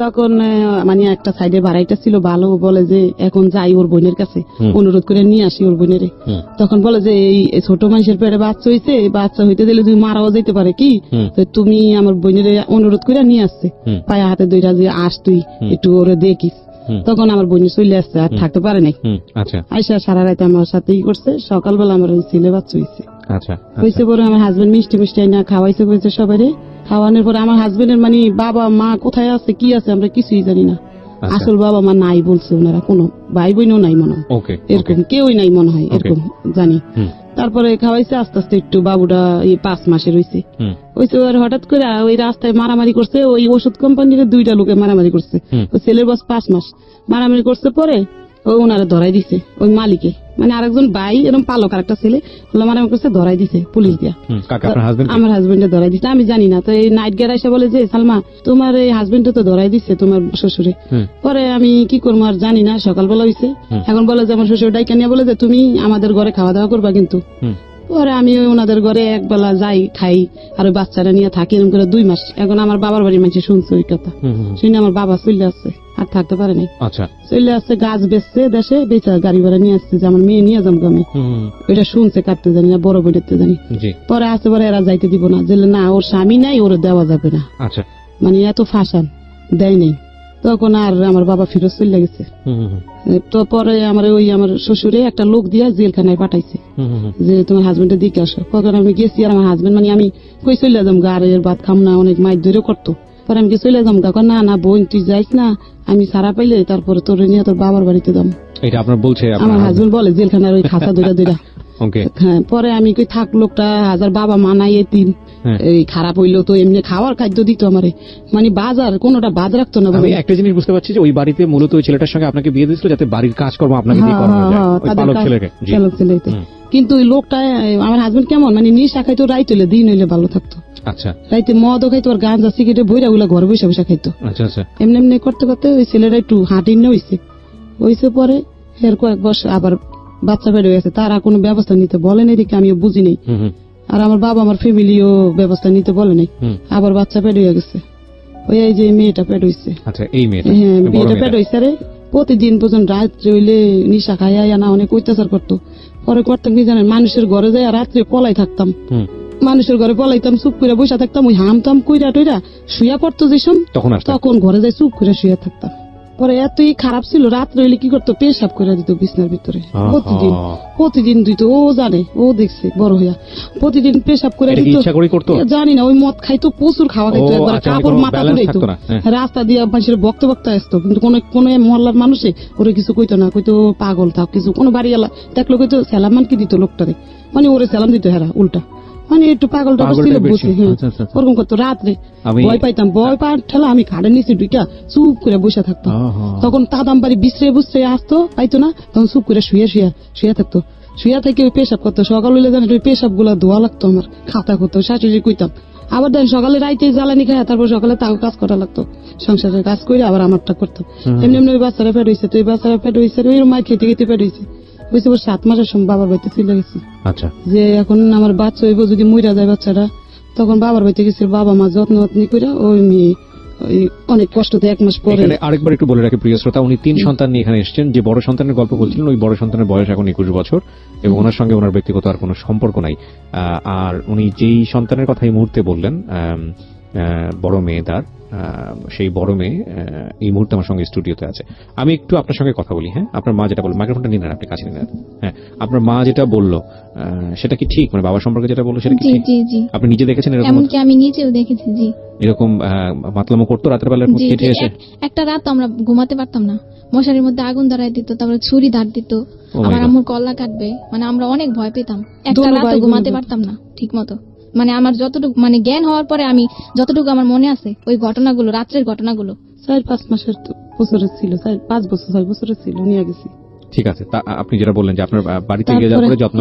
তখন মানে একটা সাইডে বাড়াইটা ছিল ভালো, বলে যে এখন যাই ওর বোনের কাছে, অনুরোধ করে নিয়ে আসি ওর বোনের। তখন বলে যে এই ছোট মানুষের পেটে বাচ্চা হয়েছে, বাচ্চা হইতে দিলে তুমি মারাও যেতে পারে কি, তো তুমি আমার বোনের অনুরোধ করে নিয়ে আসছে, পায়ে হাতে দুইটা যে আস তুই একটু ওরে দেখিস। তখন আমার বোনের চলে আসছে, আর থাকতে পারে নাই। আইসা সারা রাত আমার সাথে ই করছে, সকালবেলা আমার ওই ছেলে বাচ্চা হয়েছে। হয়েছে পরে আমার হাজবেন্ড মিষ্টি মিষ্টি না খাওয়াইছে করেছে সবাই। খাওয়ানোর পরে আমার হাজবেন্ডের মানে বাবা মা কোথায় আছে কি আছে আমরা কিছুই জানি না। আসল বাবা মা নাই বলছে ওনারা, কোনো ভাই বোনও নাই মনে হয়, এরকম কেউই নাই মনে হয়, এরকম জানি। তারপরে খাওয়াইছে আস্তে আস্তে একটু বাবুটা 5 মাসের হয়েছে। হঠাৎ করে ওই রাস্তায় মারামারি করছে, ওই ওষুধ কোম্পানির 2টা লোকে মারামারি করছে। ওই ছেলের বয়স 5 মাস, মারামারি করছে। পরে ওই ওনারা ধরাই দিছে, ওই মালিকে মানে আরেকজন ভাই এরকম পালক আর একটা ছেলে মারামারি করছে, ধরাই দিছে পুলিশ দিয়া। আমার হাজবেন্ডে ধরাই দিছে, আমি জানি না। তো এই নাইট গিয়ার এসে বলে যে সালমা তোমার এই হাজবেন্ডে তো ধরাই দিচ্ছে তোমার শ্বশুরে। পরে আমি কি করবো আর জানি না, সকালবেলা হয়েছে। এখন বলে যে আমার শ্বশুর ডাইকা নিয়ে বলে যে তুমি আমাদের ঘরে খাওয়া দাওয়া করবা কিন্তু। পরে আমি ওনাদের ঘরে একবেলা যাই খাই, আর ওই বাচ্চারা নিয়ে থাকি এরকম করে 2 মাস। এখন আমার বাবার বাড়ির মানুষ শুনছে ওই কথা, শুনে আমার বাবা চলে আসছে, আর থাকতে পারে নাই। চলে আসছে, গাছ বেচছে দেশে, বেচা গাড়ি ভাড়া নিয়ে আসছে যে আমার মেয়ে নিয়ে যাবো আমি। ওইটা শুনছে, কাটতে জানি না, বড় বোনেরতে জানি। পরে আসতে পরে এরা যাইতে দিব না, যে না ওর স্বামী নাই, ওর দেওয়া যাবে না, মানে এত ফাঁসান দেয় নেই। তখন আর আমার বাবা ফিরত চলে গেছে। তো পরে আমার ওই আমার শ্বশুরে একটা লোক দিয়ে জেলখানায় পাঠাইছে যে তোমার হাজবেন্ডের দিকে আসো। তখন আমি গেছি, আর আমার হাজবেন্ড মানে আমি কই চলে যাম গা, আর এর ভাত খাম না, অনেক মাইর ধরে করতো। পরে আমি চলে যাম গা, না না বোন তুই যাইস না, আমি সারা পাইলে তারপরে তোর নিয়ে তোর বাবার বাড়িতে যাম। এটা আপনার বলছে আমার হাজবেন্ড বলে জেলখানার ওই খাঁচা দুইটা। হ্যাঁ, পরে আমি কই থাক, লোকটা হাজার বাবা মানাই এতিম, এই খারাপ হইলো তো এমনি খাওয়ার খাদ্য দিত আমারে, মানে বাজার কোনটা বাদ রাখতো না। আমি একটা জিনিস বুঝতে পারছি যে ওই বাড়িতে মূলত ওই ছেলেটার সঙ্গে আপনাকে বিয়ে দিয়েছিল যাতে বাড়ির কাজকর্ম আপনাকে দিয়ে করানো যায়, ওই পালক ছেলেকে। কিন্তু ওই লোকটা আমার হাজবেন্ড কেমন মানে নিশা খাইতো, রাইত হইলে দিন হইলে ভালো থাকতো। রাইতে মদও খাইতো, আর গাঁজা সিগারেটে বইরা ওগুলা ঘরে বসে বসে খাইতো। এমনি এমনি করতে করতে ওই ছেলেটা একটু হাঁটিন হয়েছে। পরে এর কয়েক বছর আবার বাচ্চা বেড়ে গেছে, তারা কোনো ব্যবস্থা নিতে বলে নাই দেখে আমিও বুঝি নাই, আর আমার বাবা আমার ফ্যামিলিও ব্যবস্থা নিতে বলে নাই। আবার বাচ্চা পেট হয়ে গেছে, ওই এই যে মেয়েটা পেট হয়েছে। হ্যাঁ, মেয়েটা পেট হয়েছে। আরে প্রতিদিন পর্যন্ত রাত্রে হইলে নিশা খাইয়া না অনেক অত্যাচার করতো। পরে করতাম কি জানেন, মানুষের ঘরে যাই রাত্রে পলাই থাকতাম, মানুষের ঘরে পলাইতাম, চুপ করে বসে থাকতাম, ওই হামতাম কইরা টইরা শুয়া পড়তো যেসব, তখন ঘরে যাই চুপ করে শুয়ে থাকতাম। পরে এতই খারাপ ছিল, রাত্রে হইলে কি করতো পেশাব করে দিত বিছনার ভিতরে, প্রতিদিন দিত। ও জানে, ও দেখছে বড় হইয়া, প্রতিদিন পেশাব করে দিত। জানি না, ওই মদ খাইতো, প্রচুর খাওয়া খাইতো, একবার কাপড় মাথা ঘুরাইতো, রাস্তা দিয়ে মানুষের বক্ত আসতো, কিন্তু কোন মহল্লার মানুষে ওরে কিছু কইতো না, কইতো পাগল থাক কিছু। কোনো বাড়ি এলা দেখলো কইতো সালাম কি দিত লোকটারে, মানে ওরে সালাম দিত হেরা উল্টা, মানে একটু পাগল টাগল ছিল বসে। ওরকম করতো। রাত্রে ভয় পাইতাম, ভয় পাওয়ার ঠেলা আমি খাড়ে নিচে ঢুকা চুপ করে বসে থাকতাম। তখন তাদাম বাড়ি বিশ্রে বুঝতে আসতো, পাইতো না, তখন চুপ করে শুয়ে থাকতো। শুয়ে থেকে ওই পেশাব করতো। সকাল হইলে জানি ওই পেশাব গুলা ধোয়া লাগতো, আমার খাতা করতো, শাশুড়ি কইতাম। আবার দেন সকালে রাইতে জ্বালানি খায়, তারপর সকালে তাও কাজ করা লাগতো, সংসারের কাজ করে আবার আমারটা করতাম। এমনি এমনি ওই বাচ্চারা পেট হয়েছে, তো ওই বাচ্চারা পেট হয়েছে, ওই মায়ের খেতে খেতে পেট হয়েছে। 7 মাসের সময় বাবার বাড়িতে চলে গেছি। যে এখন আমার বাচ্চা হইব, যদি মইরা যায় বাচ্চাটা, তখন বাবার বাড়িতে গেছিল, বাবা মা যত্ন করে ওই মেয়ে অনেক কষ্টতে 1 মাস পরে। আরেকবার একটু বলে রাখি প্রিয় শ্রোতা, উনি 3 সন্তান নিয়ে এখানে এসেছেন। যে বড় সন্তানের গল্প বলছিলেন, ওই বড় সন্তানের বয়স এখন 21 বছর, এবং ওনার সঙ্গে ওনার ব্যক্তিগত আর কোনো সম্পর্ক নাই। আর উনি যেই সন্তানের কথা এই মুহূর্তে বললেন, বড় মেয়ে তার, সেই বড় মেয়ে এই মুহূর্তে আমার সঙ্গে স্টুডিওতে আছে। আমি একটু আপনার সঙ্গে কথা বলি। হ্যাঁ, আপনার মা যেটা বলল, মাইক্রোফোনটা নিয়ে নেন, আপনি কাছে নিয়ে নেন। হ্যাঁ, আপনার মা যেটা বললো সেটা কি ঠিক? মানে বাবা সম্পর্কে যেটা বললো সেটা কি ঠিক? আপনি নিজে দেখেছেন এরকম? এমনকি আমি নিজেও দেখেছি। জি, এরকম মাতলামো করতো রাতের বেলা খেটে এসে? একটা রাত আমরা ঘুমাতে পারতাম না, মশারির মধ্যে আগুন ধরাই দিত, তারপরে ছুরি ধার দিত, আমার আম্মুর কল্লা কাটবে, মানে আমরা অনেক ভয় পেতাম। একটা রাত ঘুমাতে পারতাম না ঠিক মতো। মানে আমার যতটুকু মানে জ্ঞান হওয়ার পরে আমি যতটুকু আমার মনে আছে ওই ঘটনাগুলো, রাত্রের ঘটনাগুলো। 4-5 মাসের বছরের ছিল, 5 বছর 6 বছরের ছিল, নিয়ে গেছি। ঠিক আছে, আপনি যেটা বললেন যে আপনার বাড়িতে গিয়ে যাওয়ার পরে যত্ন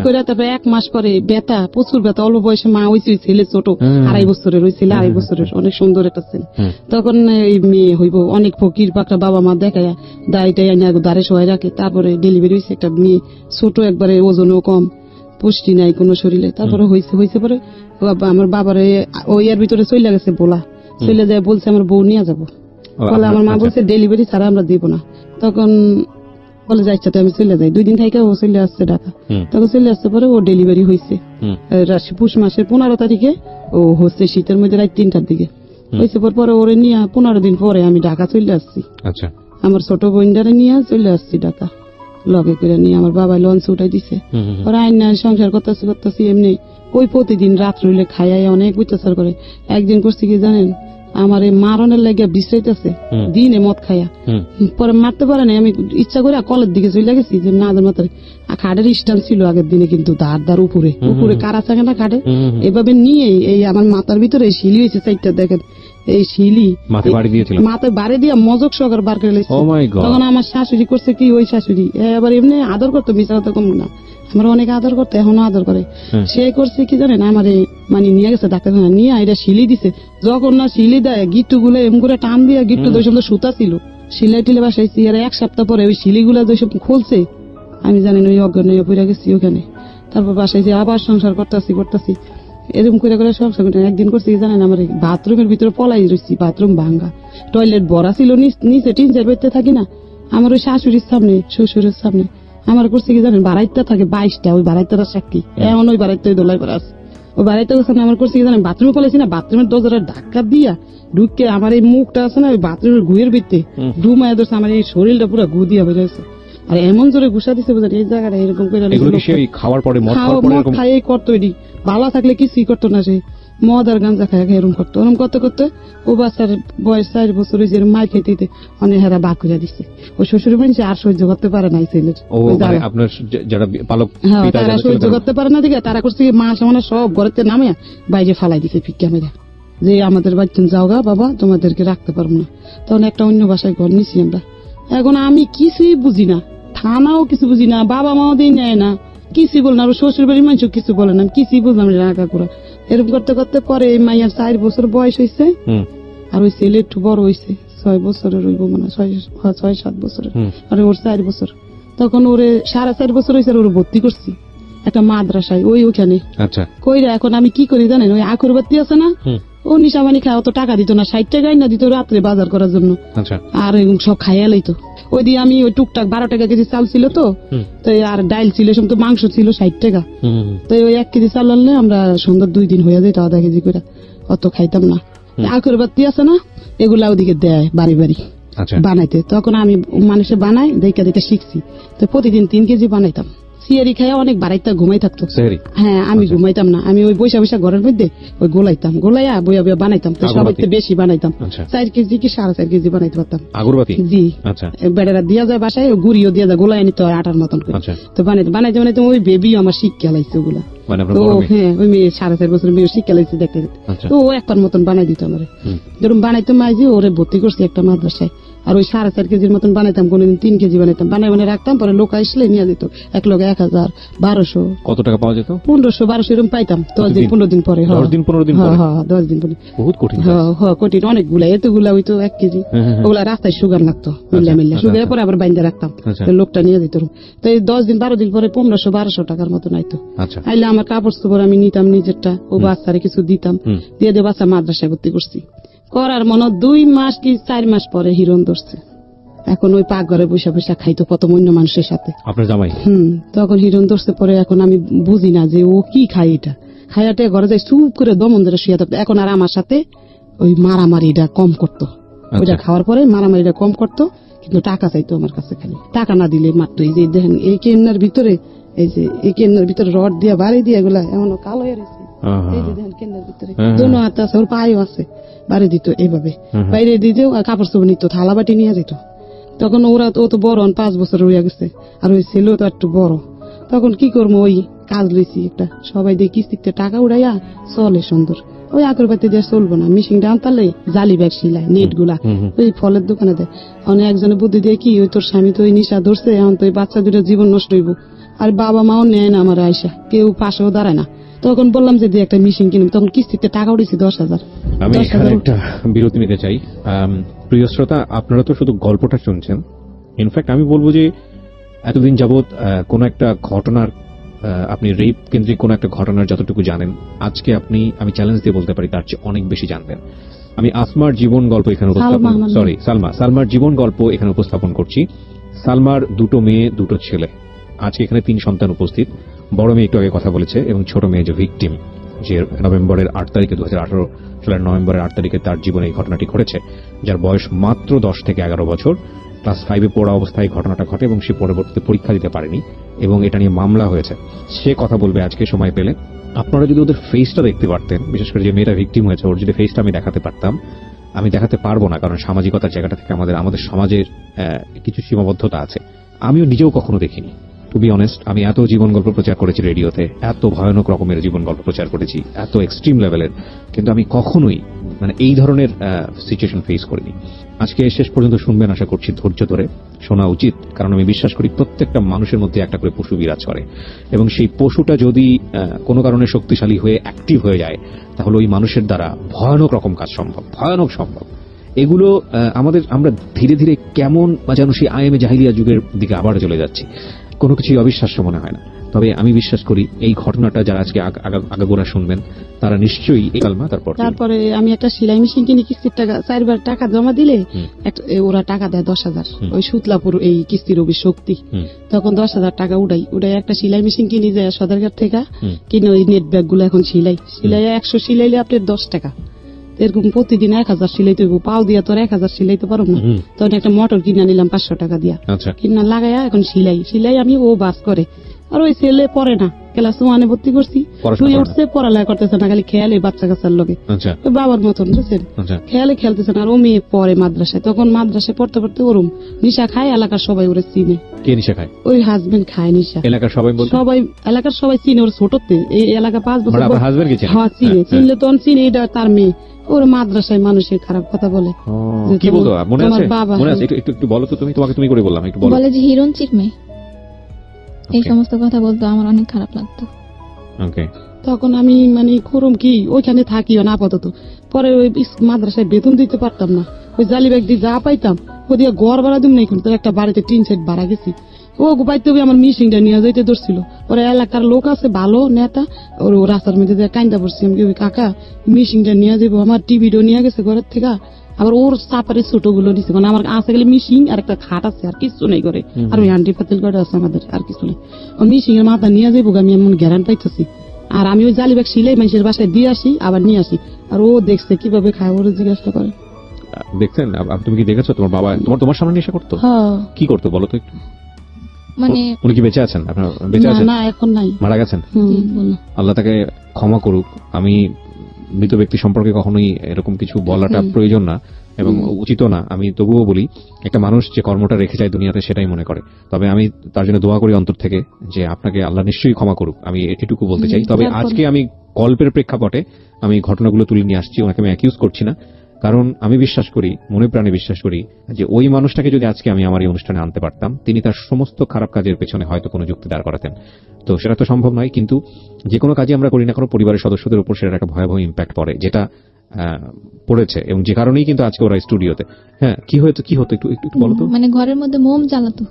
করে, তারপরে 1 মাস পরে ব্যথা, প্রচুর ব্যথা, অল্প বয়সে মা হয়েছে, ছেলে ছোট 2.5 বছরের, ওই ছেলে 2.5 বছরের, অনেক সুন্দর একটা ছেলে। তখন এই মেয়ে হইব, অনেক ফকির পাকড়া বাবা মা দেখায় দাড়িটাই দাঁড়ে সবাই রাখে। তারপরে ডেলিভারি হয়েছে, একটা মেয়ে ছোট, একবারে ওজনও কম, পুষ্টি নাই কোনো শরীরে। তারপরে হয়েছে পরে আমার বাবার ওই এর ভিতরে চলে গেছে, বলা চলে যায়, বলছে আমার বউ নিয়ে যাবো। বলে আমার মা আচ্ছা। বলছে ডেলিভারি ছাড়া আমরা দিব না। তখন বলে যাইছে তো আমি চলে যাই, 2 দিন থেকে ও চলে আসছে ঢাকা। হুম, তখন চলে আসতে পরে ও ডেলিভারি হয়েছে হুম, পুষ মাসের 15 তারিখে। ও হচ্ছে শীতের মধ্যে রাত 3টার দিকে হয়েছে। পরে ওরে নিয়ে 15 দিন পরে আমি ঢাকা চলে আসছি। আচ্ছা, আমার ছোট বোনটারে নিয়ে চলে আসছি ঢাকা, লগে করে নিয়ে আমার বাবা লঞ্চ উঠাই দিছে। হুম, হুম, ওরা আইন সংসার করতেছি এমনি। ওই প্রতিদিন রাত রইলে খাইয়াই অনেক অত্যাচার করে। একদিন করছি কি জানেন, আমার এই মারণের লাগিয়া বিশ্রাইতেছে হুম। দিনে মদ খাইয়া। হুম, পরে মারতে পারে না, আমি ইচ্ছা করে কলের দিকে চলে গেছি যে না মাথায় খাটের স্ট্যান্ড ছিল আগের দিনে, কিন্তু দাঁড় উপরে কারা থাকে না খাটে, হুম, হুম। এভাবে নিয়ে এই আমার মাথার ভিতরে শিলি হয়েছে 4টা। দেখেন এই শিলি মাথায় বাড়ি দিয়েছিল। মাথায় বাড়ি দিয়া মজক সহকার বার করে লেগেছে। Oh my God! তখন আমার শাশুড়ি করছে কি, ওই শাশুড়ি এবার এমনি আদর করতো, মিশা কথা কম না, আমার অনেক আদর করতো, এখনো আদর করে। হ্যাঁ। সে করছে কি জানেন, আমারে মানে নিয়ে গেছে ডাক্তারখানা, নিয়ে এটা শিলি দিছে। যখন না শিলি দেয় গিট্টু গুলো এম করে টান দিয়া, গিট্টু দুই সব সুতা ছিল, সিলাই টিলে বাসাইছি। আর 1 সপ্তাহ পরে ওই শিলিগুলা যেসব খুলছে, আমি জানি না, ওই অজ্ঞান হয়ে পড়ে গেছি ওখানে। তারপর বাসাইছি, আবার সংসার করতেছি এরকম করে সংসার করতে। একদিন করছি কি জানেন, আমার বাথরুমের ভিতরে পলাই রয়েছি, বাথরুম ভাঙ্গা, টয়লেট ভরা ছিল নিচে, 3-4 বেডতে থাকি না, আমার ওই শাশুড়ির সামনে শ্বশুরের সামনে আমার করছে কি জানেন, বাড়াইতে থাকে 22টা, ওই বাড়াইতেটা সাক্ষী এমন, ওই বাড়াইতে দোলাই পরে আছে, ওই বাড়াইতে সামনে আমার করছে কি জানেন, বাথরুমে পলাইছি না, বাথরুমের দরজাটা ধাক্কা দিয়া ঢুকে আমার এই মুখটা আছে না ওই বাথরুমের গুয়ের ভিতরে ডুমায় ধরছে, আমার এই শরীরটা পুরো গু দিয়া বের হয়েছে। আর এমন জোরে ঘুষা দিছে বুঝলেন, এই জায়গাটা এরকম করে এগুলো কি সে ওই খাওয়ার পরে মদ খাওয়ার পরে এরকম? খাইয়ে করতো, এটি ভালো থাকলে কিছুই করতো না, সে মদ আর গাঞ্জা খাই এরকম করতো। ওরকম করতে করতে ও বাচ্চার বয়স 4 বছর হয়েছে, মাই খেতে অনেক হেরা বাক করে দিচ্ছে। ও শ্বশুর মানুষ আর সহ্য করতে পারে না এই ছেলের। ও মানে আপনার যারা পালক হ্যাঁ, পিতা তারা যারা ছিল সহ্য তারা- করতে পারে না দিকে তারা করছে কি, মা সামনে সব ঘরেতে নামে বাইরে ফালাই দিছে ফিক্কা মেরা, যে আমাদের বাচ্চা যাও গা বাবা, তোমাদেরকে রাখতে পারবো না। তখন একটা অন্য বাসায় ঘর নিছি আমরা। এখন আমি কিছুই বুঝি না, থানাও কিছু বুঝি না, বাবা মাও দিয়ে নেয় না, কিছুই বল না, আর শ্বশুর বাড়ির মানুষ কিছু বলে না, আমি কিছুই বুঝলাম না, রাগা করা। এরকম করতে করতে পরে এই মাইয়ার 4 বছর বয়স হয়েছে, হুম, আর ওই ছেলে একটু বড় হয়েছে, 6 বছরের হইব মানে 6-7 বছরের, হুম। আর ওর 4 বছর। তখন ওরে 4.5 বছর হয়েছে, আর ওরে ভর্তি করছি একটা মাদ্রাসায় ওইখানে আচ্ছা, কইরা। এখন আমি কি করি জানেন, ওই আখর বাতি আছে না, হুম, ও নিশাবানি খায়, অত টাকা দিত না, 60 টাকাই না দিত রাত্রে বাজার করার জন্য, আচ্ছা, আর সব খাইয়া লইতো। ওই দিয়ে আমি ওই টুকটাক 12 টাকা কেজি চাল ছিল তো, হুম, তো আর ডাইল ছিল, সব তো মাংস ছিল 60 টাকা। হুম, হুম, তো ওই 1 কেজি চাল আনলে আমরা সুন্দর 2 দিন হয়ে যেত, আধা কেজি করে, অত খাইতাম না। আখর বাতি আছে না, এগুলা ওদিকে দেয় বাড়ি বাড়ি আচ্ছা, বানাইতে। তখন আমি মানুষে বানাই দেখে দেখে শিখছি, তো প্রতিদিন 3 কেজি বানাইতাম। সিয়ারি খাইয়া অনেক বাড়াইতে ঘুমাই থাকতো। সেহরি। হ্যাঁ, আমি ঘুমাইতাম না, আমি ওই বৈশা ঘরের মধ্যে ওই গোলাইয়া বইয়া বইয়া বানাইতাম, তো সবাই বেশি বানাইতাম, আচ্ছা। 4 কেজি কি 4.5 কেজি বানাইতে পারতাম। আগরবাতি? জি, আচ্ছা, বেড়ারা দিয়া যায় বাসায়, গুড়িও দিয়া যায়, গোলায় নিতে হয় আটার মতন করে। আচ্ছা। তো বানাইতে ওই বেবি আমার শিক্ষা লাইছে ওগুলা। মানে আপনার তো বড় মেয়ে? হ্যাঁ, ওই মেয়ে 4.5 বছর মেয়ে শিক্ষা লাইছে দেখতে দেখতে। আচ্ছা। তো ও একবার মতন বানাই দিত আমার, হুম, যেরকম বানাইতো মাইজি ওরে ভর্তি করছি একটা মাদ্রাসায়। আর ওই 4.5 কেজির মতন বানাইতাম, কোনদিন 3 কেজি বানাইতাম, বানাই রাখতাম, পরে লোক আসলে নিয়ে যেত, এক লোক 1000, 1200, কত টাকা পাওয়া যেত? 1500, 1200 এরকম পাইতাম 10 দিন 15 দিন পরে। 10 দিন 15 দিন পরে? হ্যাঁ, 10 দিন পরে। বহুত কঠিন কাজ। হ্যাঁ, কঠিন অনেকগুলা, এতগুলা হইতো 1 কেজি। হ্যাঁ, হ্যাঁ, হ্যাঁ। ওগুলা রাস্তায় সুগার লাগতো, মিল্লা আচ্ছা, সুগার আচ্ছা। পরে আবার বাইন্দা রাখতাম, আচ্ছা। তো লোকটা নিয়ে যেত। তো এই 10 দিন 12 দিন পরে 1500-1200 টাকার মতন আইতো। আচ্ছা, আইলে আমার কাপড় চোপড় আমি নিতাম নিজেরটা, ও বাচ্চারে কিছু দিতাম, হুম। দিয়ে বাচ্চা মাদ্রাসায় ভর্তি করছি। করার মনে 2 মাস কি 4 মাস পরে হিরণ ধরছে। এখন ওই পাকঘরে বসে খাইতো কত অন্য মানুষের সাথে। আপনার জামাই? তখন হিরণ ধরছে পরে, এখন আমি বুঝি না যে ও কি খায়, এটা খাইয়াটে ঘরে যাই চুপ করে দমন ধরে শুয়ে থাকতো। এখন আর আমার সাথে ওই মারামারিটা কম করতো, ওইটা খাওয়ার পরে মারামারিটা কম করতো, কিন্তু টাকা চাইতো আমার কাছে, খালি টাকা না দিলে মারতো। এই যে দেখেন এই কেন্নার ভিতরে, এই যে এই কেন্নার ভিতরে রড দিয়া বাড়ি দিয়ে এগুলা এমন কালো হয়ে রয়েছে, এই যে দেখেন কেন্নার ভিতরে দোনো হাত আছে, ওর পায়েও আছে, বাড়ি দিত এইভাবে, বাইরে দিতেও কাপড় চোপড় নিত, থালা বাটি নিয়ে যেত। তখন ও তো বড়, 5 বছর হইয়া গেছে, আর ওই ছেলেও তো একটু বড়। তখন কি করবো, ওই কাজ লইছি একটা, সবাই দিয়ে কিস্তিতে টাকা উড়াইয়া চলে সুন্দর। ওই আগরবাতি দিয়ে চলবো না, মিশিংটা আনতালে জালি ব্যাগ সিলাই, নেট গুলা ওই ফলের দোকানে দেয়। অনেক একজনে বুদ্ধি দিয়ে কি, ওই তোর স্বামী তো ওই নিশা ধরছে, এখন তো ওই বাচ্চা দুটো জীবন নষ্ট হইব, আর বাবা মাও নেয় না আমার আয়সা, কেউ পাশেও দাঁড়ায় না। তখন বললাম যে একটা মিশিং কিনব, তখন কিস্তিতে টাকা উঠেছি 10,000। আমি এখানে একটা বিরতি নিতে চাই। প্রিয় শ্রোতা, আপনারা তো শুধু গল্পটা শুনছেন, ইনফ্যাক্ট আমি বলবো যে এতদিন যাবৎ কোন একটা ঘটনার, আপনি রেপ কেন্দ্রিক কোন একটা ঘটনার যতটুকু জানেন, আজকে আমি চ্যালেঞ্জ দিয়ে বলতে পারি তার চেয়ে অনেক বেশি জানবেন। আমি আসমার জীবন গল্প এখানে উপস্থাপন সালমার জীবন গল্প এখানে উপস্থাপন করছি। সালমার দুটো মেয়ে, দুটো ছেলে। আজকে এখানে 3 সন্তান উপস্থিত। বড় মেয়ে একটু আগে কথা বলেছে এবং ছোট মেয়ে যে ভিকটিম, যে নভেম্বরের 8 তারিখে 2018 সালের নভেম্বরের 8 তারিখে তার জীবনে এই ঘটনাটি ঘটেছে, যার বয়স মাত্র 10 থেকে 11 বছর। ক্লাস 5 পড়া অবস্থায় ঘটনাটা ঘটে এবং সে পরবর্তীতে পরীক্ষা দিতে পারেনি এবং এটা নিয়ে মামলা হয়েছে। সে কথা বলবে আজকে সময় পেলে। আপনারা যদি ওদের ফেসটা দেখতে পারতেন, বিশেষ করে যে মেয়েটা ভিকটিম হয়েছে, ওর যদি ফেসটা আমি দেখাতে পারতাম। আমি দেখাতে পারবো না, কারণ সামাজিকতার জায়গাটা থেকে আমাদের সমাজের কিছু সীমাবদ্ধতা আছে। আমিও নিজেও কখনো দেখিনি, টু বি অনেস্ট। আমি এত জীবন গল্প প্রচার করেছি রেডিওতে, এত ভয়ানক রকমের জীবন গল্প প্রচার করেছি, এত এক্সট্রিম লেভেলের, কিন্তু আমি কখনোই এই ধরনের সিচুয়েশন ফেস করিনি। আজকে শেষ পর্যন্ত শুনবেন আশা করছি, ধৈর্য ধরে শোনা উচিত, কারণ আমি বিশ্বাস করি প্রত্যেকটা মানুষের মধ্যে একটা করে পশু বিরাজ করে এবং সেই পশুটা যদি কোনো কারণে শক্তিশালী হয়ে অ্যাক্টিভ হয়ে যায়, তাহলে ওই মানুষের দ্বারা ভয়ানক রকম কাজ সম্ভব, ভয়ানক সম্ভব। এগুলো আমরা ধীরে ধীরে কেমন যেন সেই আইএমএ জাহিলিয়া যুগের দিকে আবার চলে যাচ্ছি। কোনো কিছুই অবিশ্বাস্য মনে হয় না। তবে আমি বিশ্বাস করি এই ঘটনাটা যারা আজকে আগাগোড়া শুনবেন, তারা নিশ্চয়ই এই কালমা। তারপরে আমি একটা সেলাই মেশিন কিনে কিস্তির টাকা 4বার টাকা জমা দিলে ওরা টাকা দেয় 10,000, ওই সুতলাপুর এই কিস্তির অভিশক্তি। তখন 10,000 টাকা উড়াই একটা সেলাই মেশিন কিনে যায় সদরঘাট থেকে, কিনে ওই নেট ব্যাগ গুলো এখন সিলাই 100 সিলাইলে আপনার 10 টাকা। এরকম প্রতিদিন 1000 সিলাইতে হইব, পাও দিয়া তোর 1000 সিলাইতে পারো না। তখন একটা মোটর কিনে নিলাম 500 টাকা দিয়া, কিনা লাগাইয়া এখন সিলাই আমি ও বাস করে। আর ওই ছেলে পড়ে না, ক্লাস 1-এ ভর্তি করছি, তুই উঠছে, পড়ালেখা করতেছে না, খালি খেয়ালে বাচ্চা কাচ্চার লোকে বাবার মতন, বুঝছেন, খেয়ালে খেলতেছে না। আর ও মেয়ে পড়ে মাদ্রাসায়, তখন মাদ্রাসায় পড়তে পড়তে ওরম নিশা খায়, এলাকার সবাই ওরে চিনে। কে নিশা খায়? ওই হাজবেন্ড খায় নিশা। এলাকার সবাই চিনে ওর ছোটতে, এই এলাকা 5 বছর চিনে, চিনলে তখন চিনে এটা তার মেয়ে। ওর মাদ্রাসায় মানুষের খারাপ কথা বলে। কি বলতো মনে আছে? মনে আছে? একটু বলো তো, তুমি করে বললাম, একটু বলো। বলে যে হিরণ চিরমে, এই সমস্ত কথা বলতো, আমার অনেক খারাপ লাগতো। ওকে, তখন আমি করুম কি, ওইখানে থাকি না আপাতত। পরে ওই মাদ্রাসায় বেতন দিতে পারতাম না, ওই জালি ব্যাগ দিয়ে যা পাইতাম ও দিয়ে ঘর ভাড়া দিম না, তো একটা বাড়িতে 3 সেট ভাড়া গেছি। ও পাইতে আমার মিশিংটা নিয়ে যাইতে ধরছিল। ওরা এলাকার লোক আছে, ভালো নেতা, ওর রাস্তার মধ্যে কাইন্দা পড়ছি আমি, কাকা মিশিংটা নিয়ে যাবো, আমার টিভিটাও নিয়ে গেছে ঘরের থেকে, আবার ওর চাপারে ছোট গুলো নিচ্ছে, আমার আছে গেলে মিশিং আর একটা খাট আছে, আর কিছু নেই করে, আর ওই আন্টি পাতিল করে আছে আমাদের, আর কিছু নেই। ও মিশিং এর মাথা নিয়ে যাবো, আমি এমন গ্যারান পাইতেছি। আর আমি ওই জালি ব্যাগ সিলাই মানুষের বাসায় দিয়ে আসি, আবার নিয়ে আসি। আর ও দেখছে কিভাবে খায়, ওর জিজ্ঞাসা করে। দেখছেন? তুমি কি দেখেছো তোমার বাবা তোমার সামনে নেশা করতো? কি করতো বলো তো একটু। উনি কি বেঁচে আছেন? আপনার বেঁচে আছেন? না, এখন নাই, মারা গেছেন। আল্লাহ তাকে ক্ষমা করুক। আমি মৃত ব্যক্তি সম্পর্কে কখনোই এরকম কিছু বলাটা প্রয়োজন না এবং উচিত না। আমি তবুও বলি, একটা মানুষ যে কর্মটা রেখে যায় দুনিয়াতে, সেটাই মনে করে। তবে আমি তার জন্য দোয়া করি অন্তর থেকে যে আপনাকে আল্লাহ নিশ্চয়ই ক্ষমা করুক, আমি এটুকু বলতে চাই। তবে আজকে আমি গল্পের প্রেক্ষাপটে আমি ঘটনাগুলো তুলে নিয়ে আসছি, ওনাকে আমি অ্যাকিউজ করছি না, কারণ আমি বিশ্বাস করি, মনে প্রাণে বিশ্বাস করি যে ওই মানুষটাকে যদি আজকে আমি আমার এই অনুষ্ঠানে আনতে পারতাম, তিনি তার সমস্ত খারাপ কাজের পেছনে হয়তো কোনো যুক্তি দাঁড় করাতেন। তো সেটা তো সম্ভব নয়, কিন্তু যে কোনো কাজে আমরা করি না কারণ পরিবারের সদস্যদের উপর সেটা একটা ভয়াবহ ইম্প্যাক্ট পড়ে, যেটা পড়েছে, এবং যে কারণেই কিন্তু আজকে ওরা স্টুডিওতে। হ্যাঁ, কি হতো একটু বলো তো। ঘরের মধ্যে মোম জ্বালাতো,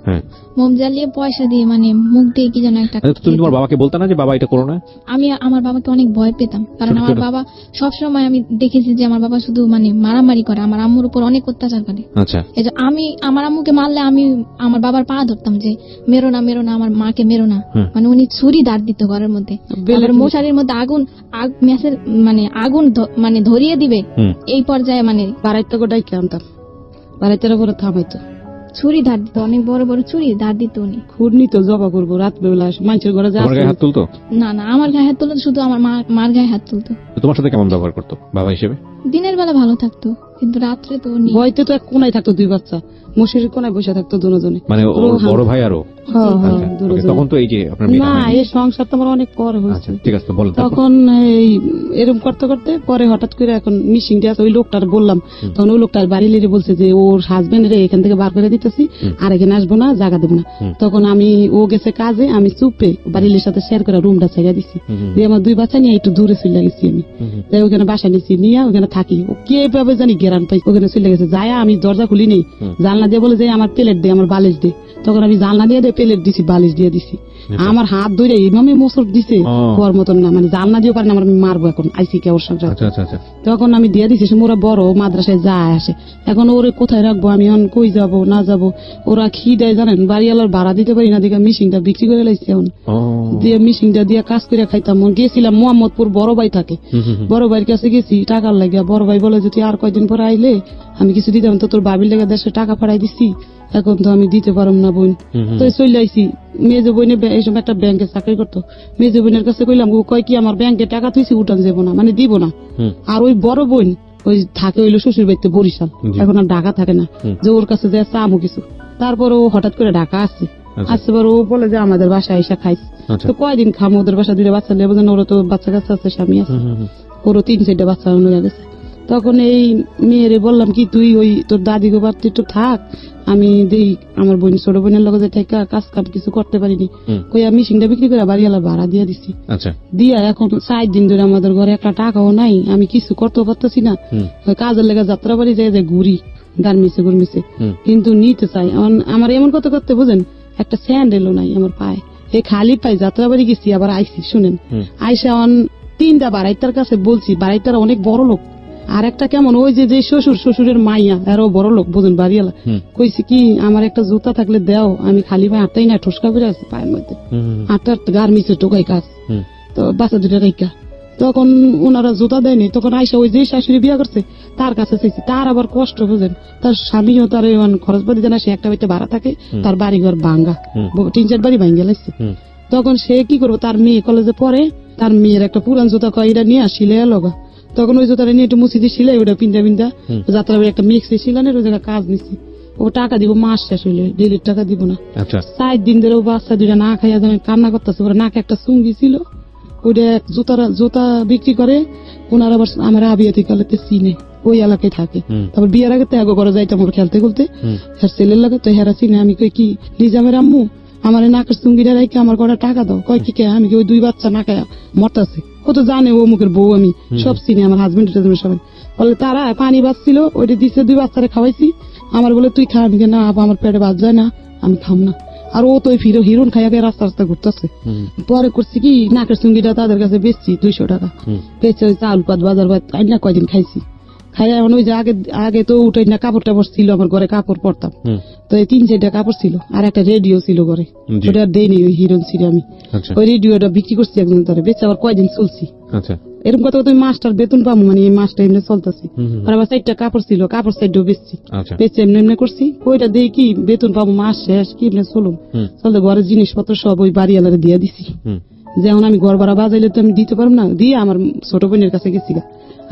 মোম জ্বালিয়ে পয়সা দিয়ে মুখ দিয়ে কি যেন একটা। তুমি তোমার বাবাকে বলতে না যে বাবা এটা করো না? আমি আমার বাবাকে অনেক ভয় পেতাম, কারণ আমার বাবা সবসময়, আমি দেখেছি যে আমার বাবা শুধু মারামারি করে, আমার আম্মুর উপর অনেক অত্যাচার করে। আচ্ছা, এই যে আমি আমার আম্মুকে মারলে আমি আমার বাবার পা ধরতাম যে মেরো না, আমার মাকে মেরো না। উনি ছুরি দাঁড় দিত ঘরের মধ্যে, মশারির মধ্যে আগুন ম্যাসের আগুন ধরিয়ে দিবে, এই পর্যায়ে বাড়াইতে গোটাই আনতাম, বাড়াইতে পরে থামাইতো, ছুরি ধার দিত, অনেক বড় বড় ছুরি ধার দিত উনি। খুর নিত, জবা করবো রাত বেলা মানুষের ঘরে হাত তুলতো না, আমার গায়ে হাত তুলতো, শুধু আমার মার গায়ে হাত তুলতো। তোমার সাথে কেমন ব্যবহার করতো বাবা হিসেবে? দিনের বেলা ভালো থাকতো, কিন্তু রাত্রে তো ভয়তে তো এক কোনায় থাকতো, 2 বাচ্চা মশারির কোনায় বসে থাকতো দুজনে, বড় ভাই আরো। তখন তো এই যে আপনার না, এই সংসার তো আমার অনেক পর হয়েছে। ঠিক আছে, বলেন। তখন এরকম করতে করতে পরে হঠাৎ করে এখন মিশিং দিয়ে ওই লোকটার বললাম, তখন ওই লোকটার বাড়ি লেগে বলছে যে ওর হাজবেন্ড রে এখান থেকে বার করে দিতেছি, আর এখানে আসবো না, জায়গা দেব না। তখন ও গেছে কাজে, আমি চুপে বাড়ির সাথে শেয়ার করে রুমটা ছেড়ে দিছি, দিয়ে আমার 2 বাচ্চা নিয়ে একটু দূরে চলে গেছি আমি, তাই ওখানে বাসা নিচ্ছি, নিয়ে ওখানে থাকি। ও কিভাবে জানি গেরান পাই, ওখানে চলে গেছে, যায় আমি দরজা খুলি নেই, জানলা দিয়ে বলে যে আমার প্লেট দে, আমার বালিশ দে। তখন আমি জানলা দিয়ে প্লেট দিছি, বালিশ দিয়ে দিছি, আমার হাত ধরে এইভাবে মোচড় দিছে ও। হওয়ার মতন না, মানে জাল না দিয়ে পারে না, আমার মারবো এখন আইসি কে ওর সংসার। আচ্ছা আচ্ছা আচ্ছা তখন আমি দিয়ে দিছি, সে ওরা বড় মাদ্রাসায় যায় আসে, এখন ওরে কোথায় রাখবো আমি, এখন কই যাব না যাব, ওরা কি দেয় জানেন, বাড়িওয়ালার ভাড়া দিতে পারি না দেখে মিশিংটা বিক্রি করে লাইছে। এখন ও দিয়ে মিশিংটা দিয়ে কাজ করে খাইতাম। গেছিলাম মোহাম্মদপুর, বড় ভাই থাকে, বড় ভাইয়ের কাছে গেছি টাকার লাগিয়া। বড় ভাই বলে যে তুই আর কয়দিন পরে আইলে আমি কিছু দিতাম, তো তোর বাবির লেগে দেশে টাকা পাঠাই দিছি, এখন তো আমি দিতে পারম না বোন। তো চলে আইসি। মেজো বোনে এই সময় একটা ব্যাংকে চাকরি করতো, মেজো বোনের কাছে কইলাম, ও কয় কি আমার ব্যাংকে টাকা তুইছি উঠান যাবো না, মানে দিব না। আর ওই বড় বোন ওই থাকে হইলো শ্বশুর বাড়িতে বরিশাল, এখন আর ঢাকা থাকে না, যে ওর কাছে যে চামো কিছু। তারপর ও হঠাৎ করে ঢাকা আসছে, আসছে পর ও বলে যে আমাদের বাসায় এসে খাইছে। তো কয়দিন খামো, ওদের বাসা দুইটা বাচ্চা লেবো, ওরা তো বাচ্চা কাচ্চা আছে, স্বামী আছে, ওরও 3-4টা বাচ্চা হয়ে গেছে। তখন এই মেয়েরে বললাম কি তুই ওই তোর দাদি গো বাড়তে একটু থাক, আমি দেই আমার বোন ছোট বোনের লগে যে থেকে কাজ কাম কিছু করতে পারিনি, কই আমি মিশিংটা বিক্রি করে বাড়িওয়ালা ভাড়া দিয়ে দিছি। আচ্ছা দিয়া এখন 4 দিন ধরে আমাদের ঘরে একটা টাকাও নাই, আমি কিছু করতেও পারতেছি না। ওই কাজের লেগে যাত্রা বাড়ি যায় যে ঘুরি গার্মিসে গুরমিসে, কিন্তু নিতে চাই। আমার এমন কথা করতে বুঝেন, একটা স্যান্ডেলও নাই আমার পায়ে, এই খালি পাই যাত্রা বাড়ি গেছি, আবার আইসি শুনেন আইসা 3টা বাড়াইতার কাছে বলছি, বাড়াইতারা অনেক বড় লোক, আর একটা কেমন ওই যে শ্বশুরের মাইয়া এরও বড় লোক বুঝেন বাড়িওয়ালা, কইছি কি আমার একটা জুতা থাকলে দেও, আমি খালি পায়ে হাঁটাই না, ঠোসকা করে আছে পায়ের মধ্যে, হাঁটার গার্মিসে টোকাই কাজ, তো বাচ্চা দুটা রেখা। তখন ওনারা জুতা দেয়নি, তখন আইসা ওই যে শাশুড়ি বিয়া করছে তার কাছে চাইছি, তার আবার কষ্ট বুঝেন, তার স্বামীও তার খরচ পাতি জানা, সে একটা বাড়িতে ভাড়া থাকে, তার বাড়ি ঘর ভাঙ্গা, 3-4 বাড়ি ভাঙ্গা লাগছে। তখন সে কি করবো, তার মেয়ে কলেজে পড়ে, তার মেয়ের একটা পুরান জুতা কয় এটা নিয়ে আসিলে লগা, তখন ওই জুতাটা নিয়ে একটু মুছি দিয়ে সিলাই, ওটা পিন্দা যাত্রা একটা মিক্সে সিলানের ওই জায়গায় কাজ নিছি। ও টাকা দিব মাস শেষ হইলে, ডেলির টাকা দিব না। আচ্ছা 4 দিন ধরে ও বাচ্চা দুইটা না খাইয়া যেন কান্না করতেছে, ওরা নাকে একটা চুঙ্গি ছিল, ওইটা জুতা বিক্রি করে। ওনার আবার আমার আবিয়াতি কালেতে চিনে, ওই এলাকায় থাকে। তারপর বিয়ের আগে ত্যাগ করে যাইতাম ওর খেলতে খুলতে, হ্যার ছেলের লাগে তো হেরা চিনে। আমি কই কি লিজামের আম্মু আমার নাকের চুঙ্গিটা রেখে আমার কটা টাকা দাও, কয় কি কে, আমি কি ওই 2 বাচ্চা না খায়া মরতাছে, ও তো জানে ও মুখের বউ, আমি সব চিনি, আমার হাজবেন্ড সবাই বলে। তারা পানি বাঁচছিল, ওইটা দিচ্ছে 2 বাচ্চারে খাওয়াইছি, আমার বলে তুই খা, আমি না আপা আমার পেটে বাদ যায় না, আমি খাম না। আর ও তো ফিরো হিরোন খাইয়া রাস্তা রাস্তা ঘুরতেছে। পরে করছি কি নাকের চুঙ্গিটা তাদের কাছে বেচছি 200 টাকা, বেচে ওই চাউল পাত বাজার পাত আইনা কয়দিন খাইছি, খাইয়া এখন ওই যে আগে তো উঠে না কাপড় টাপড় ছিল আমার ঘরে, কাপড় পরতাম, তো এই 3-4টা কাপড় ছিল, আর একটা রেডিও ছিল ঘরে, ওটা দেয়নি, ওই হিরোন ছিল আমি, ওই রেডিওটা বিক্রি করছি একজন তারে, বেচে আবার কয়দিন চলছি। আচ্ছা এরকম কথা তুমি মাসটার বেতন পাবো, মানে এই মাসটা এমনি চলতেছি। আর আবার 4টা কাপড় ছিল, কাপড় 4টাও বেচছি, বেচে এমনি এমনি করছি, ওইটা দিয়ে কি বেতন পাবো, মাস শেষ কি এমনি চলুম চলতে, ঘরের জিনিসপত্র সব ওই বাড়িওয়ালারে দিয়ে দিছি। যেমন আমি ঘর ভাড়া বাজাইলে তো আমি দিতে পারবো না, দিয়ে আমার ছোট বোনের কাছে গেছি গা,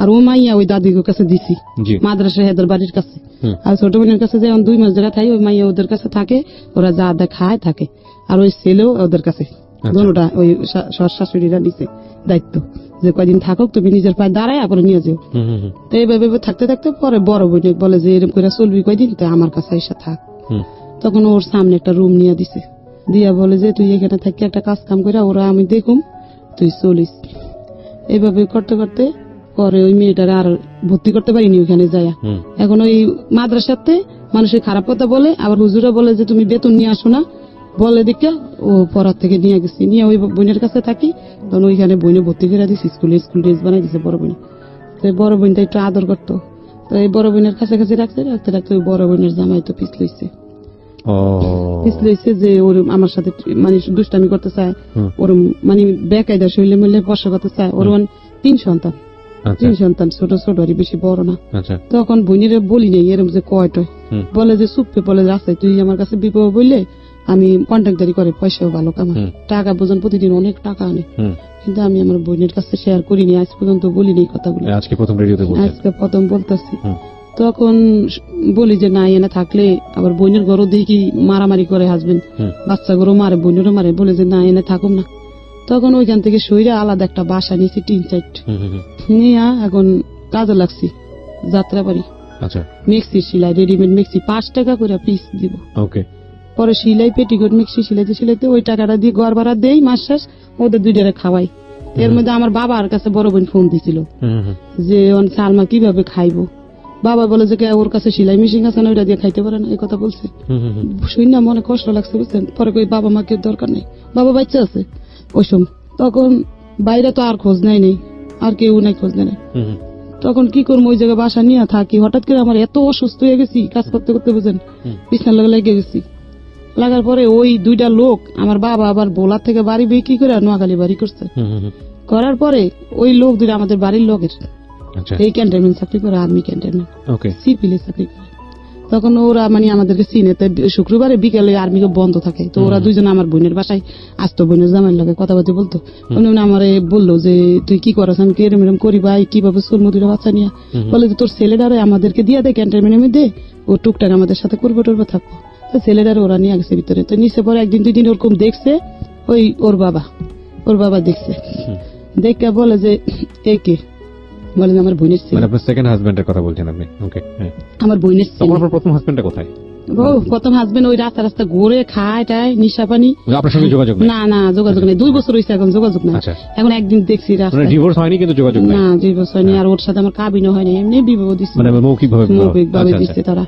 আর ও মাইয়া ওই দাদির কাছে দিছি মাদ্রাসা হেদের বাড়ির কাছে। আর ছোট বোনের কাছে যেমন 2 মাস জায়গা থাকে, ওই মাইয়া ওদের কাছে থাকে, ওরা যা খায় থাকে, আর ওই ছেলেও ওদের কাছে, দোনোটা ওই শাশুড়িরা নিচে দায়িত্ব যে কয়দিন থাকুক তুমি নিজের পায়ে দাঁড়ায় পরে নিয়ে যাও। তো এইভাবে থাকতে থাকতে পরে বড় বোনে বলে যে এরকম করে চলবি কয়দিন, তো আমার কাছে এসে থাক। তখন ওর সামনে একটা রুম নিয়ে দিছে, দিয়া বলে যে তুই এখানে থাকি একটা কাজ কাম করে ওরা আমি দেখুম, তুই চলিস। এইভাবে করতে করতে পরে ওই মেয়েটার আর ভর্তি করতে পারিনি ওইখানে যায়। এখন ওই মাদ্রাসাতে মানুষের খারাপ কথা বলে, আবার হুজুরা বলে যে তুমি বেতন নিয়ে আসো না, বলে দেখে ও পড়ার থেকে নিয়ে গেছি, নিয়ে ওই বোনের কাছে থাকি। তখন ওইখানে বোনে ভর্তি করে দিছি, স্কুল ড্রেস বানাই দিছে বড় বোন। তো বড় বোনটা একটু আদর করতো, তো এই বড় বোনের কাছে কাছে রাখতে রাখতে রাখতে ওই বড় বোনের জামাই তো পিছলইছে যে ওর আমার সাথে মানে দুষ্টামি করতে চায়, ওর মানে বেকায়দা শৈলে মিলে বসা করতে চায়। ওর 3 সন্তান, 3 সন্তান, ছোট ছোট আর বেশি বড় না। তখন বোনের বলি নেই এরকম যে কয়টয়, বলে যে চুপকে বলে রাস্তায় তুই আমার কাছে বিপদ বললে আমি কন্ট্রাক্টারি করে পয়সাও ভালো কামাই, টাকা বোঝেন প্রতিদিন অনেক টাকা আনে, কিন্তু আমি আমার বোনের কাছে শেয়ার করিনি, আজ পর্যন্ত বলিনি এই কথাগুলো, আজকে প্রথম বলতেছি। তখন বলি যে না এনে থাকলে আবার বোনের ঘরও দেখি মারামারি করে হাসবেন, বাচ্চা ঘরও মারে, বোনেরও মারে, বলে যে না এনে থাকুম না। তখন ওইখান থেকে সইরা আলাদা একটা বাসা নিয়েছি 3-4 নিয়ে এখন কাজে লাগছি যাত্রাবাড়ি। মেক্সি সিলাই, রেডিমেড মেক্সি 5 টাকা করে পিস দিব। পরে সিলাই পেটিকোট মেক্সি সিলাইতে ওই টাকাটা দিয়ে ঘর ভাড়া দেই মাস শেষ, ওদের 2টারে খাওয়াই। এর মধ্যে আমার বাবার কাছে বড় বোন ফোন দিছিল যে সালমা কিভাবে খাইবো, বাবা বলে যে ওর কাছে সেলাই মেশিন আছে না, ওইটা দিয়ে খাইতে পারে না, এই কথা বলছে। শুনি না মনে কষ্ট লাগছে বুঝছেন। পরে কই বাবা মাকে দরকার নেই, বাবা বাচ্চা আছে ওই সময়। তখন বাইরে তো আর খোঁজ নেই, আর কেউ নাই খোঁজ নেই। তখন কি করবো, ওই জায়গায় বাসা নিয়ে থাকি। হঠাৎ করে আমার এত অসুস্থ হয়ে গেছি, কাজ করতে করতে বুঝেন, বিছানার লগে লেগে গেছি। লাগার পরে ওই দুইটা লোক, আমার বাবা আবার বোলার থেকে বাড়ি বিক্রি করে নোয়াখালী বাড়ি করছে। করার পরে ওই লোক দুইটা আমাদের বাড়ির লোকের, এই ক্যান্টনমেন্ট চাকরি করে, আর্মি ক্যান্টনমেন্ট সিপিএল চাকরি করে। তখন ওরা মানে আমাদেরকে চিনে, শুক্রবারে বিকেলে আর্মিকে বন্ধ থাকে, তো ওরা দুইজন আমার বোনের বাসায় আসতো, বোনের জামাইয়ের লাগে কথাবার্তা বলতো। আমারে বললো যে তুই কি করছ, আমি এরম এরম করি ভাই, কিভাবে চলবো দুইটা বাচ্চা নিয়ে। বলে যে তোর ছেলেটারে আমাদেরকে দিয়ে দেয় ক্যান্টনমেন্টের মধ্যে, ও টুকটাক আমাদের সাথে করবো টরবো থাকবো। তো ছেলেটারে ওরা নিয়ে গেছে ভিতরে। তো নিচে পরে একদিন দুই দিন ওরকম দেখছে, ওই ওর বাবা দেখছে, দেখে বলে যে একে বলে যে আমার বোনের ছেলে। আপনার সেকেন্ড হাজবেন্ডের কথা বলছেন আপনি? ওকে, আমার বোনের ছেলে। আপনার প্রথম হাজবেন্ডটা কোথায়? প্রথম হাজবেন্ড ওই রাস্তা রাস্তা ঘুরে খায় টায়, নিশা পানি। আপনার সঙ্গে যোগাযোগ না যোগাযোগ নেই, 2 বছর হয়েছে এখন যোগাযোগ নাই। এখন একদিন দেখছি রাস্তায়, ডিভোর্স হয়নি কিন্তু যোগাযোগ নাই। না ডিভোর্স হয়নি, আর ওর সাথে আমার কাবিনও হয়নি, এমনি বিবাহ দিচ্ছে, মানে মৌখিকভাবে দিচ্ছে তারা।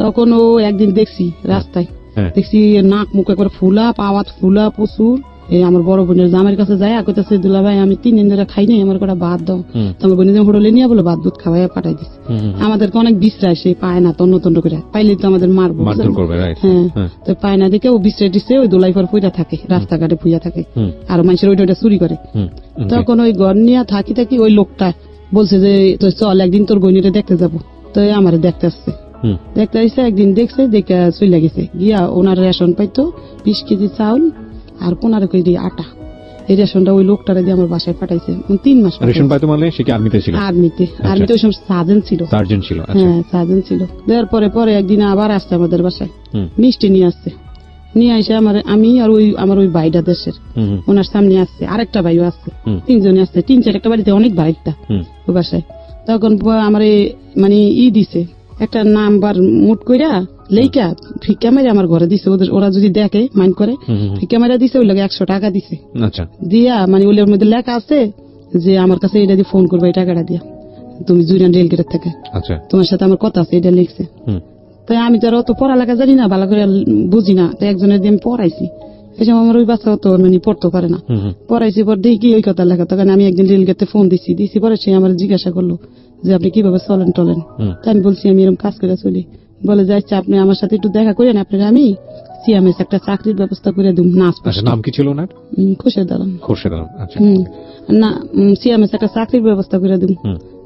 তখন ও একদিন দেখছি রাস্তায়, দেখছি নাক মুখ একবার ফুলা, পাওয়াত ফুলা প্রচুর। এই আমার বড় বোনের জামাইয়ের কাছে যায়, কইতাছে দুলা ভাই আমি 3 দিন ধরে খাই নাই, আমার কটা ভাত দাও। তোমার বোনের হোটেলে নিয়ে বলে ভাত দুধ খাওয়াই পাঠাই দিচ্ছে। আমাদেরকে অনেক বিশ্রায়, সে পায় না, তন্ন তন্ন করে পাইলে তো আমাদের মারবো। হ্যাঁ, তো পায় না দেখে ও বিশ্রায় দিচ্ছে, ওই দোলাই পর ফুইরা থাকে, রাস্তাঘাটে ফুইয়া থাকে, আর মানুষের ওইটা চুরি করে। তখন ওই ঘর নিয়ে থাকি ওই লোকটা বলছে যে তো চল একদিন তোর বোনেরে দেখতে যাবো। তো আমার দেখতে আসছে, দেখতে আসছে, একদিন দেখছে, দেখে চলে গেছে। গিয়া ওনার রেশন পাইতো 20 কেজি চাউল আর 15 কেজি আটা। এই রেশনটা ওই লোকটারে দিয়ে আমার বাসায় পাঠাইছে। 3 মাস রেশন পাইতো। মানে সে কি আর্মিতে ছিল? আর্মিতে ওই সময় সার্জেন্ট ছিল। হ্যাঁ সার্জেন্ট ছিল। দেওয়ার পরে একদিন আবার আসছে আমাদের বাসায়, মিষ্টি নিয়ে আসছে। নিয়ে আসে আমি আর ওই আমার ওই ভাইটা দেশের, ওনার সামনে আসছে, আরেকটা ভাইও আসছে, 3 জনে আসছে। 3-4 একটা বাড়িতে অনেক বাড়িটা ওই বাসায়। তখন আমার মানে দিছে একটা নাম্বার মুট কইরা লেইকা ফিক্কা মেরে আমার ঘরে দিছে। ওরা যদি দেখে মাইন্ড করে, ফিক্কা মেরে দিছে, ওই লাগে 100 টাকা দিছে। দিয়া মানে ওর মধ্যে লেখা আছে যে আমার কাছে এটা দিয়ে ফোন করবে, এই টাকাটা দিয়া তুমি জুরিয়ান রেলগেটের থেকে, তোমার সাথে আমার কথা আছে, এটা লিখছে। তাই আমি তো আর অত পড়ালেখা জানি না, ভালো করে বুঝি না। তো একজনের দিয়ে আমি পড়াইছি, এই সময় আমার ওই বাচ্চা অত মানে পড়তে পারে না, পড়াইছি। পর দেখি ওই কথা লেখা। তখন আমি একদিন রেলগেটে ফোন দিছি পরে সে আমার জিজ্ঞাসা করলো যে আপনি কিভাবে চলেন টলেন। তাই আমি বলছি আমি এরকম কাজ করে চলি। বলে যাচ্ছে আপনি আমার সাথে একটু দেখা করেন, আপনার আমি সিএমএস একটা চাকরির ব্যবস্থা করে দিব। নাম কি ছিল ওনার? খোরশেদ আলম। না সিএমএস একটা চাকরির ব্যবস্থা করে দিব।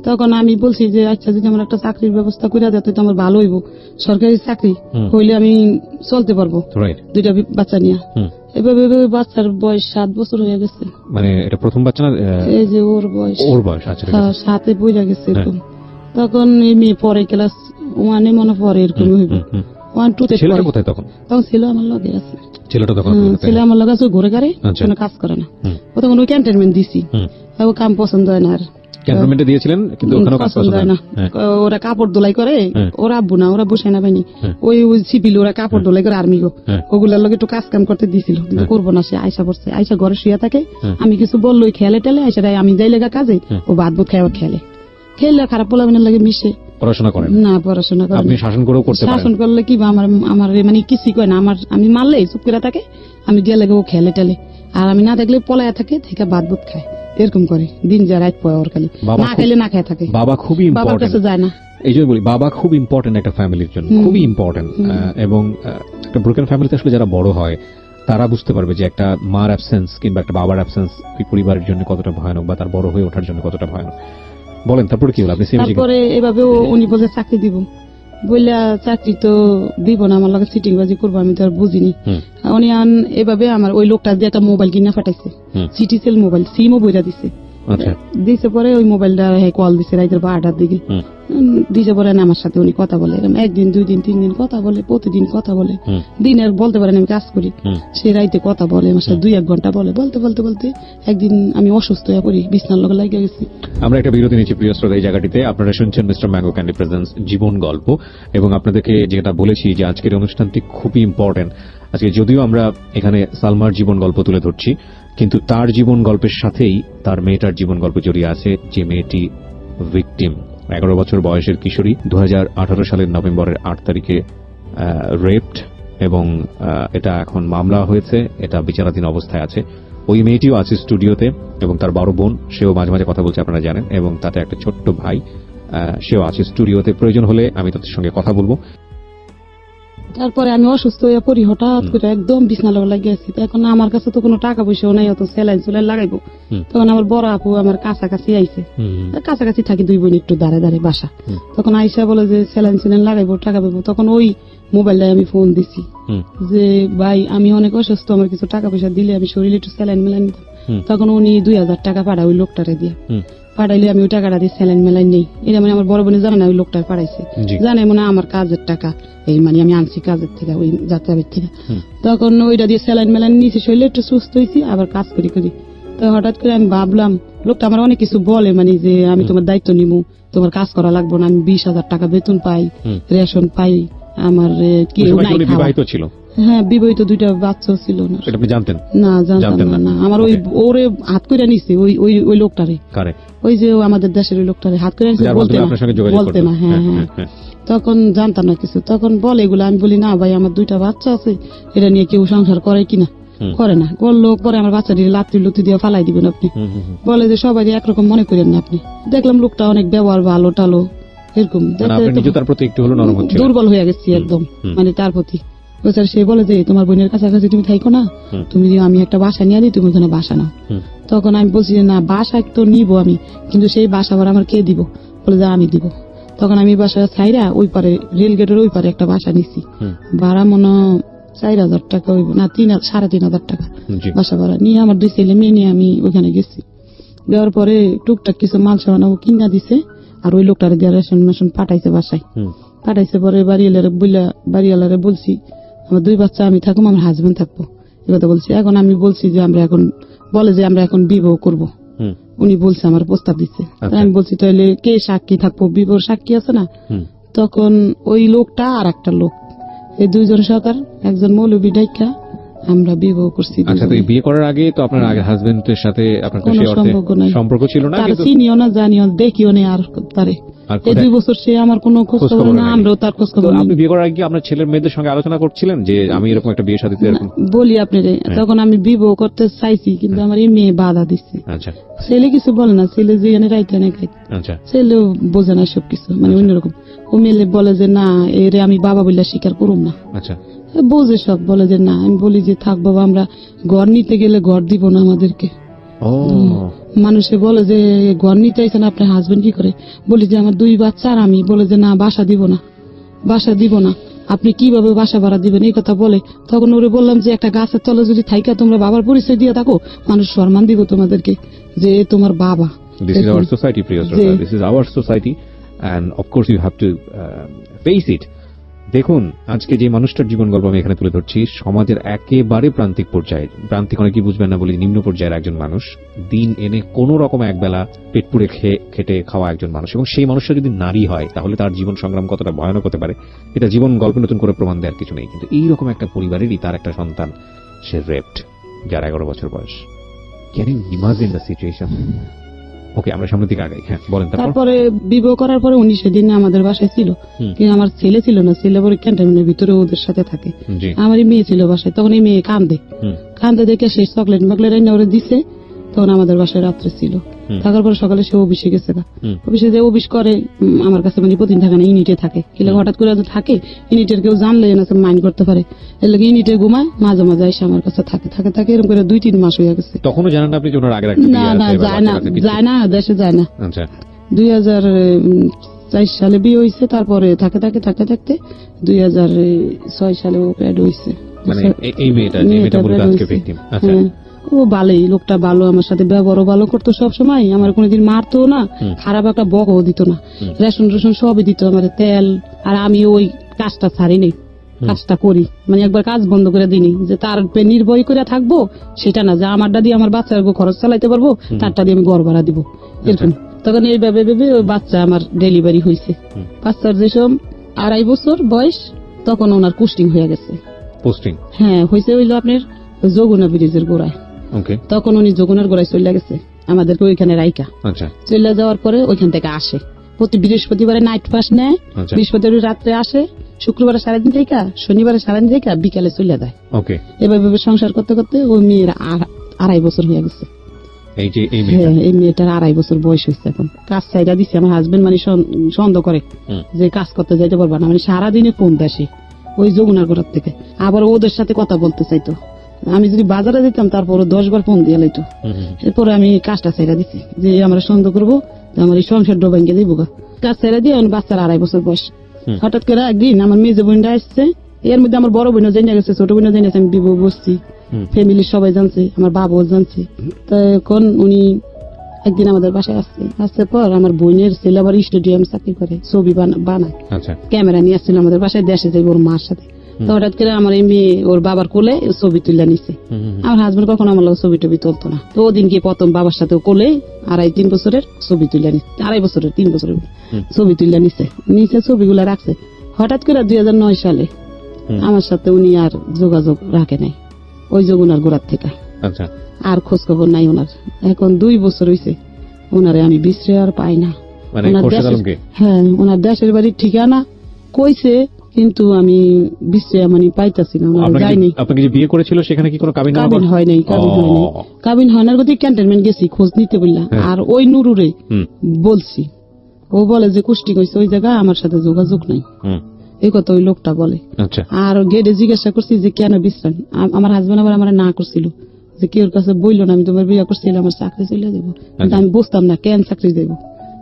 তখন আমি বলছি যে আচ্ছা যদি আমার একটা চাকরির ব্যবস্থা করে দেয় তো আমার ভালো হইব, সরকারি চাকরি হইলে আমি চলতে পারবো 2টা বাচ্চা নিয়ে। এভাবে বাচ্চার বয়স 7 বছর হয়ে গেছে। মানে এটা প্রথম বাচ্চা না? এই যে ওর বয়স 7-এ বইরা গেছে এরকম। তখন এই মেয়ে পরে ক্লাস 1-এ মনে পড়ে এরকম হইব, 1-2-তে পড়ে। তখন ছেলে আমার লগে আছে, ছেলে আমার লগে আছে, ঘুরে গাড়ে কোনো কাজ করে না। তখন ওই ক্যান্টনমেন্ট দিছি, ও কাম পছন্দ হয় না। আর ক্যান্টনমেন্টে দিয়েছিলেন কিন্তু ওখানে কাজ পছন্দ হয় না। ওরা কাপড় দোলাই করে, ওরা আব্বু না, ওরা বসে না পাইনি, ওই সিপিল ওরা কাপড় দোলাই করে আর্মি গো, ওগুলার লগে একটু কাজ কাম করতে দিছিল, কিন্তু করবো না। সে আয়সা পড়ছে, আয়সা ঘরে শুয়ে থাকে, আমি কিছু বললো খেলে টেলে আয়সা আমি যাই লেগা কাজে, ও ভাত ভাত খাওয়া খেলে খারাপ পোলাবেনের লাগে মিশে পড়াশোনা করে না। পড়াশোনা করে আপনি শাসন করেও করতে পারেন। শাসন করলে কি আমার মানে কিছুই কয় না, আমি মারলে চুপ করে থাকে, আমি দিয়ে লাগে ও খেলে টেলে, আর আমি না দেখলে পলায়া থাকে, থেকে ভাত ভাত খায়, এরকম করে দিন যা রাত পয়। ওর খালি না খাইলে না খায় থাকে। বাবা খুবই বাবার কাছে যায় না, এই জন্য বলি বাবা খুব ইম্পর্টেন্ট একটা ফ্যামিলির জন্য, খুবই ইম্পর্টেন্ট। এবং একটা ব্রোকেন ফ্যামিলিতে আসলে যারা বড় হয় তারা বুঝতে পারবে যে একটা মার অ্যাবসেন্স কিংবা একটা বাবার অ্যাবসেন্স পরিবারের জন্য কতটা ভয়ানক, বা তার বড় হয়ে ওঠার জন্য কতটা ভয়ানক। বলেন তারপরে কি হলো? আপনি তারপরে এভাবে উনি বলে চাকরি দিব, বললে চাকরি তো দিব না, আমার লগে সিটিং বাজি করবো, আমি তো আর বুঝিনি। উনি এভাবে আমার ওই লোকটা দিয়ে একটা মোবাইল কিনে পাঠাইছে, সিটি সেল মোবাইল, সিমও বইরা দিছে। দিছে পরে ওই মোবাইলটা কল দিছে রাইতের 12টার দিকে, দিছে পরে আমার সাথে উনি কথা বলে, একদিন 2 দিন 3 দিন কথা বলে, প্রতিদিন কথা বলে, দিনের বলতে পারেন আমি কাজ করি, সে রাইতে কথা বলে আমার সাথে 2-1 ঘন্টা বলে। বলতে একদিন আমি অসুস্থ হয়ে পড়ি, বিছানার লগে লাগিয়ে গেছি। আমরা একটা বিরতি নিচ্ছি প্রিয় শ্রোতা। এই জায়গাটিতে আপনারা শুনছেন মিস্টার ম্যাঙ্গো ক্যান্ডি প্রেজেন্টস জীবন গল্প, এবং আপনাদেরকে যেটা বলেছি যে আজকের অনুষ্ঠানটি খুবই ইম্পর্টেন্ট। আজকে যদিও আমরা এখানে সালমার জীবন গল্প তুলে ধরছি, কিন্তু তার জীবন গল্পের সাথেই তার মেয়েটার জীবন গল্প জড়িয়ে আছে, যে মেয়েটি ভিকটিম, 11 বছর বয়সের কিশোরী 2018 সালের নভেম্বরের 8 তারিখে রেপড, এবং এটা এখন মামলা হয়েছে, এটা বিচারাধীন অবস্থায় আছে। ওই মেয়েটিও আছে স্টুডিওতে, এবং তার বড় বোন, সেও মাঝে মাঝে কথা বলছে, আপনারা জানেন, এবং তাতে একটা ছোট্ট ভাই, সেও আছে স্টুডিওতে। প্রয়োজন হলে আমি তাদের সঙ্গে কথা বলবো। তারপরে আমি অসুস্থ হয়ে পড়ি, হঠাৎ করে একদম বিছনা লাগিয়ে আছি। এখন আমার কাছে তো কোনো টাকা পয়সাও নাই, অত স্যালাইন সুলাইন লাগাইবো। তখন আমার বড় আপু আমার কাছাকাছি আইছে, কাছাকাছি থাকি দুই বোন, একটু দাঁড়ে দাঁড়ে বাসা। তখন আইসা বলে যে স্যালাইন সুলাইন লাগাইবো, টাকা পাবো। তখন ওই মোবাইলটায় আমি ফোন দিছি যে ভাই আমি অনেক অসুস্থ, আমার কিছু টাকা পয়সা দিলে আমি শরীরে একটু স্যালাইন মেলাইন নিতাম। তখন উনি 2000 টাকা পাঠায় ওই লোকটারে দিয়ে, পাঠাইলে আমি ওই টাকাটা দিয়ে স্যালাইন মেলাইন নেই। এটা মানে আমার বড় বোনে জানে না ওই লোকটা পাঠাইছে, জানে মনে আমার কাজের টাকা, এই মানে আমি আনছি কাজের থেকে, ওই যাত্রাবের থেকে। তখন ওইটা দিয়ে স্যালাইন মেলাইন নিয়েছি, শরীরে একটু সুস্থ হয়েছি, আবার কাজ করি করি। তো হঠাৎ করে আমি ভাবলাম, লোকটা আমার অনেক কিছু বলে, মানে যে আমি তোমার দায়িত্ব নিবো, তোমার কাজ করা লাগবো না, আমি 20,000 টাকা বেতন পাই, রেশন পাই, আমার কেউ নাই খাওয়া। বিবাহিত ছিল? হ্যাঁ, বিবাহিত, 2টা বাচ্চাও ছিল না। এটা আপনি জানতেন? না, জানতাম না। আমার ওই ওরে হাত করে নিছে ওই লোকটারে, ওই যে আমাদের দেশের ওই লোকটারে হাত করে নিছে, বলতে না। হ্যাঁ হ্যাঁ, তখন জানতাম না কিছু। তখন বলে এগুলো, আমি বলি না ভাই, আমার 2টা বাচ্চা আছে, এটা নিয়ে কেউ সংসার করে কিনা? করে না। করলো, পরে আমার বাচ্চাটি লাত্তি লুত্তি দিয়ে ফালাই দিবেন আপনি। বলে যে সবাই একরকম মনে করেন না আপনি। দেখলাম লোকটা অনেক ব্যবহার ভালো টালো, এরকম দুর্বল হয়ে গেছি একদম, মানে তার প্রতি। সে বলে যে তোমার বোনের কাছাকাছি তুমি থাইকো না, তুমি আমি একটা বাসা নিয়ে দিই, তুমি ওখানে বাসা নাও। তখন আমি বলছি যে না, বাসা তো নিব আমি, কিন্তু সেই বাসা ভাড়া আমার কে দিব? বলে যে আমি দিব। তখন আমি বাসা ছাইরা ওই পারে, রেল গেটের ওই পারে একটা বাসা নিছি, ভাড়া মনে 4,000 টাকা হইব না, 3,500 টাকা বাসা ভাড়া নিয়ে আমার 2 ছেলে মেয়ে নিয়ে আমি ওখানে গেছি। দেওয়ার পরে টুকটাক কিছু মাল সামান কিনা দিছে, আর ওই লোকটারে দিয়ে রেশন মেশন পাঠাইছে বাসায়। পাঠাইছে পরে বাড়িওয়ালারে বলছি আমার 2 বাচ্চা আমি থাকবো, আমার হাজবেন্ড থাকবো, এ কথা বলছি। এখন আমি বলছি যে আমরা এখন, বলে যে আমরা এখন বিবাহ করবো। উনি বলছে আমার প্রস্তাব দিচ্ছে। আমি বলছি তাহলে কে সাক্ষী থাকবো? বিবাহ সাক্ষী আছে না? তখন ওই লোকটা আর একটা লোক, এই 2 জন সরকার, একজন মৌলবী ডাইকা আমরা বিবাহ করছি। আচ্ছা, তো বিয়ে করার আগে তো আপনার আগে হাজবেন্ডের সাথে আপনার কোনো সম্পর্ক ছিল না? তার চিনিও না, জানিও, দেখিও নেই আর তারে। এই 2 বছর সে আমার কোনো খোঁজ খবর না, আমরাও তার খোঁজ খবর। আপনি বিয়ে করার আগে আপনার ছেলের মেয়েদের সঙ্গে আলোচনা করছিলেন যে আমি এরকম একটা বিয়ে শাদীতে এরকম? বলি আপনারে, তখন আমি বিবাহ করতে চাইছি, কিন্তু আমার এই মেয়ে বাধা দিচ্ছে। আচ্ছা, ছেলে কিছু বলে না, ছেলে যে এনে রাইতে না খাইতে। আচ্ছা, ছেলেও বোঝে না সবকিছু, মানে অন্যরকম। ও মেলে বলে যে না, এরে আমি বাবা বলে স্বীকার করুম না। আচ্ছা, বোঝে সব, বলে যে না। আমি বলি যে থাক বাবা, আমরা ঘর নিতে গেলে ঘর দিব না আমাদেরকে। মানুষে বলে যে ঘর নিতে আইছেন আপনার হাজবেন্ড কি করে? বলি যে আমার 2 বাচ্চা আর আমি। বলে যে না, বাসা দিব না, বাসা দিব না। আপনি কিভাবে বাসা ভাড়া দিবেন, এই কথা বলে। তখন ওরে বললাম যে একটা গাছের তলে যদি থাইকা তোমরা বাবার পরিচয় দিয়ে থাকো, মানুষ সম্মান দিব তোমাদেরকে, যে তোমার বাবা। This is our society, Priya Srota. This is our society, and of course you have to face it. দেখুন, আজকে যে মানুষটার জীবন গল্প আমি এখানে তুলে ধরছি, সমাজের একেবারে প্রান্তিক পর্যায়ে, প্রান্তিক অনেকে বুঝবেন না বলি, নিম্ন পর্যায়ের একজন মানুষ, দিন এনে কোনো রকম একবেলা পেট পুড়ে খেটে খাওয়া একজন মানুষ, এবং সেই মানুষটা যদি নারী হয় তাহলে তার জীবন সংগ্রাম কতটা ভয়ানক হতে পারে, এটা জীবন গল্পে নতুন করে প্রমাণ দেওয়ার কিছু নেই। কিন্তু এইরকম একটা পরিবারেরই তার একটা সন্তান, সে রেপড, যার 11 বছর বয়স। Can you imagine the situation? Okay, আমরা সামনের দিকে আগাই। হ্যাঁ, বলেন। তারপরে বিবাহ করার পরে উনি সেদিন আমাদের বাসায় ছিল, কিন্তু আমার ছেলে ছিল না। ছেলে পরে ক্যান্টনমেন্টের ভিতরে ওদের সাথে থাকে। আমারই মেয়ে ছিল বাসায়। তখন এই মেয়ে কান্দে দেখে সে চকলেট মকলেট এনে ওরে দিছে। তখন আমাদের বাসায় রাত্রে ছিল, থাকার পরে সকালে সে অফিসে গেছে। অফিসে যে অফিস করে আমার কাছে, মানে প্রতিদিন থাকে না, ইউনিটে থাকে। কিন্তু হঠাৎ করে থাকে, ইউনিটের কেউ জানলে মাইন্ড করতে পারে, এর লাগে ইউনিটে ঘুমায়, মাঝে মাঝে এসে আমার কাছে থাকে এরকম করে 2-3 মাস হয়ে গেছে। তখনও জানেন না আপনি যে ওনার আগের একটা না, যায় না, দেশে যায় না। আচ্ছা, 2004 সালে বিয়ে হয়েছে। তারপরে থাকতে 2006 সালে ও প্যাড হয়েছে। মানে এই মেয়েটা যে মেয়েটা বলতে আজকে ভিকটিম। আচ্ছা, ও ভালোই, লোকটা ভালো, আমার সাথে ব্যবহারও ভালো করতো সব সময়, আমার কোনোদিন মারতো না, খারাপ একটা বকও দিত না, রেশন সবই দিত আমার, তেল। আর আমি ওই কাজটা ছাড়িনি, কাজটা করি, মানে একবার কাজ বন্ধ করে দিনি, যে তার নির্ভয় করে থাকবো সেটা না, যে আমারটা দিয়ে আমার বাচ্চার খরচ চালাইতে পারবো, তারটা দিয়ে আমি ঘর ভাড়া দিব, এরকম। তখন এইভাবে ভেবে ওই বাচ্চা আমার ডেলিভারি হয়েছে। বাচ্চার যেসব 2.5 বছর বয়স, তখন ওনার পোস্টিং হয়ে গেছে। পোস্টিং? হ্যাঁ, হয়েছে হইলো আপনার যমুনা ব্রিজের গোড়ায়। তখন উনি যমুনার গোড়ায় চলে গেছে, আমাদেরকে ওইখানে রাইকা। আচ্ছা, চলে যাওয়ার পরে ওইখান থেকে আসে, প্রতি বৃহস্পতিবারে নাইট পাস নেয়, আচ্ছা। বৃহস্পতিবার রাত্রে আসে, শুক্রবারে সারাদিন থেকে, শনিবারে সারাদিন থেকে বিকালে চলে যায়। ওকে, এভাবে সংসার করতে করতে ওই মেয়ের 2.5 বছর হয়ে গেছে। এই যে এই মেয়েটা হ্যাঁ, এই মেয়েটার 2.5 বছর বয়স হয়েছে এখন। কাজ চাইটা দিচ্ছে আমার হাজবেন্ড, মানে সন্দেহ করে হুম। যে কাজ করতে যাইতে পারবা না, মানে সারাদিনে ফোন দেয় ওই যমুনার ঘর থেকে। আবার ওদের সাথে কথা বলতে চাইতো, আমি যদি বাজারে যেতাম তারপর 10 বার ফোন দিয়ে লাইতো। হুম, হুম, এরপরে আমি কাজটা ছেড়ে দিচ্ছি যে আমরা সন্দেহ করবো, আমার এই সংসার ডোবাঙ্গে দিব গা। কাজ ছেড়ে দিয়ে আমার বাচ্চার 2.5 বছর বয়স। হুম। হঠাৎ করে একদিন আমার মেজে বোনটা আসছে, এর মধ্যে আমার বড় বোনও জেনে গেছে, ছোট বোনও জেনে গেছে, আমি বিবাহ বসছি, হুম। ফ্যামিলির সবাই জানছে, আমার বাবাও জানছে। তখন উনি একদিন আমাদের বাসায় আসছে, আসার পর আমার বোনের ছেলে আবার স্টুডিয়াম চাকরি করে, ছবি বানায়, আচ্ছা, ক্যামেরা নিয়ে আসছিল আমাদের বাসায়, দেশে যাই ওর মার সাথে। তো হঠাৎ করে আমার এই মেয়ে ওর বাবার কোলে ছবি তুলে নিছে। হুম, হুম, হুম। আমার হাজবেন্ড কখনো আমার লোক ছবি টবি তুলতো না। তো ওদিন গিয়ে প্রথম বাবার সাথে কোলে 2.5-3 বছরের ছবি তুলে নিচ্ছে, 2.5 বছরের 3 বছরের হুম। ছবি তুলে নিছে, নিচে ছবিগুলা রাখছে। হঠাৎ করে 2009 সালে হুম। আমার সাথে উনি আর যোগাযোগ রাখে নাই, ওই যমুনার গোড়ার থেকে আচ্ছা, আর খোঁজ খবর নাই ওনার। এখন 2 বছর হয়েছে ওনারে আমি বিশ্রে আর পাই না। মানে ওনার খোরশেদ দেশের- আলমকে? হ্যাঁ, ওনার দেশের বাড়ির ঠিকানা কইছে, কিন্তু আমি বিশ্রে মানে পাইতাছি না, ওনার যাইনি। আপনাকে যে বিয়ে করেছিল সেখানে কি কোনো কাবিন কাবিন হয় নাই, কাবিন হয় নাই, কাবিন হয় না গতি ক্যান্টনমেন্ট গেছি খোঁজ নিতে বললাম। হ্যাঁ। আর ওই নুরুরে বলছি, ও বলে যে কুষ্টি কইছে ওই জায়গা আমার সাথে যোগাযোগ নাই, এই কথা ওই লোকটা বলে। আচ্ছা, আর গেটে জিজ্ঞাসা করছি যে কেন বিশ্রাম, আমার হাজবেন্ড আবার আমার না করছিল যে কেউ কাছে বললো না আমি তোমার বিয়ে করছিলাম, আমার চাকরি চলে যাবো। কিন্তু আমি বুঝতাম না কেন চাকরি দেবো,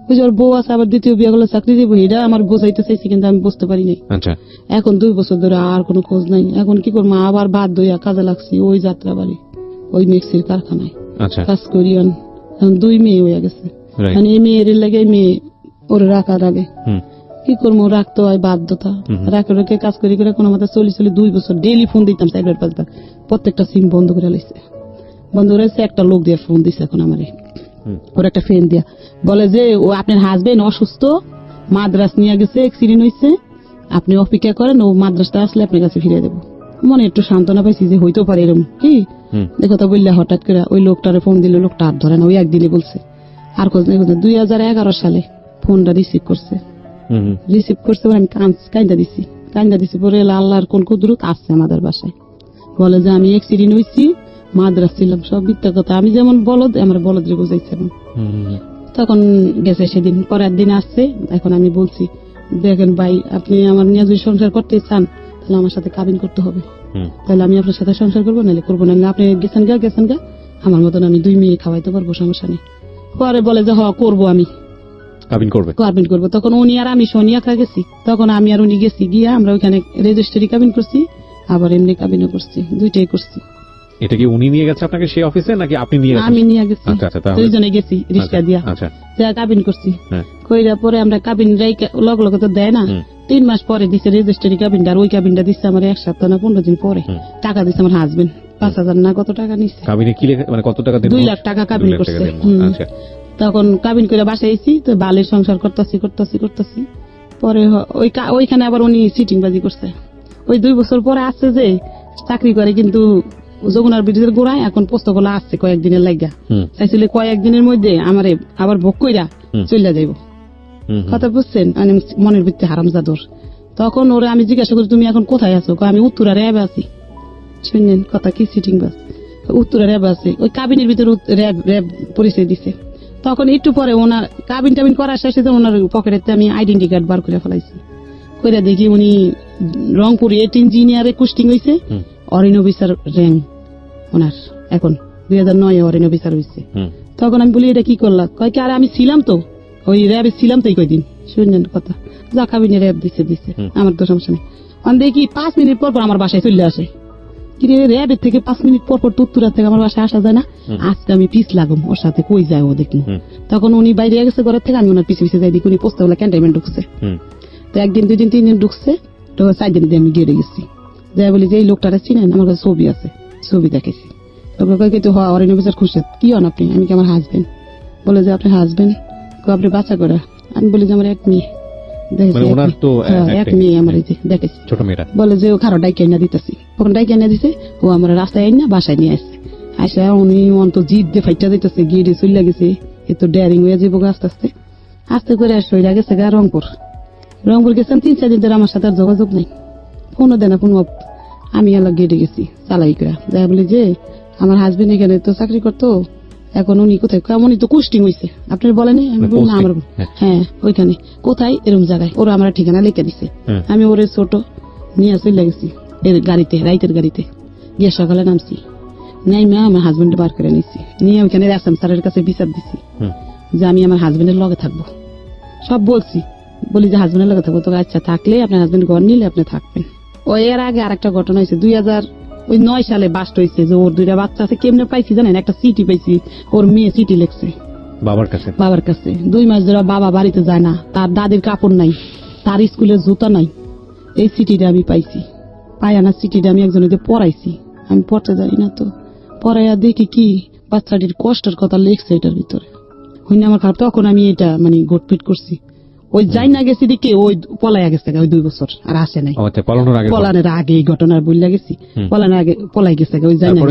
ওই যে ওর বউ আছে আবার দ্বিতীয় বিয়ে করলে চাকরি দেবো, এটা আমার বোঝাইতে চাইছি, কিন্তু আমি বুঝতে পারি নাই। আচ্ছা, এখন 2 বছর ধরে আর কোনো খোঁজ নাই। এখন কি করবো, আবার বাদ দইয়া কাজে লাগছি ওই যাত্রা বাড়ি, ওই মিক্সির কারখানায় আচ্ছা, কাজ করি। এখন 2 মেয়ে হয়ে গেছে, রাইট, মানে এই মেয়ের লাগে মেয়ে ওর রাখার আগে হুম, কি করবো, রাখতে হয় বাধ্যতা। রাখে রেখে কাজ করি করে কোনো মতো চলি 2 বছর ডেইলি ফোন দিতাম 4-5 বার, প্রত্যেকটা সিম বন্ধ করে লাইছে, বন্ধ করে একটা লোক দিয়ে ফোন দিছে এখন আমারে, হুম, ওর একটা ফ্রেন্ড দিয়া বলে যে ও আপনার হাজবেন্ড অসুস্থ, মাদ্রাস নিয়ে গেছে, অ্যাক্সিডেন্ট হয়েছে, আপনি অপেক্ষা করেন, ও মাদ্রাসটা আসলে আপনার কাছে ফিরে দেবো। মনে একটু সান্ত্বনা পাইছি যে হইতেও পারে এরকম কি হুম, দেখো তো বললে। হঠাৎ করে ওই লোকটারে ফোন দিলে লোকটা আর ধরে না, ওই একদিনে বলছে, আর খোঁজ নেই। 2011 সালে ফোনটা রিসিভ করছে, হুম, হুম, রিসিভ করছে পরে আমি কান্দা দিছি পরে আল্লাহর কোন কুদরত আসছে আমাদের বাসায়, বলে যে আমি অ্যাক্সিডেন্ট হয়েছি, মাদ্রাস ছিলাম, সব মিথ্যা কথা। আমি যেমন বলদ, আমার বলদরে বুঝাইছিলাম। হুম, হুম, তখন গেছে সেদিন, পরের দিন আসছে। এখন আমি বলছি দেখেন ভাই, আপনি আমার নিয়ে যদি সংসার করতে চান তাহলে আমার সাথে কাবিন করতে হবে, হুম, তাহলে আমি আপনার সাথে সংসার করবো, নাহলে করবো না। আপনি গেছেন গা আমার মতন আমি 2 মেয়ে খাওয়াইতে পারবো, সমস্যা নেই। পরে বলে যে করবো, আমি কাবিন করবে? কাবিন করবো। তখন উনি আর আমি সোনিয়া খা গেছি, তখন আমি আর উনি গেছি, গিয়ে আমরা ওইখানে রেজিস্ট্রি কাবিন করছি, আবার এমনি কাবিনও করছি, 2টাই করছি। এটা কি উনি নিয়ে গেছে আপনাকে সেই অফিসে নাকি আপনি নিয়ে গেছেন? আমি নিয়ে গেছি, আচ্ছা, আচ্ছা, তাহলে- 2জনে গেছি রিক্সা দিয়া, আচ্ছা, যা কাবিন করছি। হ্যাঁ, কইরা পরে আমরা কাবিন লগ তো দেয় না, হুম। 3 মাস পরে দিছে রেজিস্ট্রি কাবিনটা, আর ওই কাবিনটা দিচ্ছে আমার 1 সপ্তাহ না 15 দিন পরে। হুম। টাকা দিচ্ছে আমার হাজবেন্ড 5,000 না কত টাকা নিচ্ছে, কাবিনে কি লেখা, মানে কত টাকা দিন? 2 লাখ টাকা কাবিন 2 লাখ টাকা করছে। দিন। হুম। আচ্ছা, তখন কাবিন করে বাসায় এসি, তো বালের সংসার করতেছি পরে ওইখানে আবার উনি সিটিং বাজি করছে। ওই 2 বছর পরে আসছে যে চাকরি করে, কিন্তু যমুনার ব্রিজের গোড়ায় এখন পোস্তগুলো আসছে কয়েকদিনের লাগিয়া, হুম, চাইছিল কয়েকদিনের মধ্যে আমারে আবার ভোগ কইরা হুম। চলে যাইব। হুম, কথা বুঝছেন, মানে মনের ভিত্তি হারামজাদর। তখন ওরে আমি জিজ্ঞাসা করি তুমি এখন কোথায় আছো, কয় আমি উত্তরা র্যাবে আছি। শুনলেন কথা কি সিটিং বাস, উত্তরা র্যাবে আছে, ওই কাবিনের ভিতরে র্যাব পরিচয় দিছে। তখন একটু পরে ওনার কাবিন টাবিন করার শেষে তো ওনার পকেটে আমি আইডেন্টি কার্ড বার করে ফেলাইছি, কইরা দেখি উনি রংপুর 8 ইঞ্জিনিয়ারে কুস্টিং হয়েছে, হুম, অরিন অফিসার র্যাঙ্ক ওনার এখন 2009 অরিন অফিসার হয়েছে। হুম, তখন আমি বলি এটা কি করলা, কয় কি আরে আমি ছিলাম তো, ওই র্যাবে ছিলাম তো এই কয়দিন। শুনলেন কথা, যা কাবিনে র্যাব দিছে হুম। আমার তো সমস্যা নেই। দেখি 5 মিনিট পর আমার বাসায় চলে আসে, কিরে র্যাবের থেকে 5 মিনিট পর তুত্তুরা থেকে আমার বাসায় আসা যায় না, আজকে আমি পিস লাগুম ওর সাথে, কই যায় ও দেখুন। হুম, তখন উনি বাইরে গেছে ঘরের থেকে, আমি ওনার পিছে যাই, দেখি উনি পোস্তাগুলা ক্যান্টনমেন্ট ঢুকছে। হুম, তো 1 দিন 2 দিন 3 দিন ঢুকছে, তো 4 দিন দিয়ে আমি গিয়ে গেছি, যাই বলি যে এই লোকটারা চিনেন, আমার কাছে ছবি আছে, ছবি দেখেছি। তখন কয় কিন্তু অরিন অফিসার খুশি, কি হন আপনি? আমি কি আমার হাজবেন্ড? বলে যে আপনার হাজবেন্ড, আপনি বাচ্চা করে? আমি বলি যে আমার 1 মেয়ে দেখেছি, মানে ওনার তো 1 মেয়ে আমার এই যে দেখেছি। ছোট মেয়েটা? বলে যে ও খারো ডাইকে এনে দিতেছি, তখন ডাইকে এনে দিছে, ও আমার রাস্তায় এনে বাসায় নিয়ে আসছে। আসে উনি অন্ত জিদ দিয়ে ফাইটা দিতেছে, গিয়ে চলে গেছে, এ তো ডেয়ারিং হয়ে যাবো আস্তে আস্তে। আস্তে করে সইরা গেছে গা রংপুর গেছেন 3-4 দিন ধরে আমার সাথে আর যোগাযোগ নেই, ফোনও দেয় না কোনো। আমি এলাকা গেটে গেছি চালাই করে, যাই বলি যে আমার হাজবেন্ড এখানে তো চাকরি করতো, এখন উনি কোথায়, কেমনই তো কুস্টিং হয়েছে আপনার বলেনি। আমি বলি না আমার, হ্যাঁ ওইখানে কোথায় এরকম জায়গায়, ওরা আমার ঠিকানা লিখে দিছে। আমি ওরে ছোট নিয়ে চলে গেছি এর গাড়িতে, রাইতের গাড়িতে গিয়ে সকালে নামছি, নাইমা আমার হাজবেন্ড বার করে নিচ্ছি, নিয়ে ওইখানে আসাম স্যারের কাছে বিচার দিছি যে আমি আমার হাজবেন্ডের লগে থাকবো, সব বলছি, বলি যে হাজবেন্ডের লগে থাকবো। তো আচ্ছা থাকলে আপনার হাজবেন্ড ঘর নিলে আপনি থাকবেন। ওই এর আগে আরেকটা ঘটনা হয়েছে 2009 সালে বাস্ট হয়েছে, যে ওর 2টা বাচ্চা আছে, কেমনে পাইছি জানেন, একটা চিঠি পাইছি, ওর মেয়ে চিঠি লিখছে বাবার কাছে 2 মাস ধরে বাবা বাড়িতে যায় না, তার দাদির কাপড় নাই, তার স্কুলের জুতা নাই, এই চিঠিটা আমি পাইছি। পাইয়া চিঠিটা আমি একজনকে পড়াইছি, আমি পড়তে জানি না, তো পড়াইয়া দেখি কি বাচ্চাটির কষ্টের কথা লিখছে এটার ভিতরে, হইনি আমার খারাপ। তখন আমি এটা মানে গোটপিট করছি, ওই যাই না গেছি দিকে ওই পলাইয়া গেছে ওই 2 বছর আর আসে নাই, পলানের আগে এই ঘটনার বললা গেছি, পলানের আগে পলাই গেছে ওই যাই না।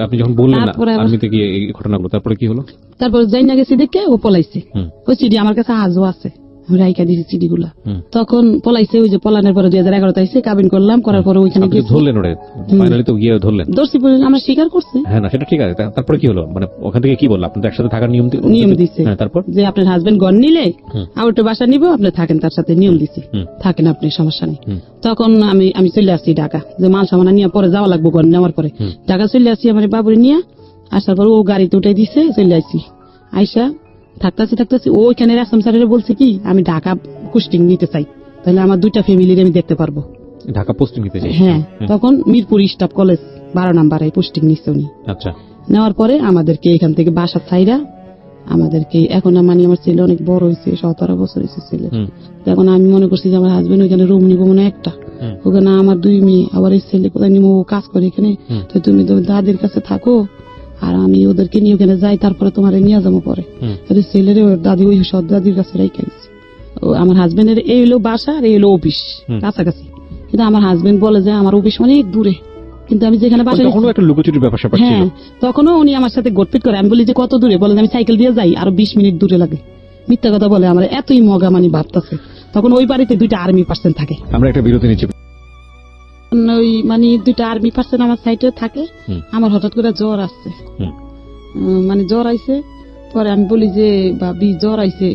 আপনি যখন বললেন আর্মিতে গিয়ে এই ঘটনাগুলো, তারপরে কি হলো? তারপর যাই না গেছি দেখে ও পলাইছে, ওই চিঠি আমার কাছে আজও আছে, আমি রাইকা দিয়েছি চিঠিগুলা। তখন পলাইছে, ওই যে পলানের পরে 2011 আইসে কাবিন করলাম, করার পরে ওইখানে ধরলেন, ওরে ফাইনালি তো গিয়ে ধরলেন, দর্শি আমরা স্বীকার করছে। হ্যাঁ না সেটা ঠিক আছে, তারপরে কি হলো? মানে ওখান থেকে কি বললো? আপনাদের একসাথে থাকার নিয়ম দিচ্ছে, তারপর যে আপনার হাজবেন্ড ঘর নিলে আমার তো বাসা নিবো, আপনি থাকেন, তার সাথে নিয়ম দিচ্ছে, থাকেন আপনি, সমস্যা নেই। তখন আমি চলে আসছি ঢাকা, যে মাল সামানা নিয়ে পরে যাওয়া লাগবো, ঘর নেওয়ার পরে ঢাকা চলে আসছি আমার বাবুরে নিয়ে। আসার পর ও গাড়িতে উঠে দিছে, চলে আসছি, আইসা থাকতেছি ওইখানে আসাম স্যারের বলছে কি আমি ঢাকা পোস্টিং নিতে চাই, তাহলে আমার 2টা ফ্যামিলির আমি দেখতে পারবো, ঢাকা পোস্টিং নিতে চাই। হ্যাঁ, তখন মিরপুর স্টাফ কলেজ 12 নম্বরে পোস্টিং নিচ্ছে উনি। আচ্ছা, নেওয়ার পরে আমাদেরকে এখান থেকে বাসা ছাইরা আমাদেরকে, এখন মানে আমার ছেলে অনেক বড় হয়েছে, 17 বছর হয়েছে ছেলে, এখন আমি মনে করছি যে আমার হাজবেন্ড ওইখানে রুম নিবো মনে একটা, ওখানে আমার 2 মেয়ে, আবার এই ছেলে কোথায় নিবো, কাজ করে এখানে, তো তুমি তো দাদির কাছে থাকো আর আমি ওদেরকে নিয়ে ওখানে যাই, তারপরে তোমার নিয়ে যাবো পরে। ছেলের দাদি ওই সব দাদির কাছে রেখে গেছে। আমার হাজবেন্ডের এই হলো বাসা আর এই হলো অফিস কাছাকাছি, কিন্তু আমার হাজবেন্ড বলে যে আমার অফিস অনেক দূরে, কিন্তু আমি যেখানে বাসা, হ্যাঁ তখনও উনি আমার সাথে গোটপিট করে। আমি বলি যে কত দূরে, বলে আমি সাইকেল দিয়ে যাই, আরো 20 মিনিট দূরে লাগে, মিথ্যা কথা বলে। আমার এতই মগা মানে ভাবতেছে, তখন ওই বাড়িতে 2টা আর্মি পার্সন থাকে। আমরা একটা বিরতি নিচ্ছি, ওই মানে 2টা আর্মি পার্সন আমার সাইডে থাকে। আমার হঠাৎ করে জ্বর আসছে, মানে জ্বর আইছে, পরে আমি বলি যে ভাবি জ্বর আইছে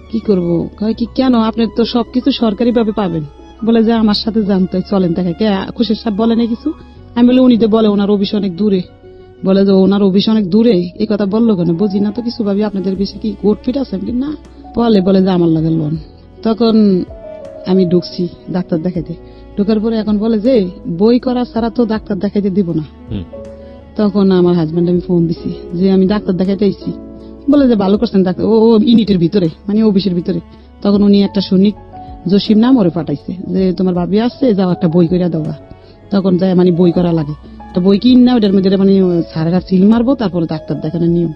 কি করবো, কয় কি কেন, আপনি তো সবকিছু সরকারি ভাবে পাবেন, বলে যে আমার সাথে জানতে চলেন, দেখে কে খুশির সাহেব বলে না কিছু। আমি বলি উনি তো বলে ওনার অফিস অনেক দূরে, বলে যে ওনার অফিস অনেক দূরে, এই কথা বললো কেন, বুঝি না তো কিছু, ভাবি আপনাদের বেশি কি গোটপিট আছে না, বলে যে আমার লাগে লোন। তখন আমি ঢুকছি ডাক্তার দেখাইতে, ঢোকার পরে এখন বলে যে বই করা ছাড়া তো ডাক্তার দেখাইতে দিব না। তখন আমার হাজবেন্ড আমি ফোন দিছি যে আমি ডাক্তার দেখাইতে আইছি, বলে যে ভালো করছেন ডাক্তার, ও ইউনিটের ভিতরে মানে অফিসের ভিতরে। তখন উনি একটা সৈনিক জসিম নাম ওরে পাঠাইছে যে তোমার ভাবি আসছে, যাও একটা বই করে দেওয়া। তখন যায় মানে বই করা লাগে, একটা বই কিন না, ওটার মধ্যে মানে সারেরা সিল মারবো, তারপরে ডাক্তার দেখানোর নিয়ম।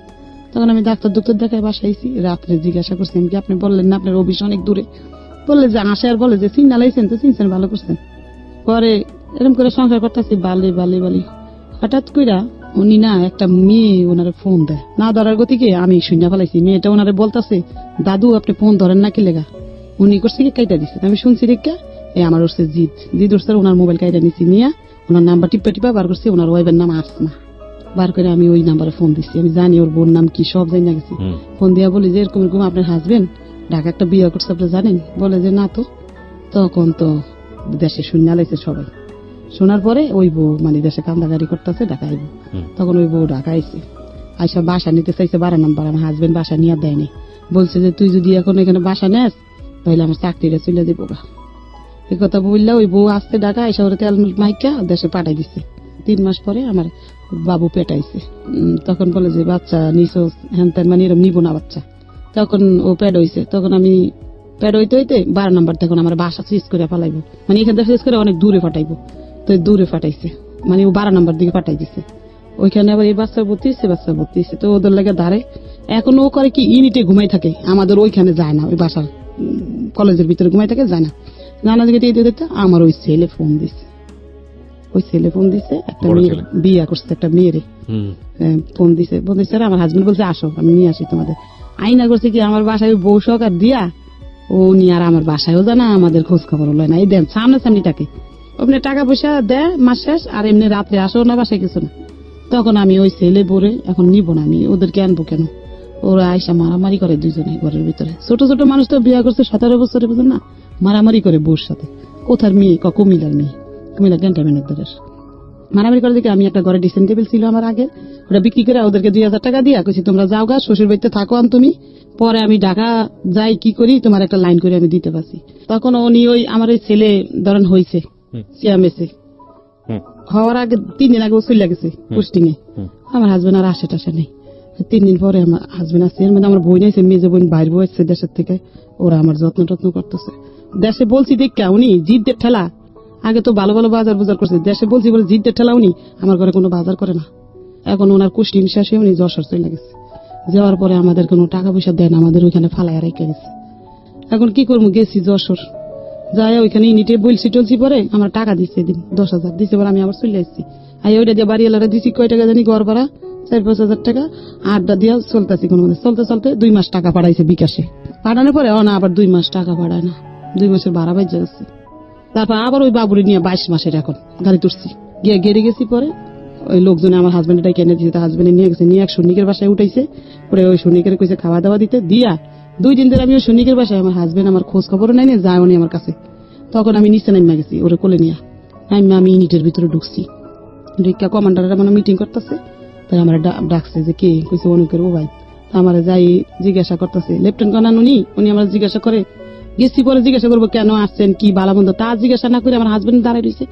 তখন আমি ডাক্তার দেখায় বাসাইছি, রাত্রে জিজ্ঞাসা করছি আমি কি আপনি বললেন না আপনার অফিস অনেক দূরে, বললে যে আসে, আর বলে যে চিন্তা লাইছেন তো চিনছেন, ভালো করছেন। পরে এরকম করে সংসার করতেছি, বালি হঠাৎ কইরা উনি না একটা মেয়ে ওনারে ফোন দেয়, না ধরার গতিকে আমি শুনে ফেলাইছি, মেয়েটা ওনারে বলতেছে দাদু আপনি ফোন ধরেন না কি লেগা, উনি করছে কি কাইটা দিচ্ছে, আমি শুনছি রেখা এই আমার উঠছে জিদ উঠছে, ওনার মোবাইল কাইটা নিচ্ছি, নিয়ে ওনার নাম্বার টিপা বার করছি, ওনার ওয়াইফের নাম আসমা, বার করে আমি ওই নাম্বারে ফোন দিচ্ছি, আমি জানি ওর বোন নাম কি সব জানি না গেছি। ফোন দিয়া বলি যে এরকম আপনার হাজবেন্ড ঢাকা একটা বিয়ে করছে আপনি জানেন, বলে যে না তো। তখন তো দেশে শূন্য লাইছে সবাই, শোনার পরে ওই বউ মানে দেশে কান্দাগাড়ি করতেছে, ঢাকা আইব। তখন ওই বউ ঢাকা আইসে, আইসা বাসা নিতে চাইছে 12 নম্বর, আমার হাজবেন্ড বাসা নিয়ে দেয়নি, বলছে যে তুই যদি এখন এখানে বাসা নেস তাহলে আমার চাকরিটা চলে দিব গা। এই কথা বললে ওই বউ আসতে ঢাকা আইসা ওরা তেল মাইকা দেশে পাঠাই দিচ্ছে। 3 মাস পরে আমার বাবু পেটাইছে, তখন বলে যে বাচ্চা নিছো হ্যান ত্যান মানে এরকম নিব না বাচ্চা। তখন ও প্যাড হইছে, তখন আমি প্যাড হইতে 12 নম্বর তখন আমার বাসা সুইচ করে ফেলাইবো, মানে এখান থেকে সুইচ করে অনেক দূরে ফাটাইবো, তো দূরে ফাটাইছে, মানে ও 12 নম্বর দিকে পাঠাই দিছে। ওইখানে আবার এই বাচ্চা ভর্তি হয়েছে, তো ওদের লাগে দাঁড়ে। এখন ও করে কি ইউনিটে ঘুমাই থাকে, আমাদের ওইখানে যায় না, ওই বাসার কলেজের ভিতরে ঘুমাই থাকে, যায় না। জানা দিকে দিতে আমার ওই ছেলে ফোন দিছে, একটা মেয়ে বিয়ে করছে, একটা মেয়েরে ফোন দিছে, আমার হাজবেন্ড বলছে আসো আমি নিয়ে আসি তোমাদের। আইনা করছে কি আমার বাসায় বউ সকার দিয়া উনি আর আমার বাসায়ও জানা আমাদের খোঁজ খবর লয় না। এই দেন সামনাসামনি টাকে আপনি টাকা পয়সা দেয় মাস শেষ, আর এমনি রাত্রে আসেও না বাসায় কিছু না। তখন আমি ওই ছেলে বলে এখন নিব না, আমি ওদেরকে আনবো কেন? ওরা আইসা মারামারি করে দুজনে ঘরের ভিতরে। ছোট ছোট মানুষ তো বিয়ে করছে 17 বছরে, বুঝেন না, মারামারি করে বউর সাথে। কোথার মেয়ে? কুমিল্লার মেয়ে, কুমিল্লা ক্যান্টনমেন্টের দরের। মারামারি করে দেখে আমি একটা ঘরে ড্রেসিং টেবিল ছিল আমার আগে, ওটা বিক্রি করে ওদেরকে 2000 টাকা দিয়া কইছি তোমরা যাও গা, শ্বশুর বাড়িতে থাকো আন তুমি, পরে আমি ঢাকা যাই কি করি তোমার একটা লাইন করে আমি দিতে পারছি। তখন উনি ওই আমার ওই ছেলে ধরেন হয়েছে সিয়ামেসে হওয়ার আগে 3 দিন আগে ও চলে গেছে পোস্টিং এ। আমার হাজবেন্ড আর আসে টাসে নেই। 3 দিন পরে আমার হাজবেন্ড আসছে, এর মধ্যে আমার বোন আছে, মেজে বোন বাইর বউ আসছে দেশের থেকে, ওরা আমার যত্ন টত্ন করতেছে। দেশে বলছি দেখা উনি জিদ্দের ঠেলা, আগে তো ভালো ভালো বাজার বুজার করছে, দেশে বলছি বলে জিদ্দের ঠেলা উনি আমার ঘরে কোনো বাজার করে না। এখন ওনার কোষ্টিং শেষে উনি যশোর চলে গেছে, যাওয়ার পরে আমাদের কোনো টাকা পয়সা দেন, আমাদের ওইখানে ফালাইয়া রেখে গেছে। এখন কি করবো, গেছি যশোর, যাই ওইখানে ইউনিটে বলছি টলছি, পরে আমার টাকা দিচ্ছে দিন 10,000 দিচ্ছে, পরে আমি আবার চলে আসছি। ওইটা দিয়ে বাড়ি এলাকা দিচ্ছি কয় টাকা জানি, ঘর ভাড়া 4-5 হাজার টাকা, আড্ডা দিয়া চলতেছি। কোনো মধ্যে চলতে চলতে 2 মাস টাকা পাঠাইছে বিকাশে, পাঠানোর পরে না আবার 2 মাস টাকা পাঠায় না, 2 মাসের ভাড়া বাইজা যাচ্ছে। তারপর আবার ওই বাবুরে নিয়ে 22 মাসের এখন গাড়ি তুলছি, গিয়ে গেড়ে গেছি। পরে ওই লোকজনে আমার হাজবেন্ডটাই কিনে দিয়েছে, তার হাজবেন্ডে নিয়ে গেছে, নিয়ে এক সৈনিকের বাসায় উঠাইছে। পরে ওই সৈনিকের কইছে খাওয়া দাওয়া দিতে দিয়া 2 দিন ধরে আমি ওই সৈনিকের বাসায়, আমার হাজবেন্ড আমার খোঁজ খবরও নাই, যায় উনি আমার কাছে। তখন আমি নিচে নামিয়ে গেছি ওরে কোলে নিয়ে, আমি ইউনিটের ভিতরে ঢুকছি, ঢুকা কমান্ডাররা মানে মিটিং করতেছে। তাই আমার ডাকছে যে কে, কইছে অনুকের ও ভাই। আমার যাই জিজ্ঞাসা করতেছে লেফটেন্ট কর্নেল উনি আমার জিজ্ঞাসা করে গেছি, পরে জিজ্ঞাসা করবো কেন আসছেন, কি বালা মন্দ, তা জিজ্ঞাসা না করে আমার হাজবেন্ড দাঁড়ায় রয়েছে।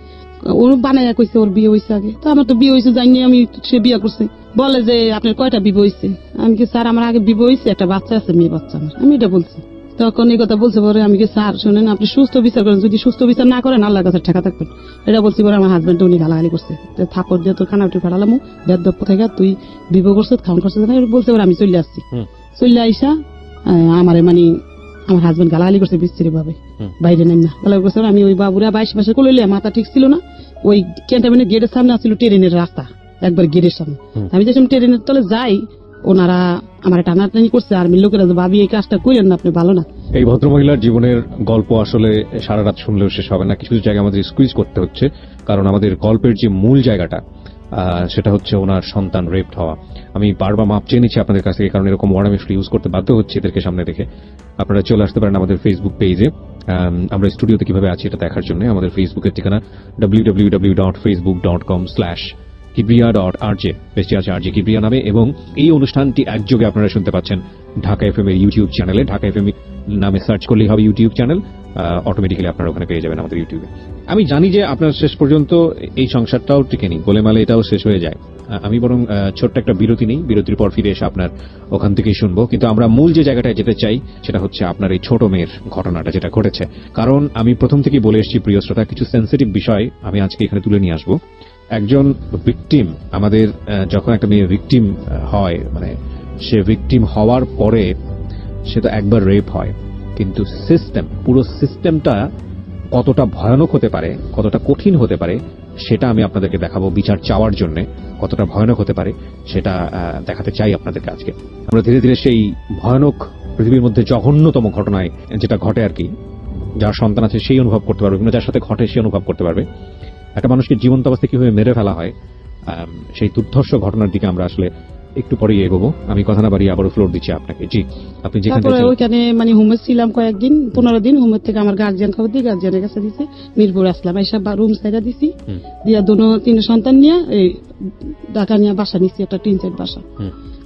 ওর বানাইয়া কইছে ওর বিয়ে হয়েছে আগে, তো আমার তো বিয়ে হয়েছে জানি আমি, সে বিয়ে করছে। বলে যে আপনার কয়টা বিয়ে হয়েছে? আমি কি স্যার আমার আগে বিয়ে হয়েছে, একটা বাচ্চা আছে, মেয়ে বাচ্চা আমার, আমি এটা বলছি। তখন এই কথা বলছে, পরে আমি কি স্যার শোনেন, আপনি সুস্থ বিচার করেন, যদি সুস্থ বিচার না করেন আল্লাহর কাছে ঠেকা থাকবেন, এটা বলছি। পরে আমার হাজবেন্ড উনি গালাগালি করছে, থাপড় দিয়ে তোর খানাটি ফাড়ালাম, বেদপ্প থেকে তুই বিবাহ করছিস, খাওয়ান করছিস না, বলছে। পরে আমি চলে আসছি, চলে আইসা আমারে মানে আমার হাজবেন্ড গালাগালি করছে বিশ্রী ভাবে, বাইরে নেই না গালাগালি করছে। আমি ওই বাবুরা 22 মাসে কোলে মাথা ঠিক ছিল না, ওই ক্যান্টনমেন্টের গেটের সামনে আসছিল ট্রেনের রাস্তা, একবার গেটের সামনে। আমি যখন ট্রেনের তলে যাই, ওনারা আমার টানাটানি করছে, আর্মির লোকেরা যে ভাবি এই কাজটা করেন না, আপনি ভালো না। এই ভদ্রমহিলার জীবনের গল্প আসলে সারা রাত শুনলেও শেষ হবে না, কিছু কিছু জায়গায় আমাদের স্কুইজ করতে হচ্ছে, কারণ আমাদের গল্পের যে মূল জায়গাটা সেটা হচ্ছে ওনার সন্তান রেপড হওয়া। আমি বারবার মাপ চেয়ে নিচ্ছি আপনাদের কাছ থেকে, কারণ এরকম ওয়ার্ড আমি ইউজ করতে বাধ্য হচ্ছে এদেরকে সামনে রেখে। আপনারা চলে আসতে পারেন আমাদের ফেসবুক পেজে, আমরা স্টুডিওতে কিভাবে আছি এটা দেখার জন্য। আমাদের ফেসবুকের ঠিকানা www.facebook.com/kibriya.rj, পেজটি আছে RJ কিবরিয়া নামে, এবং এই অনুষ্ঠানটি একযোগে আপনারা শুনতে পাচ্ছেন ঢাকা এফএম এর ইউটিউব চ্যানেলে। ঢাকা এফএম নামে সার্চ করলেই হবে ইউটিউব চ্যানেল, অটোমেটিক্যালি আপনারা ওখানে পেয়ে যাবেন আমাদের ইউটিউবে। আমি জানি যে আপনার শেষ পর্যন্ত এই সংসারটাও টিকেনি, গোলেমালে এটাও শেষ হয়ে যায়। আমি বরং ছোট্ট একটা বিরতি নেই, বিরতির পর ফিরে এসে আপনার ওখান থেকেই শুনবো। কিন্তু আমরা মূল যে জায়গাটায় যেতে চাই সেটা হচ্ছে আপনার এই ছোট মেয়ের ঘটনাটা যেটা ঘটেছে। কারণ আমি প্রথম থেকেই বলে এসেছি প্রিয় শ্রোতা, কিছু সেন্সিটিভ বিষয় আমি আজকে এখানে তুলে নিয়ে আসবো। একজন ভিকটিম, আমাদের যখন একটা মেয়ে ভিকটিম হয়, মানে সে ভিকটিম হওয়ার পরে সে তো একবার রেপ হয়, কিন্তু সিস্টেম, পুরো সিস্টেমটা কতটা ভয়ানক হতে পারে, কতটা কঠিন হতে পারে, সেটা আমি আপনাদেরকে দেখাবো। বিচার চাওয়ার জন্য কতটা ভয়ানক হতে পারে সেটা দেখাতে চাই আপনাদেরকে আজকে। আমরা ধীরে ধীরে সেই ভয়ানক পৃথিবীর মধ্যে জঘন্যতম ঘটনায় যেটা ঘটে আর কি, যার সন্তান আছে সেই অনুভব করতে পারবে, কিন্তু যার সাথে ঘটে সে অনুভব করতে পারবে একটা মানুষকে জীবন্ত অবস্থায় কিভাবে মেরে ফেলা হয়। সেই দুর্ধর্ষ ঘটনার দিকে আমরা আসলে একটু পরেই এগোবো। আমি কথা না বাড়িয়ে আবারও ফ্লোর দিচ্ছি আপনাকে। জি, আপনি যেখানে ওইখানে মানে হোমে ছিলাম কয়েকদিন, 15 দিন। হোমের থেকে আমার গার্জিয়ান খবর দিয়ে গার্জিয়ানের কাছে দিছে, মিরপুর আসলাম, এইসব রুম সাইডা দিছি, দিয়া 2-3 সন্তান নিয়ে এই ঢাকা নিয়ে বাসা নিচ্ছি, একটা টিন সেট বাসা।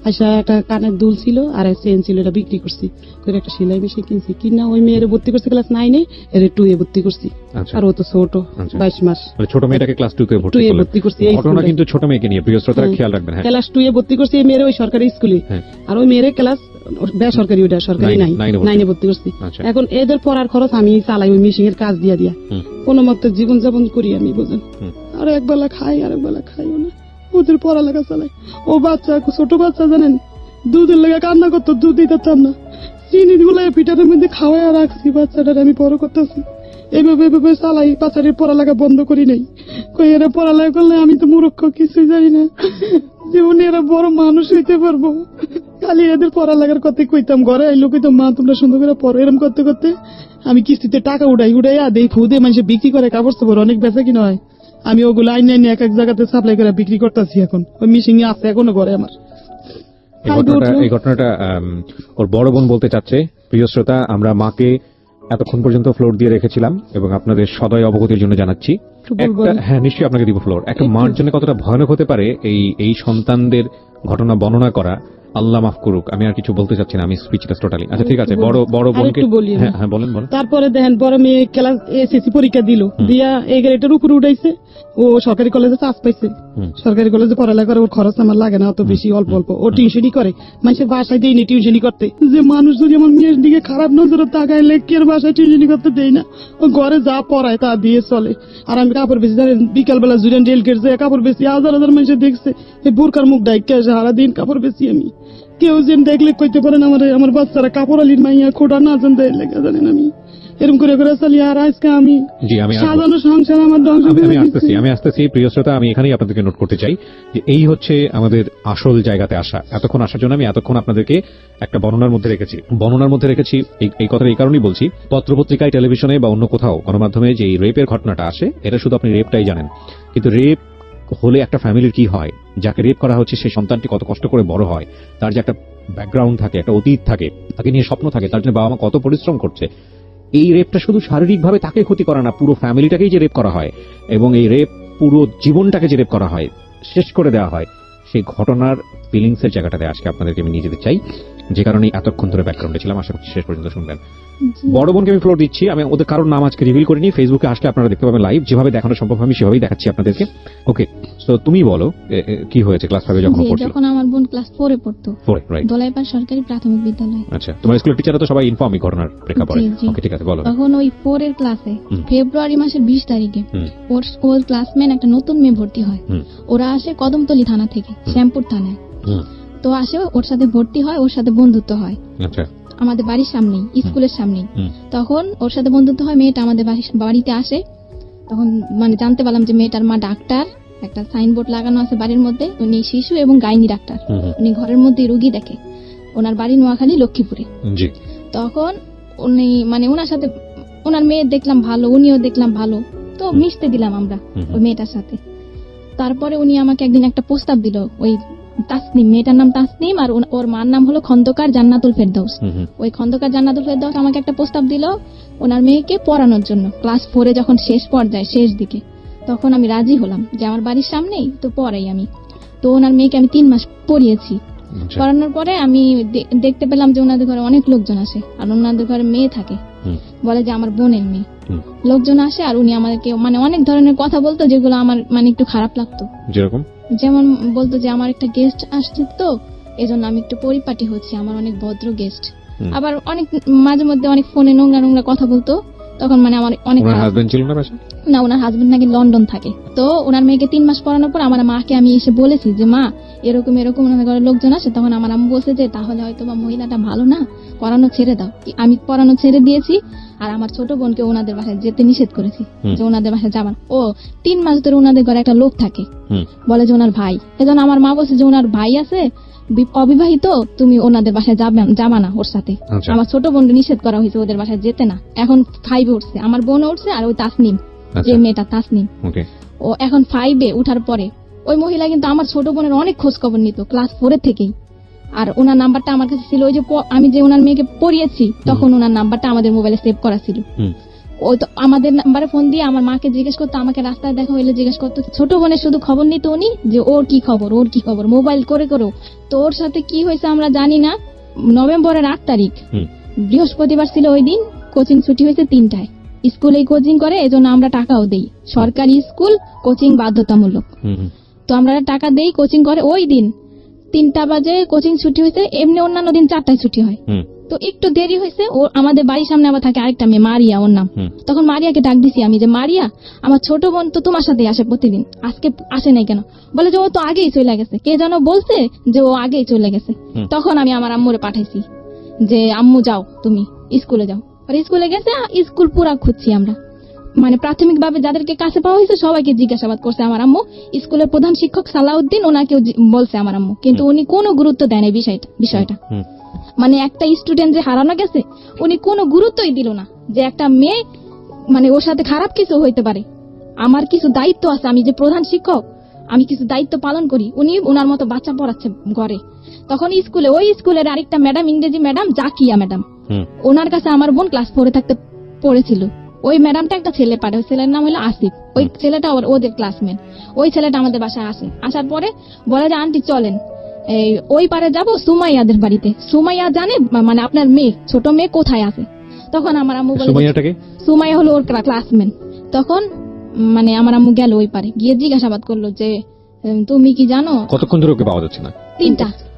আইসা একটা কানের দুল ছিল আর চেন ছিল, এটা বিক্রি করছি করে একটা সেলাই মেশিন কিনছি, কিনা ওই মেয়ের ভর্তি করছি ক্লাস 9-এ, এর 2-এ ভর্তি করছি। আর ও তো ছোট, 22 মাস। ছোট মেয়েটাকে ক্লাস 2-তে ভর্তি করছি। ঘটনা কিন্তু ছোট মেয়েকে নিয়ে, প্রিয় শ্রোতারা খেয়াল রাখবেন। ক্লাস 2-এ ভর্তি করছি এই মেয়ের ওই সরকারি স্কুলে, আর ওই মেয়ের ক্লাস বেসরকারি, ওইটা সরকারি 9-এ ভর্তি করছি। এখন এদের পড়ার খরচ আমি চালাই, ওই মেশিনের কাজ দিয়া কোনো মতে জীবন যাপন করি আমি, বুঝেন। আর একবেলা খাই আর একবেলা খাইও না, ওদের পড়ালেখা চালাই। ও বাচ্চা, ছোট বাচ্চা জানেন, দুধের লেগে কান্না করতো, দুধ দিতাম না, চিনি গুলাই পিঠার মধ্যে খাওয়াই রাখছি, বাচ্চাটার আমি বড় করতেছি। এইভাবে চালাই, বাচ্চাটির পড়ালেখা বন্ধ করি নাই। কই এরা পড়ালেখা করলে আমি তো মূর্খ, কিছুই জানি না, জীবনে এরা বড় মানুষ হইতে পারবো, খালি এদের পড়ালেখার কথা কইতাম, ঘরে আইলো কইতাম মা তোমরা সুন্দর করে পড়ো। এরকম করতে করতে আমি কিস্তিতে টাকা উড়াই দেই খুদে মানুষে বিক্রি করে, কাপড় চাপড় অনেক বেচা কিনা হয়। আমি ওগুলো আইনে এক এক জায়গাতে সাপ্লাই করে বিক্রি করতেছি। এখন ওই মিশিং আছে এখনো ঘরে আমার। এই ঘটনাটা ওর বড় বোন বলতে চাচ্ছে। প্রিয় শ্রোতা, আমরা মাকে এতক্ষণ পর্যন্ত ফ্লোর দিয়ে রেখেছিলাম এবং আপনাদের সদয় অবগতির জন্য জানাচ্ছি। হ্যাঁ, নিশ্চয়ই আপনাকে দিব ফ্লোর। একটা মার জন্য কতটা ভয়ানক হতে পারে এই সন্তানদের ঘটনা বর্ণনা করা। আল্লাহ মাফ করুক, আমি আর কিছু বলতে চাচ্ছি না, আমি স্পিচলেস টোটালি। আচ্ছা ঠিক আছে, বড় বোনকে হ্যাঁ বলেন। তারপরে দেখেন বড় মেয়ে ক্লাস এসএসসি পরীক্ষা দিল, দিয়া এই গ্রেডের উপরে উঠাইছে। ও সরকারি কলেজে চান্স পাইছে। সরকারি কলেজে পড়ালেখা করে, ওর খরচ আমার লাগে না অত বেশি, অল্প অল্প। ও টিউশনই করে, মানুষের বাসায় দেয়নি টিউশনই করতে। যে মানুষ যদি আমার মেয়ের দিকে খারাপ নজরে তাকাইলে কের বাসায় টিউশনই করতে দেয় না। ও ঘরে যা পড়ায় তা দিয়ে চলে। আর আমি কাপড় বেশি জানেন, বিকালবেলা জুড়েন রেল গেট যায় কাপড় বেশি, হাজার হাজার মানুষের দেখছে এই বোরকার মুখ ডাইকে সারাদিন কাপড় বেশি। আমি কেউ যেন দেখলে কইতে পারেন আমার বাচ্চারা কাপড় আলির মাইয়া খোটা না জান দেয় লেগে জানেন। আমি এরকম করে করে চালি। আর আজকে আমি সাধারণ সংসার আমার ধ্বংস করে আমি আসতেছি। প্রিয় শ্রোতা, আমি এখানেই আপনাদেরকে নোট করতে চাই যে এই হচ্ছে আমাদের আসল জায়গাতে আসা। এতক্ষণ আসার জন্য আমি এতক্ষণ আপনাদেরকে একটা বর্ণনার মধ্যে রেখেছি। এই কথাটা এই কারণেই বলছি, পত্রপত্রিকায়, টেলিভিশনে বা অন্য কোথাও গণমাধ্যমে যে এই রেপের ঘটনাটা আসে, এটা শুধু আপনি রেপটাই জানেন, কিন্তু রেপ হলে একটা ফ্যামিলির কি হয়, যাকে রেপ করা হচ্ছে সেই সন্তানটি কত কষ্ট করে বড় হয়, তার যে একটা ব্যাকগ্রাউন্ড থাকে, একটা অতীত থাকে, তাকে নিয়ে স্বপ্ন থাকে, তার জন্য বাবা মা কত পরিশ্রম করছে। এই রেপটা শুধু শারীরিকভাবে তাকে ক্ষতি করা না, পুরো ফ্যামিলিটাকেই যে রেপ করা হয় এবং এই রেপ পুরো জীবনটাকে যে রেপ করা হয়, শেষ করে দেওয়া হয়, সেই ঘটনার ফিলিংসের জায়গাটাতে আজকে আপনাদেরকে আমি নিয়ে যেতে চাই, যে কারণে এতক্ষণ ধরে ব্যাকগ্রাউন্ডে ছিলাম। আশা করছি শেষ পর্যন্ত শুনবেন। বড় বোনকে আমি ফ্লোর দিচ্ছি। আমি ওদের কারোর নাম আজকে রিভিল করিনি, ফেসবুকে আসলে আপনারা দেখতে পাবেন লাইভ, যেভাবে দেখানো সম্ভব আমি সেভাবেই দেখাচ্ছি আপনাদেরকে। ওকে, তো তুমি বলো কি হয়েছে ক্লাস 5 যখন পড়ছো? যখন আমার বোন ক্লাস 4 এ পড়তো, দোলাইপাড় সরকারি প্রাথমিক বিদ্যালয়। আচ্ছা, তোমার স্কুলের টিচাররা তো সবাই ইনফর্ম এই ঘটনার প্রেক্ষাপটে। ওকে ঠিক আছে, বলো। তখন ওই 4 এর ক্লাসে ফেব্রুয়ারি মাসের 20 তারিখে ওর ক্লাসমেট একটা নতুন মেয়ে ভর্তি হয়। ওরা আসে কদমতলী থানা থেকে, শ্যামপুর থানায়। তো আসে, ওর সাথে ভর্তি হয়, ওর সাথে বন্ধুত্ব হয়। আচ্ছা, আমাদের বাড়ির সামনেই, স্কুলের সামনেই। তখন ওর সাথে বন্ধুত্ব হয়, মেয়েটা আমাদের বাড়িতে আসে। তখন মানে জানতে পারলাম যে মেয়েটার মা ডাক্তার, একটা সাইনবোর্ড লাগানো আছে বাড়ির মধ্যে, উনি শিশু এবং গাইনি ডাক্তার। উনি ঘরের মধ্যে রোগী দেখে, ওনার বাড়ি নোয়াখালী লক্ষ্মীপুরে। তখন উনি মানে ওনার সাথে, ওনার মেয়ে দেখলাম ভালো, উনিও দেখলাম ভালো, তো মিশতে দিলাম আমরা ওই মেয়েটার সাথে। তারপরে উনি আমাকে একদিন একটা প্রস্তাব দিল, ওই তাসনিম, মেয়েটার নাম তাসনিম আর ওর মার নাম হলো খন্দকার জান্নাতুল ফেরদৌস। ওই খন্দকার জান্নাতুল ফেরদৌস আমাকে একটা প্রস্তাব দিল ওনার মেয়েকে পড়ানোর জন্য। ক্লাস 4 এ যখন শেষ পর্যায়ে, শেষ দিকে, তখন আমি রাজি হলাম যে আমার বাড়ির সামনেই তো পড়াই আমি। তো ওনার মেয়েকে আমি 3 মাস পড়িয়েছি। পড়ানোর পরে আমি দেখতে পেলাম যে ওনাদের ঘরে অনেক লোকজন আসে, আর ওনাদের ঘরে মেয়ে থাকে, বলে যে আমার বোনের মেয়ে। লোকজন আসে আর উনি আমাদেরকে মানে অনেক ধরনের কথা বলতো, যেগুলো আমার মানে একটু খারাপ লাগতো। যেমন বলতো যে আমার একটা গেস্ট আসছে, তো এজন্য আমি একটু পরিপাটি হচ্ছি, আমার অনেক ভদ্র গেস্ট। আবার অনেক মাঝে মধ্যে অনেক ফোনে নোংরা নোংরা কথা বলতো। তখন মানে আমার অনেক, না ওনার হাজবেন্ড নাকি লন্ডন থাকে। তো ওনার মেয়েকে 3 মাস পড়ানোর পর আমার মাকে আমি এসে বলেছি যে মা এরকম এরকম ওনাদের ঘরে লোকজন আসে। তখন আমার আম্মু বলছে যে তাহলে হয়তো বা মহিলাটা ভালো না, পড়ানো ছেড়ে দাও। আমি পড়ানো ছেড়ে দিয়েছি, আর আমার ছোট বোনকে ওনাদের বাসায় যেতে নিষেধ করেছি, যে ওনাদের বাসায় যাবার। ও 3 মাস ধরে ওনাদের ঘরে একটা লোক থাকে, বলে যে ওনার ভাই। এজন্য আমার মা বলছে যে ওনার ভাই আছে অবিবাহিত, তুমি ওনাদের বাসায় যাবা না ওর সাথে। আমার ছোট বোনকে নিষেধ করা হয়েছে ওদের বাসায় যেতে না। এখন 5 এ উঠছে, আমার বোন উঠছে, আর ওই তাসনিম, যে মেয়েটা তাসনিম, ও এখন 5 এ উঠার পরে ওই মহিলা কিন্তু আমার ছোট বোনের অনেক খোঁজ খবর নিত ক্লাস 4 এর থেকেই। আর ওনার নাম্বারটা আমার কাছে ছিল, ওই যে আমি যে ওনার মেয়েকে পড়িয়েছি তখন ওনার নাম্বারটা আমাদের মোবাইলে সেভ করা ছিল। ওই তো আমাদের নাম্বারে ফোন দিয়ে আমার মাকে জিজ্ঞেস করতো, আমাকে রাস্তায় দেখা হইলে জিজ্ঞেস করতো। ছোট বোনের শুধু খবর নিত উনি, যে ওর কি খবর, ওর কি খবর, মোবাইল করে করে। তো ওর সাথে কি হয়েছে আমরা জানি না। নভেম্বরের 8 তারিখ বৃহস্পতিবার ছিল, ওই দিন কোচিং ছুটি হয়েছে 3টায়। স্কুলেই কোচিং করে, এজন্য আমরা টাকাও দেই, সরকারি স্কুল, কোচিং বাধ্যতামূলক। তো আমরা টাকা দেই, কোচিং করে। ওই দিন 3টা বাজে কোচিং ছুটি হয়েছে, এমনি অন্যান্য দিন 4টায় ছুটি হয়। তো একটু দেরি হয়েছে। ও আমাদের বাড়ির সামনে আবার থাকে আরেকটা মেয়ে, মারিয়া ওর নাম। তখন মারিয়াকে ডাক দিছি আমি, যে মারিয়া আমার ছোট বোন তো তোমার সাথে আসে প্রতিদিন, আজকে আসে নাই কেন? বলে যে ও তো আগেই চলে গেছে, কে যেন বলছে যে ও আগেই চলে গেছে। তখন আমি আমার আম্মুরে পাঠাইছি যে আম্মু যাও তুমি স্কুলে যাও। আর স্কুলে গেছে, স্কুল পুরা খুঁজছি আমরা, মানে প্রাথমিকভাবে যাদেরকে কাছে পাওয়া হয়েছে সবাইকে জিজ্ঞাসাবাদ করছে আমার আম্মু। স্কুলের প্রধান শিক্ষক সালাউদ্দিন ওনাকেও বলছে আমার আম্মু, কিন্তু উনি কোনো গুরুত্ব দেয় না বিষয়টা। মানে একটা স্টুডেন্ট যে হারানো গেছে উনি কোনো গুরুত্বই দিল না যে একটা মেয়ে মানে ওর সাথে খারাপ কিছু হইতে পারে। আমার কিছু দায়িত্ব আছে, আমি যে প্রধান শিক্ষক, আমি কিছু দায়িত্ব পালন করি। উনি ওনার মতো বাচ্চা পড়াচ্ছে ঘরে। তখন স্কুলে ওই স্কুলের আরেকটা ম্যাডাম, ইংরেজি ম্যাডাম জাকিয়া ম্যাডাম, ওনার কাছে আমার বোন ক্লাস 4 থাকতে পড়েছিল। ওই ম্যাডামটা একটা ছেলে পারে, ওই ছেলের নাম হলো আসিফ। ওই ছেলেটা ওদের ক্লাসমেট। ওই ছেলেটা আমাদের বাসায় আসে, আসার পরে বলে যে আন্টি চলেন এই ওই পারে যাব সুমাইয়াদের বাড়িতে। সুমাইয়া জানে মানে আপনার মেয়ে, ছোট মেয়ে কোথায় আছে। তখন আমার আম্মু বলে সুমাইয়া হলো ওর ক্লাসমেট। তখন মানে আমার আম্মু গেল ওই পারে, গিয়ে জিজ্ঞাসাবাদ করলো যে তুমি কি জানো। কতক্ষণ ধরে ওকে পাওয়া যাচ্ছে না?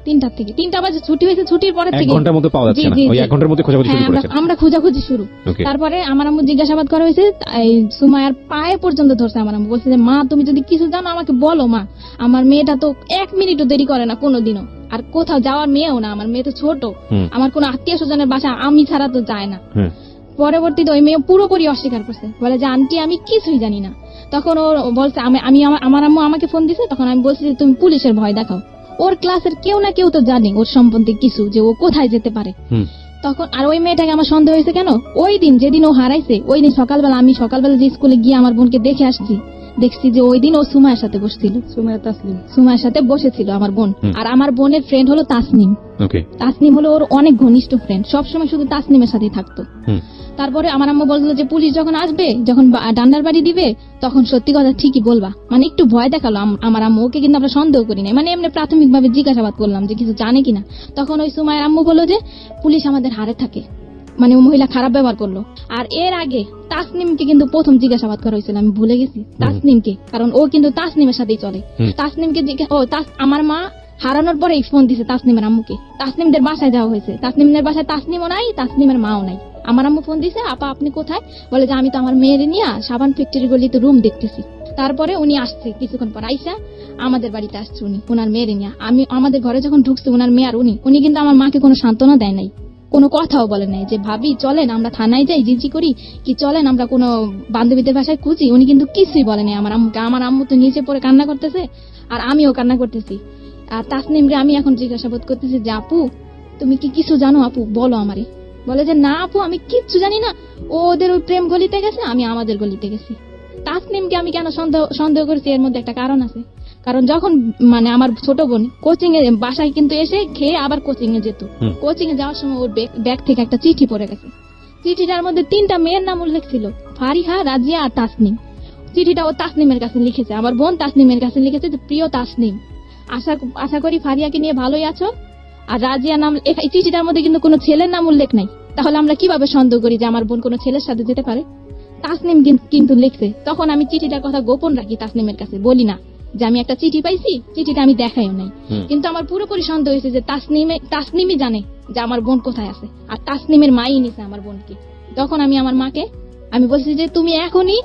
3টা থেকে 3টা বাজে ছুটি হয়েছে, ছুটির পরে থেকে 1 ঘন্টার মধ্যে পাওয়া যাচ্ছে না। ওই 1 ঘন্টার মধ্যে খোঁজাখুঁজি শুরু করেছে। আমরা খোঁজাখুঁজি শুরু। তারপরে আমার আম্মু জিজ্ঞাসাবাদ করা হয়েছে, এই সুমাইয়ার পায়ে পর্যন্ত ধরছে। আমার আম্মু বলছে যে মা তুমি যদি কিছু জানো আমাকে বলো মা, আমার মেয়েটা তো 1 মিনিটও দেরি করে না কোনোদিনও, আর কোথাও যাওয়ার মেয়েও না, আমার মেয়ে তো ছোট, আমার কোনো আত্মীয় স্বজনের বাসা আমি ছাড়া তো যায় না। পরবর্তীতে ওই মেয়ে পুরোপুরি অস্বীকার করছে, বলে যে আন্টি আমি কিছুই জানি না। তখন ও বলছে আমার আম্মু আমাকে ফোন দিছে। তখন আমি বলছি যে তুমি পুলিশের ভয় দেখাও। ওর ক্লাসের কেউ না কেউ তো জানে ওর সম্বন্ধে কিছু, যে ও কোথায় যেতে পারে। তখন আর ওই মেয়েটাকে আমার সন্দেহ হয়েছে কেন, ওই দিন যেদিন ও হারাইছে ওই দিন সকালবেলা আমি যে স্কুলে গিয়ে আমার বোনকে দেখে আসছি, দেখছি যে ওই দিন ও সুমাইয়ের সাথে বসছিল, সুমাইয়ের সাথে বসেছিল আমার বোন। আর আমার বোনের ফ্রেন্ড হলো তাসনিম। তাসনিম হলো ওর অনেক ঘনিষ্ঠ ফ্রেন্ড, সবসময় শুধু তাসনিমের সাথেই থাকতো। তারপরে আমার আম্মু বলছিল যে পুলিশ যখন আসবে, যখন ডান্ডার বাড়ি দিবে, তখন সত্যি কথা ঠিকই বলবা। মানে একটু ভয় দেখালো আমার আম্মু। ওকে কিন্তু আমরা সন্দেহ করি নাই, মানে এমনি প্রাথমিকভাবে জিজ্ঞাসাবাদ করলাম যে কিছু জানে কিনা। তখন ওই সুমাইয়ের আম্মু বললো যে পুলিশ আমাদের হারে থাকে, মানে ও মহিলা খারাপ ব্যবহার করলো। আর এর আগে তাসনিমকে কিন্তু প্রথম জিজ্ঞাসাবাদ করা হয়েছিল, আমি ভুলে গেছি তাসনিমকে, কারণ ও কিন্তু তাসনিমের সাথেই চলে। তাসনিমকে আমার মা হারানোর পরে ফোন দিছে তাসনিমের আম্মুকে। তাসনিমদের বাসায় যাওয়া হয়েছে, তাসনিমের বাসায় তাসনিমও নাই, তাসনিমের মাও নাই। আমার আম্মু ফোন দিছে, আপা আপনি কোথায়? বলে যে আমি তো আমার মেয়ের নিয়ে সাবান ফ্যাক্টরি গলিতে রুম দেখতেছি। তারপরে উনি আসছে, কিছুক্ষণ পর আইসা আমাদের বাড়িতে আসছে উনি ওনার মেয়ের নিয়ে। আমি আমাদের ঘরে যখন ঢুকছে ওনার মেয়ে আর উনি কিন্তু আমার মাকে কোনো সান্ত্বনা দেয় নাই, কোনো কথাও বলে নাই যে ভাবি চলেন আমরা থানায় যাই জিজি করি, কি চলেন আমরা কোনো বান্ধবীদের বাসায় খুঁজি। উনি কিন্তু কিছুই বলে নাই আমার আম্মুকে। আমার আম্মু তো নিচে পড়ে কান্না করতেছে, আর আমিও কান্না করতেছি। আর তাসনিমরে আমি এখন জিজ্ঞাসাবাদ করতেছি যে আপু তুমি কি কিছু জানো, আপু বলো আমারে। বলে যে না আপু আমি কিচ্ছু জানি না, ওদের ওই প্রেম গলিতে গেছে, আমি আমাদের গলিতে গেছি। তাসনিমকে আমি কেন সন্দেহ করছি, এর মধ্যে একটা কারণ আছে। কারণ যখন মানে আমার ছোট বোন কোচিং এ বাসায় কিন্তু এসে খেয়ে আবার কোচিং এ যেত, কোচিং এ যাওয়ার সময় ওর ব্যাগ থেকে একটা চিঠি পড়ে গেছে। চিঠিটার মধ্যে 3টা মেয়ের নাম উল্লেখ ছিল, ফারিহা, রাজিয়া আর তাসনিম। চিঠিটা ও তাসনিমের কাছে লিখেছে, আমার বোন তাসনিমের কাছে লিখেছে যে প্রিয় তাসনিম, আশা করি ফারিয়াকে নিয়ে ভালোই আছো। আর রাজিয়া নাম এই চিঠিটার মধ্যে কিন্তু কোনো ছেলের নাম উল্লেখ নাই। তাহলে আমরা কিভাবে সন্দেহ করি যে আমার বোন কোনো ছেলের সাথে যেতে পারে? তাসনিম কিন্তু লিখছে। তখন আমি চিঠিটার কথা গোপন রাখি, তাসনিমের কাছে বলি না যে আমি একটা চিঠি পাইছি, চিঠিটা আমি দেখাইও নাই। কিন্তু আমার পুরোপুরি সন্দেহ হয়েছে যে তাসনিমই জানে যে আমার বোন কোথায় আছে, আর তাসনিমের মাই নিছে আমার বোনকে। তখন আমি আমার মাকে আমি বলছি যে তুমি এখনই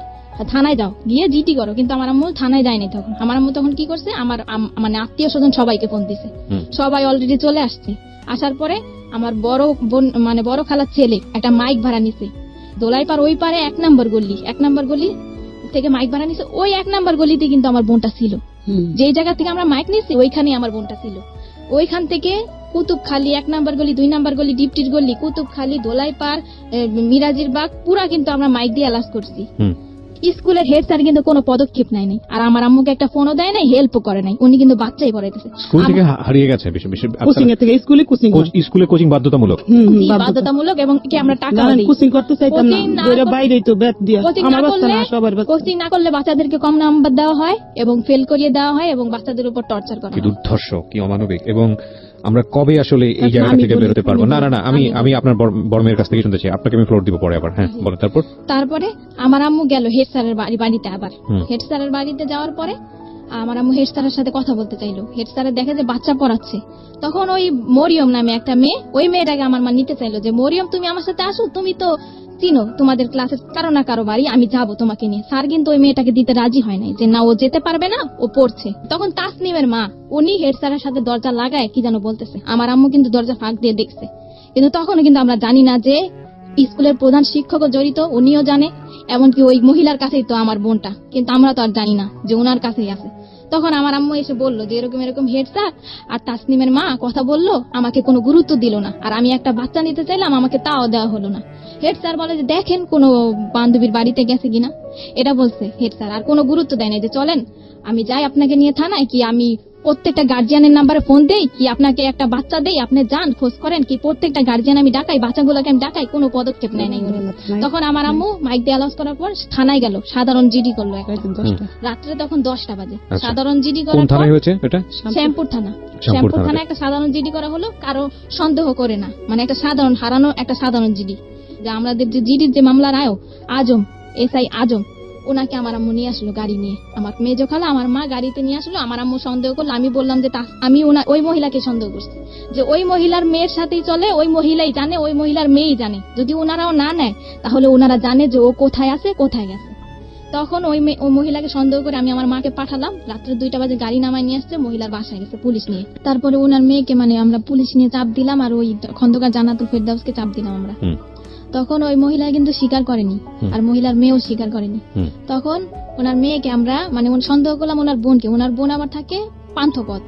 থানায় যাও, গিয়ে জিটি করো। কিন্তু আমার আম্মু থানায় যায়নি। তখন আমার আম্মু তখন কি করছে, আমার মানে আত্মীয় স্বজন সবাইকে ফোন দিছে, সবাই অলরেডি চলে আসছে। আসার পরে আমার বড় বোন মানে বড় খালার ছেলে একটা মাইক ভাড়া নিছে দোলাইপার ওই পারে 1 নম্বর গলি থেকে মাইক ভাড়া নিছে। ওই 1 নম্বর গলিতে কিন্তু আমার বোনটা ছিল, যেই জায়গা থেকে আমরা মাইক নিছি ওইখানেই আমার বোনটা ছিল। ওইখান থেকে কুতুবখালী 1 নম্বর গলি, 2 নম্বর গলি, ডিপটির গলি, কুতুবখালী, দোলাইপার, মিরাজির বাগ পুরা কিন্তু আমরা মাইক দিয়ে অ্যালাউন্স করছি। স্কুলের হেড স্যার কিন্তু কোনো পদক্ষেপ নেয়নি, আর আমার আম্মুকে একটা ফোনও দেয় নাই, হেল্পও করে নাই। উনি কিন্তু বাচ্চাই পড়াইতেছে। স্কুল থেকে হারিয়ে গেছে, কোচিং এর থেকে স্কুলে কোচিং বাধ্যতামূলক, বাধ্যতামূলক, এবং কি আমরা টাকা দিই। কোচিং করতে চাইতাম না, বাইরেই তো ব্যাট দিয়া আমার বাচ্চা না সবার বাচ্চা। কোচিং না করলে বাচ্চাদেরকে কম নাম্বার দেওয়া হয় এবং ফেল করিয়ে দেওয়া হয় এবং বাচ্চাদের উপর টর্চার করা হয়। কি দুর্ধর্ষ, কি অমানবিক। এবং আমরা কবে আসলে এই জায়গা থেকে বেরোতে পারবো? না আমি আপনার বড় মেয়ের কাছ থেকে শুনতে চাই, আপনাকে আমি ফ্লোর দিব পরে আবার। হ্যাঁ বলো। তারপরে আমার আম্মু গেল হেড স্যারের বাড়িতে। আবার হেড স্যারের বাড়িতে যাওয়ার পরে আমার আম্মু হেড স্যারের সাথে কথা বলতে চাইলো। হেড স্যারের দেখে যে বাচ্চা পড়াচ্ছে। তখন ওই মরিয়ম নামে একটা মেয়ে, ওই মেয়েটাকে আমার মা নিতে চাইলো যে মরিয়ম তুমি আমার সাথে আসো, তুমি তো চিনো তোমাদের ক্লাসের কারো না কারো বাড়ি, আমি যাবো তোমাকে নিয়ে। স্যার কিন্তু ওই মেয়েটাকে দিতে রাজি হয় নাই, যে না ও যেতে পারবে না, ও পড়ছে। তখন তাসনিমের মা উনি হেড স্যারের সাথে দরজা লাগায় কি যেন বলতেছে। আমার আম্মু কিন্তু দরজা ফাঁক দিয়ে দেখছে, কিন্তু তখনও কিন্তু আমরা জানি না যে স্কুলের প্রধান শিক্ষকও জড়িত, উনিও জানে। এমনকি ওই মহিলার কাছেই তো আমার বোনটা, কিন্তু আমরা তো আর জানি না যে ওনার কাছেই আছে। তখন আমার আম্মু এসে বললো যে এরকম এরকম হেড স্যার আর তাসনিমের মা কথা বললো, আমাকে কোনো গুরুত্ব দিল না, আর আমি একটা বাচ্চা নিতে চাইলাম, আমাকে তাও দেওয়া হলো না। হেড স্যার বলে যে দেখেন কোনো বান্ধবীর বাড়িতে গেছে কিনা, এটা বলছে হেড স্যার, আর কোনো গুরুত্ব দেয় না যে চলেন আমি যাই আপনাকে নিয়ে থানায়, কি আমি প্রত্যেকটা গার্জিয়ানের নাম্বারে ফোন দেই, কি আপনাকে একটা বাচ্চা দেই, আপনি যান খোঁজ করেন, কি প্রত্যেকটা গার্জিয়ান আমি ডাকাই, বাচ্চাগুলোকে আমি ডাকাই, কোনো পদক্ষেপ নেয় নাই উনি। তখন আমার আম্মু মাইক দিয়ে অ্যালাউন্স করার পর থানায় গেল, সাধারণ জিডি করলো একটা। রাত্রে তখন 10টা বাজে সাধারণ জিডি কোন করার পর থানায় হয়েছে এটা? শ্যামপুর থানা একটা সাধারণ জিডি করা হলো, কারো সন্দেহ করে না, মানে একটা সাধারণ হারানো একটা সাধারণ জিডি। যে আমাদের যে জিডির যে মামলার আজম এসআই আজম, ওনাকে আমার আম্মু নিয়ে আসলো গাড়ি নিয়ে, আমার মেজো খালা আমার মা গাড়িতে নিয়ে আসলো। আমার আম্মু সন্দেহ করলো, আমি বললাম যে আমি ওই মহিলাকে সন্দেহ করছি, যে ওই মহিলার মেয়ের সাথেই চলে, ওই মহিলাই জানে, ওই মহিলার মেয়েই জানে, যদি ওনারাও না নেয় তাহলে ওনারা জানে যে ও কোথায় আছে কোথায় গেছে। তখন ওই মহিলাকে সন্দেহ করে আমি আমার মাকে পাঠালাম, রাত্রে 2টা বাজে গাড়ি নামায় নিয়ে আসছে, মহিলার বাসায় গেছে পুলিশ নিয়ে। তারপরে ওনার মেয়েকে মানে আমরা পুলিশ নিয়ে চাপ দিলাম, আর ওই খন্দকার জান্নাতুল ফেরদাউসকে চাপ দিলাম আমরা। তখন ওই মহিলা কিন্তু স্বীকার করেনি, আর মহিলার মেয়েও স্বীকার করেনি। তখন ওনার মেয়েকে আমরা মানে সন্দেহ করলাম ওনার বোনকে, ওনার বোন আবার থাকে পান্থপথ,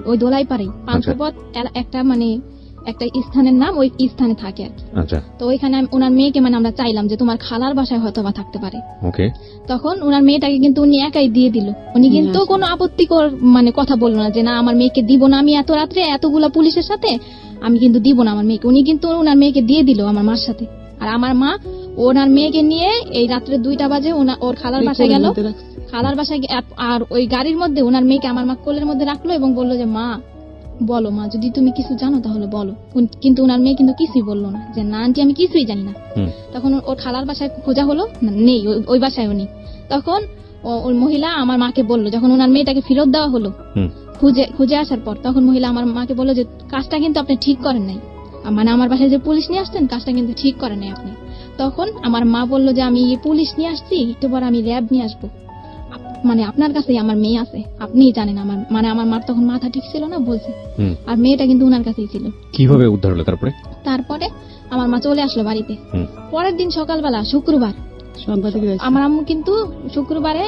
ওই দোলাই পারে পান্থপথ একটা মানে একটা স্থানের নাম, ওই স্থানে থাকে আর কি। তো ওইখানে ওনার মেয়েকে মানে আমরা চাইলাম যে তোমার খালার বাসায় হয়তো বা থাকতে পারে। তখন ওনার মেয়েটাকে কিন্তু উনি একাই দিয়ে দিল, উনি কিন্তু কোনো আপত্তিকর মানে কথা বললো না যে না আমার মেয়েকে দিব না, আমি এত রাত্রে এতগুলা পুলিশের সাথে আমি কিন্তু দিব না আমার মেয়েকে। উনি কিন্তু ওনার মেয়েকে দিয়ে দিল আমার মার সাথে। আর আমার মা ওনার মেয়েকে নিয়ে এই রাত্রে 2টা বাজে ওর খালার বাসায় গেল, খালার বাসায় আর ওই গাড়ির মধ্যে ওনার মেয়েকে আমার মা কোলের মধ্যে রাখলো এবং বললো যে মা বলো, মা যদি তুমি কিছু জানো তাহলে বলো। কিন্তু ওনার মেয়ে কিন্তু কিছুই বললো না, যে না আন্টি আমি কিছুই জানি না। তখন ওর খালার বাসায় খোঁজা হলো, নেই, ওই বাসায় উনি। তখন ওই মহিলা আমার মাকে বললো, যখন ওনার মেয়েটাকে ফেরত দেওয়া হলো খুঁজে আসার পর, তখন মহিলা আমার মাকে বললো যে কাজটা কিন্তু আপনি ঠিক করেন নাই, মানে আমার বাসায় যে পুলিশ নিয়ে আসতেন কাজটা কিন্তু ঠিক করেন নাই আপনি। তখন আমার মা বললো যে আমি পুলিশ নিয়ে আসছি, একটু পর আমি র্যাব নিয়ে আসবো, মানে আপনার কাছেই আমার মেয়ে আছে, আপনিই জানেন। আমার মানে আমার মার তখন মাথা ঠিক ছিল না বলছে, আর মেয়েটা কিন্তু ওনার কাছেই ছিল। কিভাবে উদ্ধার হলো তারপরে আমার মা চলে আসলো বাড়িতে। পরের দিন সকালবেলা শুক্রবার আমার আম্মু কিন্তু শুক্রবারে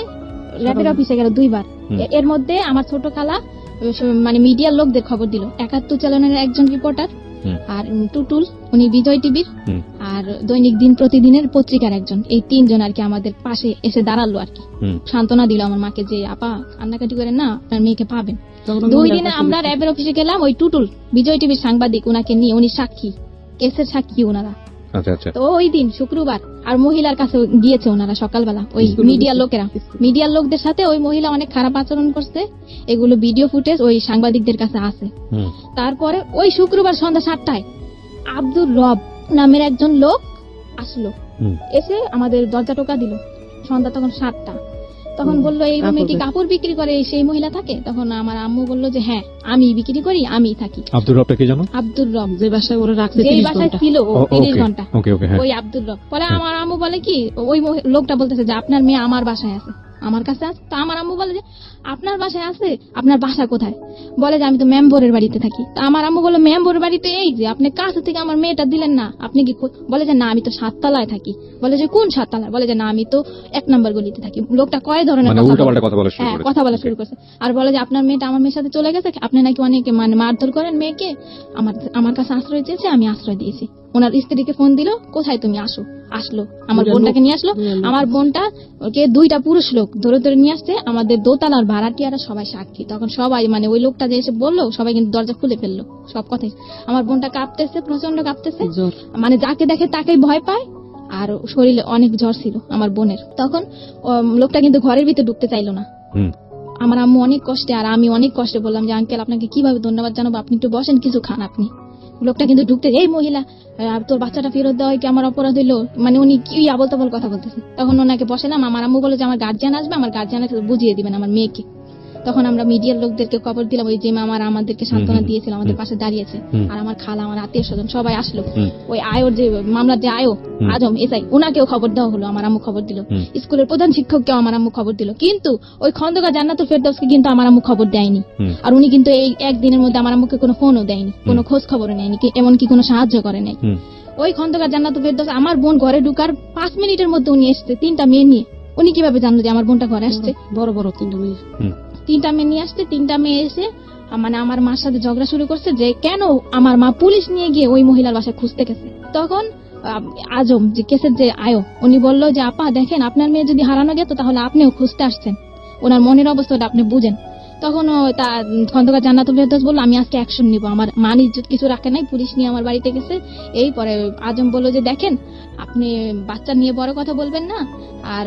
র্যাবের অফিসে গেল 2 বার। এর মধ্যে আমার ছোট খালা মানে মিডিয়ার লোকদের খবর দিল, 71 চ্যানেলের একজন রিপোর্টার, আর টুটুল উনি বিজয় টিভির, আর দৈনিক দিন প্রতিদিনের পত্রিকার একজন, এই 3 জন আর কি আমাদের পাশে এসে দাঁড়ালো আর কি, সান্ত্বনা দিল আমার মাকে যে আপা কান্নাকাটি করেন না, আপনার মেয়েকে পাবেন। 2 দিনে আমরা র্যাবের অফিসে গেলাম, ওই টুটুল বিজয় টিভির সাংবাদিক ওনাকে নিয়ে, উনি সাক্ষী, কেসের সাক্ষী ওনারা। তো ওই দিন শুক্রবার আর মহিলার কাছে গিয়েছে ওনারা সকালবেলা, ওই মিডিয়ার লোকেরা, মিডিয়ার লোকদের সাথে ওই মহিলা অনেক খারাপ আচরণ করছে, এগুলো ভিডিও ফুটেজ ওই সাংবাদিকদের কাছে আছে। তারপরে ওই শুক্রবার সন্ধ্যা 7টায় আব্দুর রব নামের একজন লোক আসলো, এসে আমাদের দরজা টোকা দিল। সন্ধ্যা তখন 7টা। তখন বললো এই রুমে কি কাপড় বিক্রি করে সেই মহিলা থাকে? তখন আমার আম্মু বললো যে হ্যাঁ আমি বিক্রি করি, আমি থাকি। আব্দুর রবটা কি জানো? আব্দুর রব যে বাসায় ওরা রাখছে, যে বাসায় ছিল 30 ঘন্টা, ওই আব্দুর রব। পরে আমার আম্মু বলে কি ওই লোকটা বলতেছে যে আপনার মেয়ে আমার বাসায় আছে, আমার কাছে আছে। তো আমার আম্মু বলে যে আপনার বাসায় আছে, আপনার বাসা কোথায়? বলে যে আমি তো মেম্বরের বাড়িতে থাকি। তো আমার আম্মু বলে মেম্বরের বাড়িতে এই যে আপনি কাছে থেকে আমার মেয়েটা দিলেন না, আপনি কি? বলে যে না আমি তো 7 তলায় থাকি। বলে যে কোন 7 তলায়? বলে যে না আমি তো 1 নম্বর গলিতে থাকি। লোকটা কয় ধরনের কথা বলা শুরু করছে, আর বলে যে আপনার মেয়েটা আমার মেয়ের সাথে চলে গেছে, আপনি নাকি অনেকে মানে মারধর করেন মেয়েকে, আমার কাছে আশ্রয় চেয়েছে, আমি আশ্রয় দিয়েছি। ওনার স্ত্রীকে ফোন দিল, কোথায় তুমি? আসলো আমার বোনটাকে নিয়ে আসলো। আমার বোনটা ওকে 2টা পুরুষ লোক ধরে ধরে নিয়ে আসছে, আমাদের দোতলার ভাড়াটিয়ারা সবাই সাক্ষী। তখন সবাই মানে ওই লোকটা যে এসে বললো, সবাই কিন্তু দরজা খুলে ফেললো, সব কথাই। আমার বোনটা কাঁপতেছে, প্রচন্ড কাঁপতেছে, মানে যাকে দেখে তাকেই ভয় পায়, আর শরীরে অনেক জ্বর ছিল আমার বোনের। তখন লোকটা কিন্তু ঘরের ভিতরে ঢুকতে চাইলো না। আমার আম্মু অনেক কষ্টে আর আমি অনেক কষ্টে বললাম যে আঙ্কেল আপনাকে কিভাবে ধন্যবাদ জানাবো, আপনি একটু বসেন, কিছু খান আপনি। লোকটা কিন্তু ঢুকতে, এই মহিলা তোর বাচ্চাটা ফেরত দেওয়া কি আমার অপরাধ হইলো? মানে উনি কি আবল তাবল কথা বলতেছে। তখন ওনাকে বসালাম, আমার আম্মু বলে যে আমার গার্জিয়ান আসবে, আমার গার্জিয়ানকে বুঝিয়ে দিবেন আমার মেয়েকে। তখন আমরা মিডিয়ার লোকদেরকে খবর দিলাম, ওই যে মামারা আমাদেরকে সান্ত্বনা দিয়েছিল, আমাদের পাশে দাঁড়িয়েছে, আর আমার খালা, আমার আত্মীয় স্বজন সবাই আসলো। ওই আয়োর যে মামলার যে আজম এসআই, ওনাকেও খবর দেওয়া হলো, আমার আম্মু খবর দিল। স্কুলের প্রধান শিক্ষককেও আমার আম্মু খবর দিল, কিন্তু ওই খন্দকার জান্নাতুল ফেরদাউসকে কিন্তু আমার আম্মু খবর দেয়নি। আর উনি কিন্তু এই 1 দিনের মধ্যে আমার আম্মুকে কোনো ফোনও দেয়নি, কোনো খোঁজ খবরও নেয়নি, এমনকি কোনো সাহায্য করে নাই। ওই খন্দকার জান্নাতুল ফেরদৌস আমার বোন ঘরে ঢুকার 5 মিনিটের মধ্যে উনি এসেছে 3টা মেয়ে নিয়ে। উনি কিভাবে জানলো যে আমার বোনটা ঘরে আসছে? বড় বড় 3টা মেয়ে। 3টা মেয়ে নিয়ে আসছে, 3টা মেয়ে এসে মানে আমার মার সাথে ঝগড়া শুরু করছে যে কেন আমার মা পুলিশ নিয়ে গিয়ে ওই মহিলার বাসায় খুঁজতে গেছে। তখন আজম যে কেসের যে আয়ো উনি বললো যে আপা দেখেন আপনার মেয়ে যদি হারানো যেত তাহলে আপনিও খুঁজতে আসছেন, ওনার মনের অবস্থাটা আপনি বুঝেন। তখন খন্দকার জান্নাতুল ফেরদৌস বললো আমি আজকে অ্যাকশন নিব, আমার মান ইজ্জত কিছু রাখে নাই, পুলিশ নিয়ে আমার বাড়িতে গেছে। এই পরে আজম বললো যে দেখেন আপনি বাচ্চা নিয়ে বড় কথা বলবেন না, আর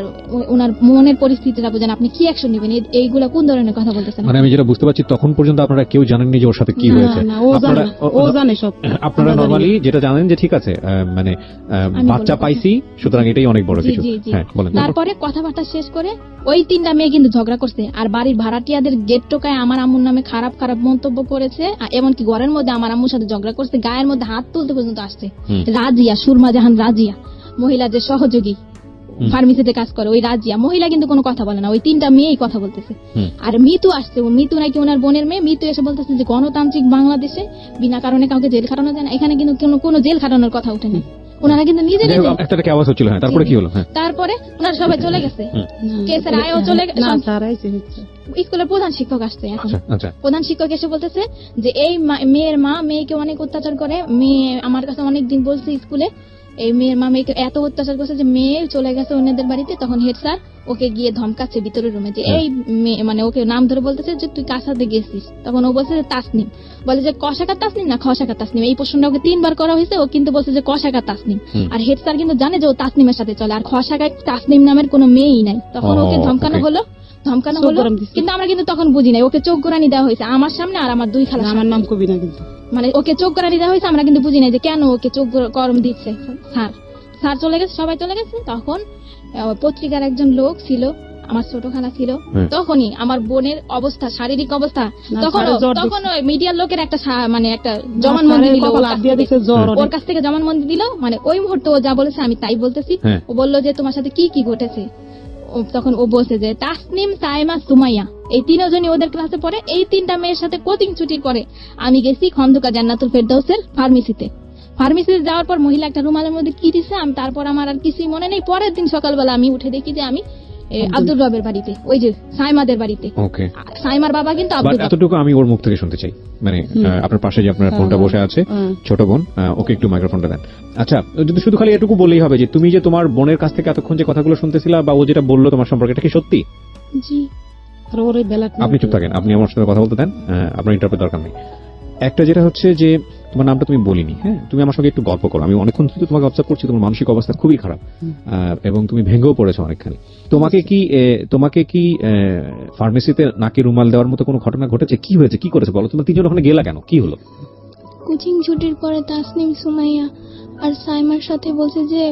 ওনার মনের পরিস্থিতিটা বুঝেন, আপনি কি অ্যাকশন নেবেন, এইগুলা কোন ধরনের কথা বলতেছেন? মানে আমি যেটা বুঝতে পারছি তখন পর্যন্ত আপনারা কেউ জানেননি যে ওর সাথে কি হয়েছে। না, ও জানে সব। আপনারা নরমালি যেটা জানেন যে ঠিক আছে মানে বাচ্চা পাইছি সুতরাং এটাই অনেক বড় কিছু। হ্যাঁ বলেন। তারপরে কথাবার্তা শেষ করে ওই 3টা মেয়ে কিন্তু ঝগড়া করছে, আর বাড়ির ভাড়াটিয়াদের গেট টোকায় আমার আম্মুর নামে খারাপ খারাপ মন্তব্য করেছে, এমনকি ঘরের মধ্যে আমার আম্মুর সাথে ঝগড়া করছে, গায়ের মধ্যে হাত তুলতে পর্যন্ত আসছে। রাজিয়া, সুরমা জাহান রাজিয়া মহিলা যে সহযোগী ফার্মেসিতে কাজ করে, ওই রাজিয়া মহিলা কিন্তু কোনো কথা বলে না, ওই 3টা মেয়েই কথা বলতেছে। আর মিতু আসছে, মিতু নাকি ওনার বোনের মেয়ে, মিতু এসে বলতেছে যে গণতান্ত্রিক বাংলাদেশে বিনা কারণে কাউকে জেল খাটানো যায় না। এখানে কিন্তু কোনো জেল খাটানোর কথা উঠেনি, ওনারা কিন্তু নিজে একটা আওয়াজ হচ্ছিল। হ্যাঁ তারপরে কি হলো? তারপরে ওনারা সবাই চলে গেছে, কেসের আয়ও চলে গেছে। স্কুলের প্রধান শিক্ষক আসছে এখন। প্রধান শিক্ষক এসে বলতেছে যে এই মেয়ের মা মেয়েকে অনেক অত্যাচার করে, মেয়ে আমার কাছে অনেকদিন বলছে স্কুলে এই মেয়ের মা মেয়েকে এত অত্যাচার করছে যে মেয়ে চলে গেছে অন্যদের বাড়িতে। তখন হেড স্যার ওকে গিয়ে ধমকাচ্ছে ভিতরের রুমে যে এই মেয়ে, মানে ওকে নাম ধরে বলতেছে যে তুই কার সাথে গেছিস। তখন ও বলছে যে তাসনিম, বলে যে কশাকা তাসনিম না খশাকা তাসনিম। এই প্রশ্নটা ওকে 3বার করা হয়েছে, ও কিন্তু বলছে যে কশাকা তাসনিম। আর হেড স্যার কিন্তু জানে যে ও তাসনিমের সাথে চলে, আর খশাকা তাসনিম নামের কোনো মেয়েই নাই। তখন ওকে ধমকানো হলো, কিন্তু আমরা কিন্তু তখন বুঝি নাই, ওকে চোখ গোড়ানি দেওয়া হয়েছে আমার সামনে, আর আমার 2 খালা, আমার নাম কবি না কিন্তু, মানে ওকে চোখ গোড়ানি দেওয়া হয়েছে, আমরা কিন্তু বুঝি নাই যে কেন ওকে চোখ গরম দিচ্ছে। স্যার চলে গেছে, সবাই চলে গেছে। তখন পত্রিকার একজন লোক ছিল, আমার ছোট খালা ছিল, তখনই আমার বোনের অবস্থা, শারীরিক অবস্থা, তখন ওই মিডিয়ার লোকের একটা মানে একটা জবানবন্দি দিল, ওর কাছ থেকে জবানবন্দি দিল। মানে ওই মুহূর্তে ও যা বলেছে আমি তাই বলতেছি। ও বললো যে তোমার সাথে কি কি ঘটেছে। তখন ও বলছে যে তাসনিম, সাইমা, সুমাইয়া এই 3জনই ওদের ক্লাসে পড়ে। এই 3টা মেয়ের সাথে কোচিং ছুটির পরে আমি গেছি খন্দকার জান্নাতুল ফেরদৌসের ফার্মেসিতে যাওয়ার পর মহিলা একটা রুমালের মধ্যে কি দিছে, আমি তারপর আমার আর কিছুই মনে নেই। পরের দিন সকালবেলা আমি উঠে দেখি যে আমি আব্দুর রবের বাড়িতে, ওই যে সাইমাদের বাড়িতে। সাইমার বাবা কিন্তু এতটুকু আমি ওর মুখ থেকে শুনতে চাই, মানে আপনার পাশে যে আপনার বোনটা বসে আছে, ছোট বোন, ওকে একটু মাইক্রোফোনটা দেন। আচ্ছা, যদি শুধু খালি এটুকু বলেই হবে যে তুমি যে তোমার বোনের কাছ থেকে এতক্ষণ যে কথাগুলো শুনতেছিলা বা ও যেটা বললো তোমার সম্পর্কে, এটা কি সত্যি? জি। আপনি চুপ থাকেন, আপনি আমার সাথে কথা বলতে দেন, আপনার ইন্টারপ্রেট দরকার নেই। একটা যেটা হচ্ছে যে তোমার নামটা তুমি বলিনি, হ্যাঁ, তুমি আমার সঙ্গে একটু গল্প করো। আমি অনেকক্ষণ ধরে তোমাকে অবজার্ভ করছি, তোমার মানসিক অবস্থা খুবই খারাপ এবং তুমি ভেঙেও পড়েছো অনেকখানি। তোমাকে কি ফার্মেসিতে নাকে রুমাল দেওয়ার মতো কোনো ঘটনা ঘটেছে? কি হয়েছে, কি করেছে বলো? তুমি 3জন ওখানে গেলা কেন, কি হলো? কোচিং ছুটির পরে তাসনিম, সুমাইয়া আর সাইমার সাথে বলছে যে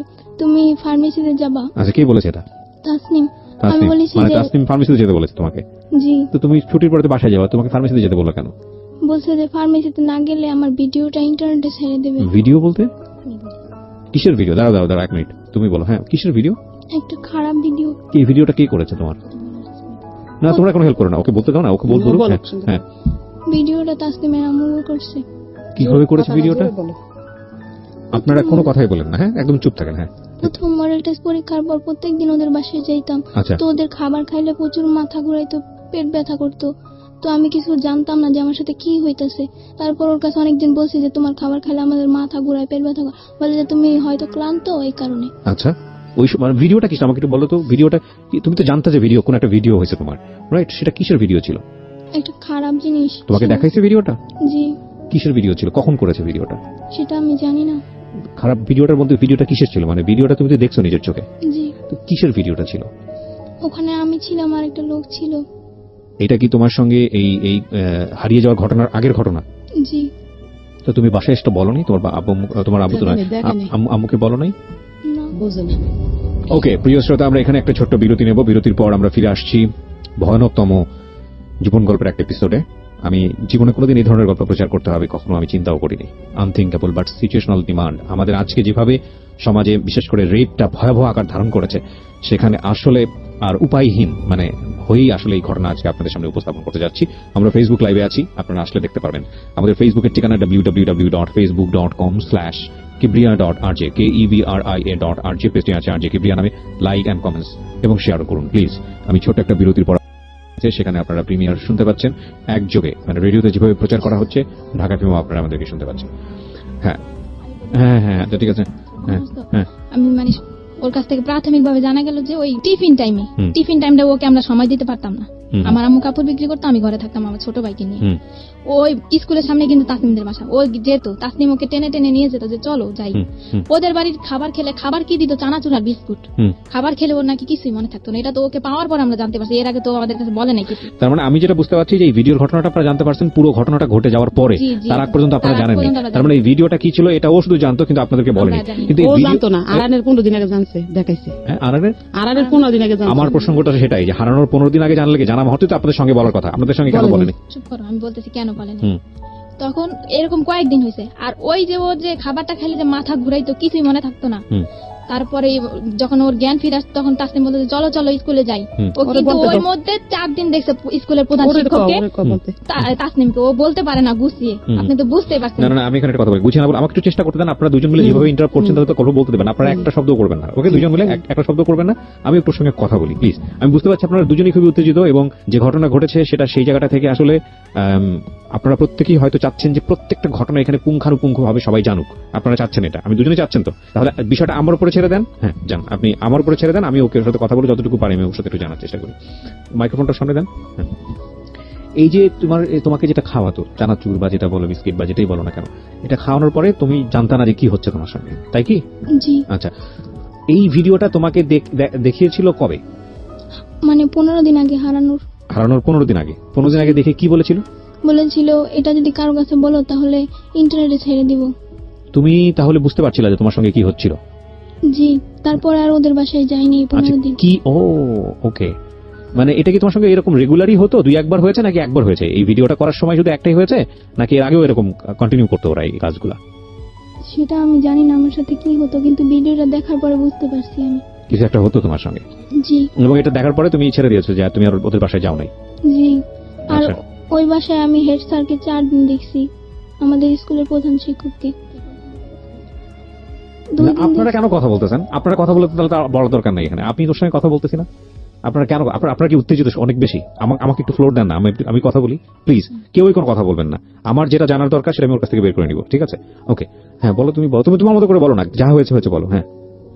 তুমি ফার্মেসিতে যাবা। আচ্ছা, কে বলেছে এটা? তাসনিম। আমি বলেছি যে তাসনিম ফার্মেসিতে যেতে বলেছে তোমাকে? জি। তো তুমি ছুটির পরে তো বাসায় যাবা, তোমাকে ফার্মেসিতে যেতে বললো কেন? বলছে যে ফার্মেসিতে না গেলে আমার ভিডিওটা ইন্টারনেটে ছেড়ে দেবে। ভিডিও বলতে কিসের ভিডিও? দাঁড়াও 1 মিনিট, তুমি বলো। হ্যাঁ, কিসের ভিডিও? একটা খারাপ ভিডিও। কি ভিডিওটা কে করেছে তোমার? না, তোমরা কোনো হেল্প করো না, ওকে বলতে দাও না, ওকে বলবো। হ্যাঁ, ভিডিওটা তাসনিমের আম্মু করছে। কিভাবে করেছে ভিডিওটা? আপনারা কোনো কথাই বলেন না, হ্যাঁ, একদম চুপ থাকেন। হ্যাঁ, প্রথম মডেল টেস্ট পরীক্ষার পর প্রত্যেকদিন ওদের বাসায় যাইতাম। তো ওদের খাবার খাইলে প্রচুর মাথা ঘুরাইতো, পেট ব্যথা করতো। তো আমি কিছু জানতাম না যে আমার সাথে কি হইতাছে। তারপর ওর কাছে অনেকদিন বলছি যে তোমার খাবার খাইলে আমাদের মাথা ঘুরায়, পেট ব্যথা করে, বলে যে তুমি হয়তো ক্লান্ত এই কারণে। আচ্ছা, ওই ভিডিওটা কি আমাকে একটু বলো তো? ভিডিওটা তুমি তো জানতে যে ভিডিও, কোন একটা ভিডিও হয়েছে তোমার, রাইট? সেটা কিসের ভিডিও ছিল? একটা খারাপ জিনিস। তোমাকে দেখাইছে ভিডিওটা? জি। কিসের ভিডিও ছিল, কখন করেছে ভিডিওটা? সেটা আমি জানি না। খারাপ ভিডিওটার মধ্যে ভিডিওটা কিসের ছিল, মানে ভিডিওটা তুমি তো দেখছো নিজের চোখে? জি। তো কিসের ভিডিওটা ছিল? ওখানে আমি ছিলাম আর একটা লোক ছিল। এটা কি তোমার সঙ্গে এই হারিয়ে যাওয়ার ঘটনার আগের ঘটনা? জি। তো তুমি বাসায় এসে বলো নি তোমার আব্বু তো আম্মুকে বলো নাই? না, বুঝেনি। ওকে, প্রিয় শ্রোতা, আমরা এখানে একটা ছোট্ট বিরতি নেব। বিরতির পর আমরা ফিরে আসছি ভয়ানকতম জীবন গল্পের একটা এপিসোডে। আমি জীবনে কোনোদিন এই ধরনের গল্প প্রচার করতে হবে কখনো আমি চিন্তাও করিনি। Unthinkable but situational demand. আমাদের আজকে যেভাবে সমাজে বিশেষ করে রেপটা ভয়াবহ আকার ধারণ করেছে, সেখানে আসলে আর উপায়হীন মানে হয়েই আসলে এই ঘটনা আজকে আপনাদের সামনে উপস্থাপন করতে যাচ্ছি। আমরা ফেসবুক লাইভে আছি, আপনারা আসলে দেখতে পারবেন। আমাদের ফেসবুকের ঠিকানা www.facebook.com/ kibriya.rj KEBRIA.RJ পেজটি আছে RJ Kibriya নামে, লাইক এন্ড কমেন্টস এবং শেয়ার করুন প্লিজ। আমি ছোট একটা বিরতির পর সেখানে আপনারা প্রিমিয়ার শুনতে পাচ্ছেন একযোগে, মানে রেডিওতে যেভাবে প্রচার করা হচ্ছে ঢাকা ফিল্মও আপনারা আমাদেরকে শুনতে পাচ্ছেন। হ্যাঁ হ্যাঁ হ্যাঁ আচ্ছা ঠিক আছে। হ্যাঁ হ্যাঁ আমি মানে ওর কাছ থেকে প্রাথমিকভাবে জানা গেল যে ওই টিফিন টাইমটা ওকে আমরা সময় দিতে পারতাম না। আমার আম্মু কাপড় বিক্রি করতো, আমি ঘরে থাকতাম আমার ছোট ভাইকে নিয়ে। ওই স্কুলের সামনে কিন্তু তাসনিমদের বাসা, ও যেত, তাসনিম ওকে টেনে টেনে নিয়ে যেত যে চলো যাই। ওদের বাড়ির খাবার খেলে, খাবার কি দিত, চানাচুর আর বিস্কুট। খাবার খেলে ওর নাকি কিছুই মনে থাকতো না। এটা তো ওকে পাওয়ার পর আমরা জানতে পারছি, এর আগে তো আমাদের কাছে বলে নাই কিছু। তার মানে আমি যেটা বুঝতে পারছি যে এই ভিডিওর ঘটনাটা আপনারা জানতে পারছেন পুরো ঘটনাটা ঘটে যাওয়ার পরে, তার আগ পর্যন্ত আপনারা জানেননি। তার মানে এই ভিডিওটা কি ছিল এটা ও শুধু জানতো কিন্তু আপনাদেরকে বলেনি। কিন্তু ও জানতো না, আরানের 15 দিন আগে জানছে, দেখাইছে। হ্যাঁ আরানের 15 দিন আগে জানছে। আমার প্রসঙ্গটা সেটাই যে হারানোর 15 দিন আগে জানলে কি জানা হতো তো আপনাদের সঙ্গে বলার কথা, আপনাদের সঙ্গে কেন বলেনি? চুপ করো, আমি বলতেছি কেন বলেনি। তখন এরকম কয়েকদিন হয়েছে, আর ওই যে ও যে খাবারটা খেলে যে মাথা ঘুরাইতো, কিছুই মনে থাকতো না। তারপরে যখন ওর জ্ঞান ফিরে আসতো তখন তাসনিম বলতো যে চলো চলো স্কুলে যাই। ও কিন্তু ওর মধ্যে 4 দিন দেখছে স্কুলের প্রধান শিক্ষককে, তাসনিমকে ও বলতে পারে না গুছিয়ে। আপনি তো বুঝতেই পারছেন। না না আমি এখানে একটা কথা বলি, গুছিয়ে না বলে আমাকে একটু চেষ্টা করতে দেন। আপনারা দুজন মিলে যেভাবে ইন্টারাপ্ট করছেন তাহলে তো কথা বলতে দেবেন, আপনারা একটা শব্দ করবেন না। ওকে দুজন মিলে একটা শব্দ করবেন না, আমি একটু সঙ্গে কথা বলি প্লিজ। আমি বুঝতে পারছি আপনারা দুজনেই খুবই উত্তেজিত এবং যে ঘটনা ঘটেছে সেটা সেই জায়গাটা থেকে আসলে আপনারা প্রত্যেকেই হয়তো চাচ্ছেন যে প্রত্যেকটা ঘটনা এখানে পুঙ্খানুপুঙ্খভাবে সবাই জানুক। আপনারা চাচ্ছেন এটা, আমি দুজনেই চাচ্ছেন। তো তাহলে বিষয়টা আমার উপরে ছেড়ে দেন। হ্যাঁ যান, আপনি আমার উপরে ছেড়ে দেন, আমি ওকে সাথে কথা বলে যতটুকু পারি আমি ওর সাথে একটু জানার চেষ্টা করি। মাইক্রোফোনটা সামনে দেন। হ্যাঁ এই যে তোমাকে যেটা খাওয়াতো চানাচুর বা যেটা বলো বিস্কিট বা যেটাই বলো না কেন, এটা খাওয়ানোর পরে তুমি জানতা না যে কি হচ্ছে তোমার সঙ্গে, তাই কি? জি। আচ্ছা এই ভিডিওটা তোমাকে দেখিয়েছিল কবে? মানে 15 দিন আগে। হারানোর 15 দিন আগে। 15 দিন আগে দেখে কি বলেছিল? বলেছিল এটা যদি কারো কাছে বলো তাহলে ইন্টারনেটে ছেড়ে দিব। তুমি তাহলে বুঝতে পারছিলে যে তোমার সঙ্গে কি হচ্ছিল? জি। তারপর আর ওদের বাসায় যাইনি 15 দিন। কি ও ওকে, মানে এটা কি তোমার সঙ্গে এরকম রেগুলারই হতো? 2-1 বার হয়েছে নাকি একবার হয়েছে? এই ভিডিওটা করার সময় শুধু একটাই হয়েছে নাকি এর আগেও এরকম কন্টিনিউ করতো ওরা এই কাজগুলা? সেটা আমি জানি না আমার সাথে কি হতো, কিন্তু ভিডিওটা দেখার পরে বুঝতে পারছি আমি কিছু একটা হতো তোমার সঙ্গে। জি। এবং এটা দেখার পরে তুমি ছেড়ে দিয়েছো যে তুমি আর ওদের বাসায় যাও নাই? জি। আর ওই বাসায় আমি হেড স্যারকে 4 দিন দেখছি, আমাদের স্কুলের প্রধান শিক্ষককে। আপনারা কেন কথা বলতেছেন? আপনারা কথা বলতে তাহলে বড় দরকার নাই এখানে। আপনি তোর সঙ্গে কথা বলতেছি না, আপনারা কেন? আপনারা কি উত্তেজিত অনেক বেশি? আমাকে একটু ফ্লোর দেন না, আমি কথা বলি প্লিজ। কেউই কোনো কথা বলবেন না, আমার যেটা জানার দরকার সেটা আমি ওর কাছ থেকে বের করে নিব, ঠিক আছে? ওকে হ্যাঁ বলো, তুমি বলো, তুমি তোমার মতো করে বলো না, যা হয়েছে হয়েছে বলো। হ্যাঁ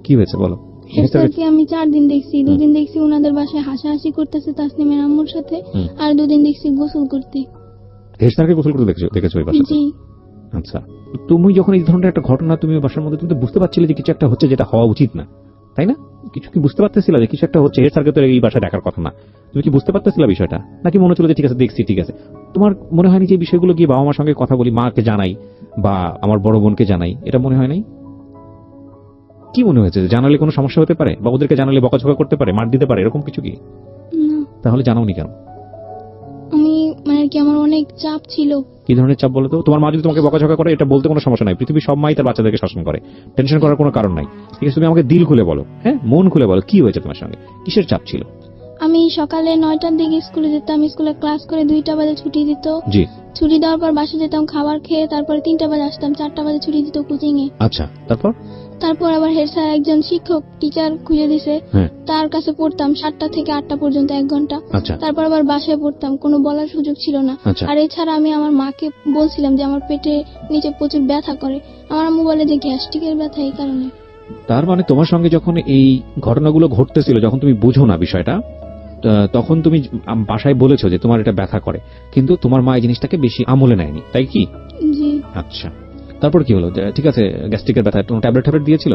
কি হয়েছে বলো। হেড স্যারকে আমি 4 দিন দেখছি। 2 দিন দেখছি ওনাদের বাসায় হাসাহাসি করতেছে তাসনিমের আম্মুর সাথে, আর 2 দিন দেখছি গোসল করতে। হেড স্যারকে গোসল করতে দেখেছো ওই বাসাতে? জি। আচ্ছা তুমি যখন এই ধরনের একটা ঘটনা তুমি বাসার মধ্যে, তুমি তো বুঝতে পারছিলে যে কিছু একটা হচ্ছে যেটা হওয়া উচিত না, তাই না? কিছু কি বুঝতে পারতেছিল যে কিছু একটা হচ্ছে? হেড স্যারকে তো এই বাসায় দেখার কথা না, তুমি কি বুঝতে পারতেছিল বিষয়টা? নাকি মনে হচ্ছিল যে ঠিক আছে দেখছি ঠিক আছে? তোমার মনে হয়নি যে এই বিষয়গুলো গিয়ে বাবা মার সঙ্গে কথা বলি, মাকে জানাই বা আমার বড় বোনকে জানাই, এটা মনে হয় নাই? কি মনে হয়েছে জানালে কোনো সমস্যা হতে পারে বা ওদেরকে জানালে বকাঝকা করতে পারে, মার দিতে পারে, এরকম কিছু কি? তাহলে জানাওনি কেন? আমি মানে কি আমার অনেক চাপ ছিল। কি ধরনের চাপ বলো তো? তোমার মা যদি তোমাকে বকাঝকা করে এটা বলতে কোনো সমস্যা নাই, পৃথিবীর সব মাই তার বাচ্চাদেরকে শাসন করে, টেনশন করার কোনো কারণ নাই, ঠিক আছে? তুমি আমাকে দিল খুলে বলো, হ্যাঁ মন খুলে বলো কি হয়েছে তোমার সঙ্গে, কিসের চাপ ছিল? আমি সকালে 9টার দিকে স্কুলে যেতাম, স্কুলে ক্লাস করে 2টা বাজে ছুটি দিত। জি। ছুটি দেওয়ার পর বাসে যেতাম, খাবার খেয়ে তারপরে 3টা বাজে আসতাম, 4টা বাজে ছুটি দিত কোচিং এ। আচ্ছা তারপর আবার হেড স্যার একজন শিক্ষক টিচার খুঁজে দিছে, তার কাছে পড়তাম 7টা থেকে 8টা পর্যন্ত 1 ঘন্টা। তারপর আবার বাসায় পড়তাম, কোনো বলার সুযোগ ছিল না। আর এছাড়া আমি আমার মাকে বলছিলাম যে আমার পেটে নিচে প্রচুর ব্যথা করে, আমার আম্মু বলে যে গ্যাস্ট্রিকের ব্যথা, এই কারণে। তার মানে তোমার সঙ্গে যখন এই ঘটনাগুলো ঘটতেছিল, যখন তুমি বুঝো না বিষয়টা, তখন তুমি বাসায় বলেছো যে তোমার এটা ব্যথা করে, কিন্তু তোমার মা এই জিনিসটাকে বেশি আমলে নেয়নি, তাই কি? জি। আচ্ছা তারপর কি হলো? ঠিক আছে গ্যাস্ট্রিকের ব্যথা, তোমার ট্যাবলেট দিয়েছিল?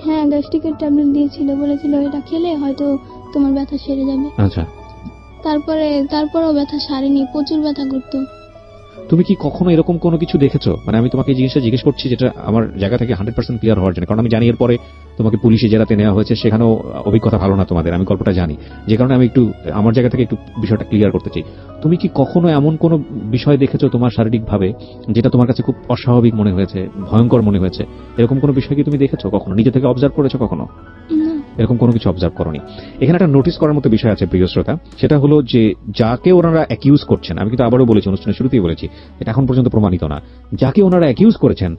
হ্যাঁ গ্যাস্ট্রিকের ট্যাবলেট দিয়েছিল, বলেছিল এটা খেলে হয়তো তোমার ব্যথা সেরে যাবে। আচ্ছা তারপরেও ব্যথা সারেনি, প্রচুর ব্যথা করতো। তুমি কি কখনো এরকম কোনো কিছু দেখেছো? মানে আমি তোমাকে এই জিনিসটা জিজ্ঞেস করছি যেটা আমার জায়গা থেকে 100% ক্লিয়ার হওয়ার জন্য, কারণ আমি জানি এরপরে তোমাকে পুলিশে জেরাতে নেওয়া হয়েছে, সেখানেও অভিজ্ঞতা ভালো না তোমাদের, আমি গল্পটা জানি, যে কারণে আমি একটু আমার জায়গা থেকে একটু বিষয়টা ক্লিয়ার করতে চাই। তুমি কি কখনো এমন কোনো বিষয় দেখেছো তোমার শারীরিক ভাবে যেটা তোমার কাছে খুব অস্বাভাবিক মনে হয়েছে, ভয়ঙ্কর মনে হয়েছে? এরকম কোনো বিষয় কি তুমি দেখেছো কখনো? নিজে থেকে অবজার্ভ করেছো কখনো? এরকম কোনো কিছু অবজার্ভ করনি। এখানে একটা নোটিস করার মতো বিষয় আছে প্রিয় শ্রোতা, সেটা হলো যে যাকে ওনারা অ্যাকিউজ করছেন, আমি কিন্তু আবারও বলেছি, অনুষ্ঠানের শুরুতেই বলেছি, এটা এখন পর্যন্ত প্রমাণিত না, যাকে ওনারা অ্যাকিউজ করেছেন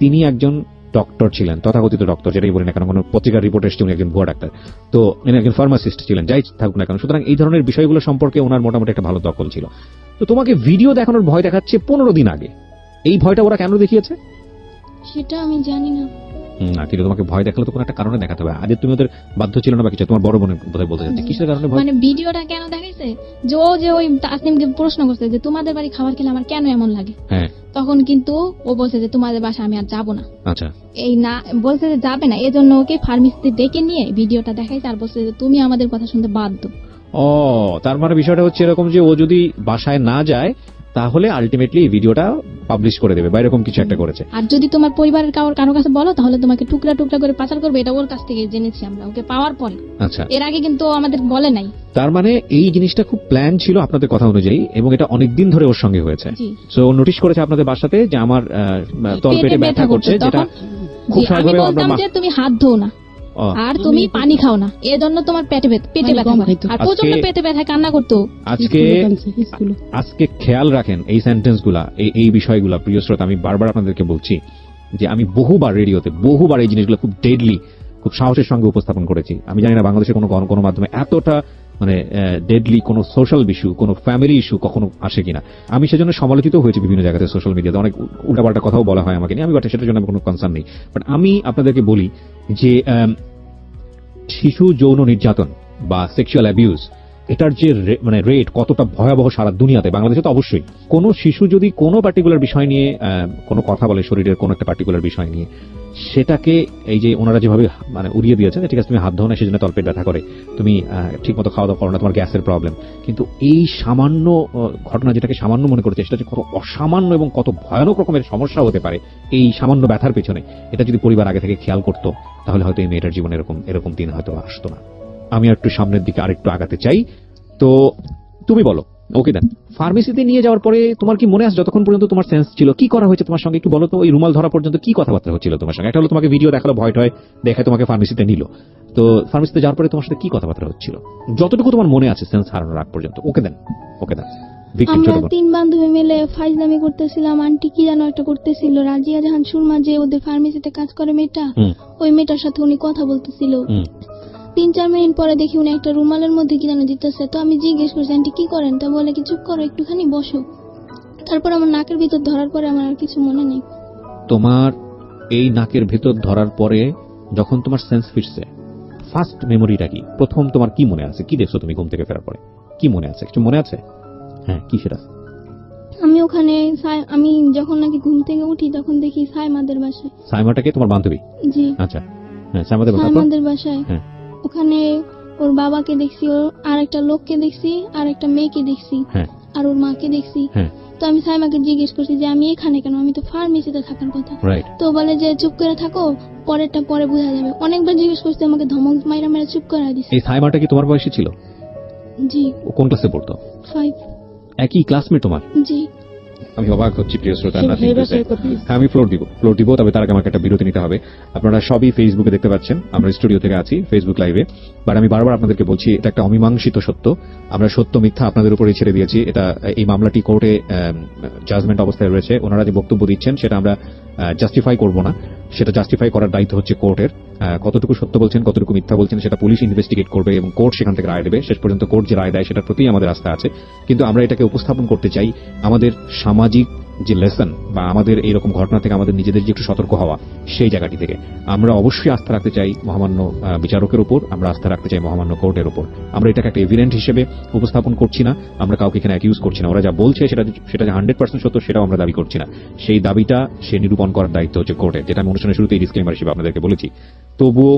তিনি একজন ডক্টর ছিলেন, তথাকথিত ডক্টর, যেটাই বলি না কেন, কোনো পত্রিকার রিপোর্ট এসেছে উনি একজন ভুয়া ডাক্তার, তো উনি একজন ফার্মাসিস্ট ছিলেন, যাই থাকুক না কেন। সুতরাং এই ধরনের বিষয়গুলো সম্পর্কে ওনার মোটামুটি একটা ভালো দখল ছিল। তো তোমাকে ভিডিও দেখানোর ভয় দেখাচ্ছে 15 দিন আগে, এই ভয়টা ওরা কেন দেখিয়েছে? সেটা আমি জানি না। না, কিন্তু তোমাকে ভয় দেখালে তো কোনো একটা কারণে দেখাতে হবে। আগে তুমি ওদের বাধ্য ছিল না বা কিছু? তোমার বড় বোনের বোধহয় বলতে যাচ্ছে, কিসের কারণে ভয়? মানে ভিডিওটা কেন দেখাইছে, যে ও যে ওই তাসনিমকে প্রশ্ন করছে যে তোমাদের বাড়ি খাবার খেলে আমার কেন এমন লাগে, হ্যাঁ, তখন কিন্তু ও বলছে যে তোমাদের বাসা আমি আর যাবো না। আচ্ছা, এই না বলছে যে যাবে না, এজন্য ওকে ফার্মেসিতে ডেকে নিয়ে ভিডিওটা দেখাইছে আর বলছে যে তুমি আমাদের কথা শুনতে বাধ্য। ও তার মানে বিষয়টা হচ্ছে এরকম যে ও যদি বাসায় না যায় তাহলে আলটিমেটলি এই ভিডিওটা পাবলিশ করে দেবে বা এরকম কিছু একটা করেছে। আর যদি তোমার পরিবারের কারো কাছে বলো তাহলে তোমাকে টুকরা টুকরা করে পাচার করবে, এটা ওর কাছ থেকে জেনেছি আমরা ওকে পাওয়ার পরে। আচ্ছা, এর আগে কিন্তু ও আমাদের বলে নাই। তার মানে এই জিনিসটা খুব প্ল্যান ছিল আপনাদের কথা অনুযায়ী এবং এটা অনেকদিন ধরে ওর সঙ্গে হয়েছে। জি। সো নোটিশ করেছে আপনাদের বাসাতে যে আমার তলপেটে ব্যথা করছে, যেটা খুব আমি স্বাভাবিকভাবে বলতাম আমরা যে তুমি হাত ধো না আর তুমি পানি খাও না, এজন্য তোমার পেটে ব্যথা গম করে। খাইতো। আর প্রচন্ড পেটে ব্যথা কান্না করতো। আজকে খেয়াল রাখেন এই সেন্টেন্স গুলা, এই বিষয়গুলা। প্রিয় শ্রোতা, আমি বারবার আপনাদেরকে বলছি যে আমি বহুবার রেডিওতে বহুবার এই জিনিসগুলো খুব ডেডলি, খুব সাহসের সঙ্গে উপস্থাপন করেছি। আমি জানি না বাংলাদেশের কোনো মাধ্যমে এতটা মানে ডেডলি কোনো সোশ্যাল ইস্যু, কোনো ফ্যামিলি ইস্যু কখনো আসে কিনা। আমি সেজন্য সমালোচিত হয়েছি বিভিন্ন জায়গাতে, সোশ্যাল মিডিয়াতে অনেক উল্টাপাল্টা কথাও বলা হয় আমাকে নিয়ে, আমি বাট সেটার জন্য আমার কোনো কনসার্ন নেই। বাট আমি আপনাদেরকে বলি যে শিশু যৌন নির্যাতন বা সেক্সুয়াল অ্যাবিউজ, এটার যে মানে রেট কতটা ভয়াবহ সারা দুনিয়াতে, বাংলাদেশে তো অবশ্যই। কোনো শিশু যদি কোনো পার্টিকুলার বিষয় নিয়ে কোনো কথা বলে, শরীরের কোনো একটা পার্টিকুলার বিষয় নিয়ে, সেটাকে এই যে ওনারা যেভাবে মানে উড়িয়ে দিয়েছেন, ঠিক আছে তুমি হাত ধো না সেজন্য তলপেট ব্যথা করে, তুমি ঠিক মতো খাওয়া দাওয়া করো না, তোমার গ্যাসের প্রবলেম। কিন্তু এই সামান্য ঘটনা, যেটাকে সামান্য মনে করছে, সেটা যে কত অসামান্য এবং কত ভয়ানক রকমের সমস্যা হতে পারে এই সামান্য ব্যথার পেছনে, এটা যদি পরিবার আগে থেকে খেয়াল করতো তাহলে হয়তো এই মেয়েটার জীবনে এরকম দিন হয়তো আসতো না। আমি একটু সামনের দিকে আরেকটু আগাতে চাই। তো তুমি বলো, ওকে দেন, ফার্মেসিতে নিয়ে যাওয়ার পরে তোমার কি মনে আছে যতক্ষণ পর্যন্ত তোমার সেন্স ছিল কি করা হয়েছে তোমার সঙ্গে, একটু বলো তো। ওই রুমাল ধরা পর্যন্ত কি কথাবার্তা হচ্ছিল তোমার সঙ্গে? একটা হলো তোমাকে ভিডিও দেখালো, ভয় টয় দেখে তোমাকে ফার্মেসিতে নিল, তো ফার্মেসিতে যাওয়ার পরে তোমার সাথে কি কথাবার্তা হচ্ছিল যতটুকু তোমার মনে আছে সেন্স হারানোর আগ পর্যন্ত? ওকে দেন। আমরা 3 বান্ধবী মিলে ফাইজলামি করতেছিলাম। আন্টি কি যেন একটা করতেছিল, রাজিয়া জাহান সুরমা, যে ওদের ফার্মেসিতে কাজ করে মেয়েটা, ওই মেয়েটার সাথে উনি কথা বলতেছিল। 3-4 মিনিট পরে দেখি উনি একটা রুমালের মধ্যে কি যেন দিতেছে। তো আমি জিজ্ঞেস করছি আন্টি কি করেন, তা বলে কি চুপ করো একটুখানি বসো। তারপর আমার নাকের ভিতর ধরার পরে আমার আর কিছু মনে নেই। তোমার এই নাকের ভিতর ধরার পরে যখন তোমার সেন্স ফিরছে, ফার্স্ট মেমোরিটা কি? প্রথম তোমার কি মনে আছে? কি দেখছো তুমি ঘুম থেকে ফেরার পরে? কি মনে আছে? কিছু মনে আছে? হ্যাঁ, কি সেটা? আমি ওখানে আমি যখন নাকি ঘুম থেকে উঠি তখন দেখি সাইমাদের বাসায়। সাইমাটাকে তোমার বান্ধবী? জি। আচ্ছা, হ্যাঁ, সাইমাদের বাসায়। হ্যাঁ, ওখানে ওর বাবাকে দেখছি, ওর আর একটা লোককে দেখছি, আর একটা মেয়েকে দেখছি, হ্যাঁ, আর ওর মাকে দেখছি। হ্যাঁ। তো আমি সাইমাকে জিজ্ঞেস করছি যে আমি এখানে কেন, আমি তো ফার্মেসিতে থাকার কথা। রাইট। তো বলে যে চুপ করে থাকো, পরেরটা পরে বোঝা যাবে। অনেকবার জিজ্ঞেস করছি, আমাকে ধমক মাইরা মেরা চুপ করে দিছে। এই সাইমাটা কি তোমার বয়সী ছিল? জি। ও কোন ক্লাসে পড়তো? 5। একই ক্লাসমেট তোমার? জি। আমি অবাক হচ্ছি প্রিয় শ্রোতা, আমি ফ্লোর দিব, তবে তার আগে আমাকে একটা বিরতি নিতে হবে। আপনারা সবই ফেসবুকে দেখতে পাচ্ছেন, আমরা স্টুডিও থেকে আছি ফেসবুক লাইভে। বাট আমি বারবার আপনাদেরকে বলছি, এটা একটা অমীমাংসিত সত্য। আমরা সত্য মিথ্যা আপনাদের উপরেই ছেড়ে দিয়েছি। এটা এই মামলাটি কোর্টে জাজমেন্ট অবস্থায় রয়েছে। ওনারা যে বক্তব্য দিচ্ছেন সেটা আমরা জাস্টিফাই করব না, সেটা জাস্টিফাই করার দায়িত্ব হচ্ছে কোর্টের। কতটুকু সত্য বলছেন, কতটুকু মিথ্যা বলছেন, সেটা পুলিশ ইনভেস্টিগেট করবে এবং কোর্ট সেখান থেকে রায় দেবে। শেষ পর্যন্ত কোর্ট যে রায় দেয় সেটার প্রতি আমাদের আস্থা আছে। কিন্তু আমরা এটাকে উপস্থাপন করতে চাই আমাদের সামাজিক যে লেসন বা আমাদের এইরকম ঘটনা থেকে আমাদের নিজেদের যে একটু সতর্ক হওয়া, সেই জায়গাটি থেকে আমরা অবশ্যই আস্থা রাখতে চাই মহামান্য বিচারকের উপর, আমরা আস্থা রাখতে চাই মহামান্য কোর্টের উপর। আমরা এটাকে একটা এভিডেন্ট হিসেবে উপস্থাপন করছি না, আমরা কাউকে এখানে অ্যাকিউজ করছি না। ওরা যা বলছে সেটা যে 100% সত্য সেটাও আমরা দাবি করছি না। সেই দাবিটা সে নিরূপণ করার দায়িত্ব হচ্ছে কোর্টের, যেটা আমি অনুষ্ঠানের শুরুতেই ডিসক্লেমার হিসেবে আপনাদেরকে বলেছি। তবুও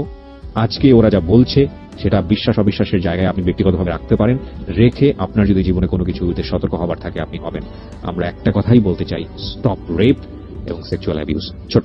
আজকে ওরা যা বলছে সেটা বিশ্বাস অবিশ্বাসের জায়গায় আপনি ব্যক্তিগতভাবে রাখতে পারেন, রেখে আপনার যদি জীবনে কোনো কিছুতে সতর্ক হবার থাকে আপনি হবেন। আমরা একটা কথাই বলতে চাই, স্টপ রেপ এবং সেক্সুয়াল অ্যাবিউজ। ছোট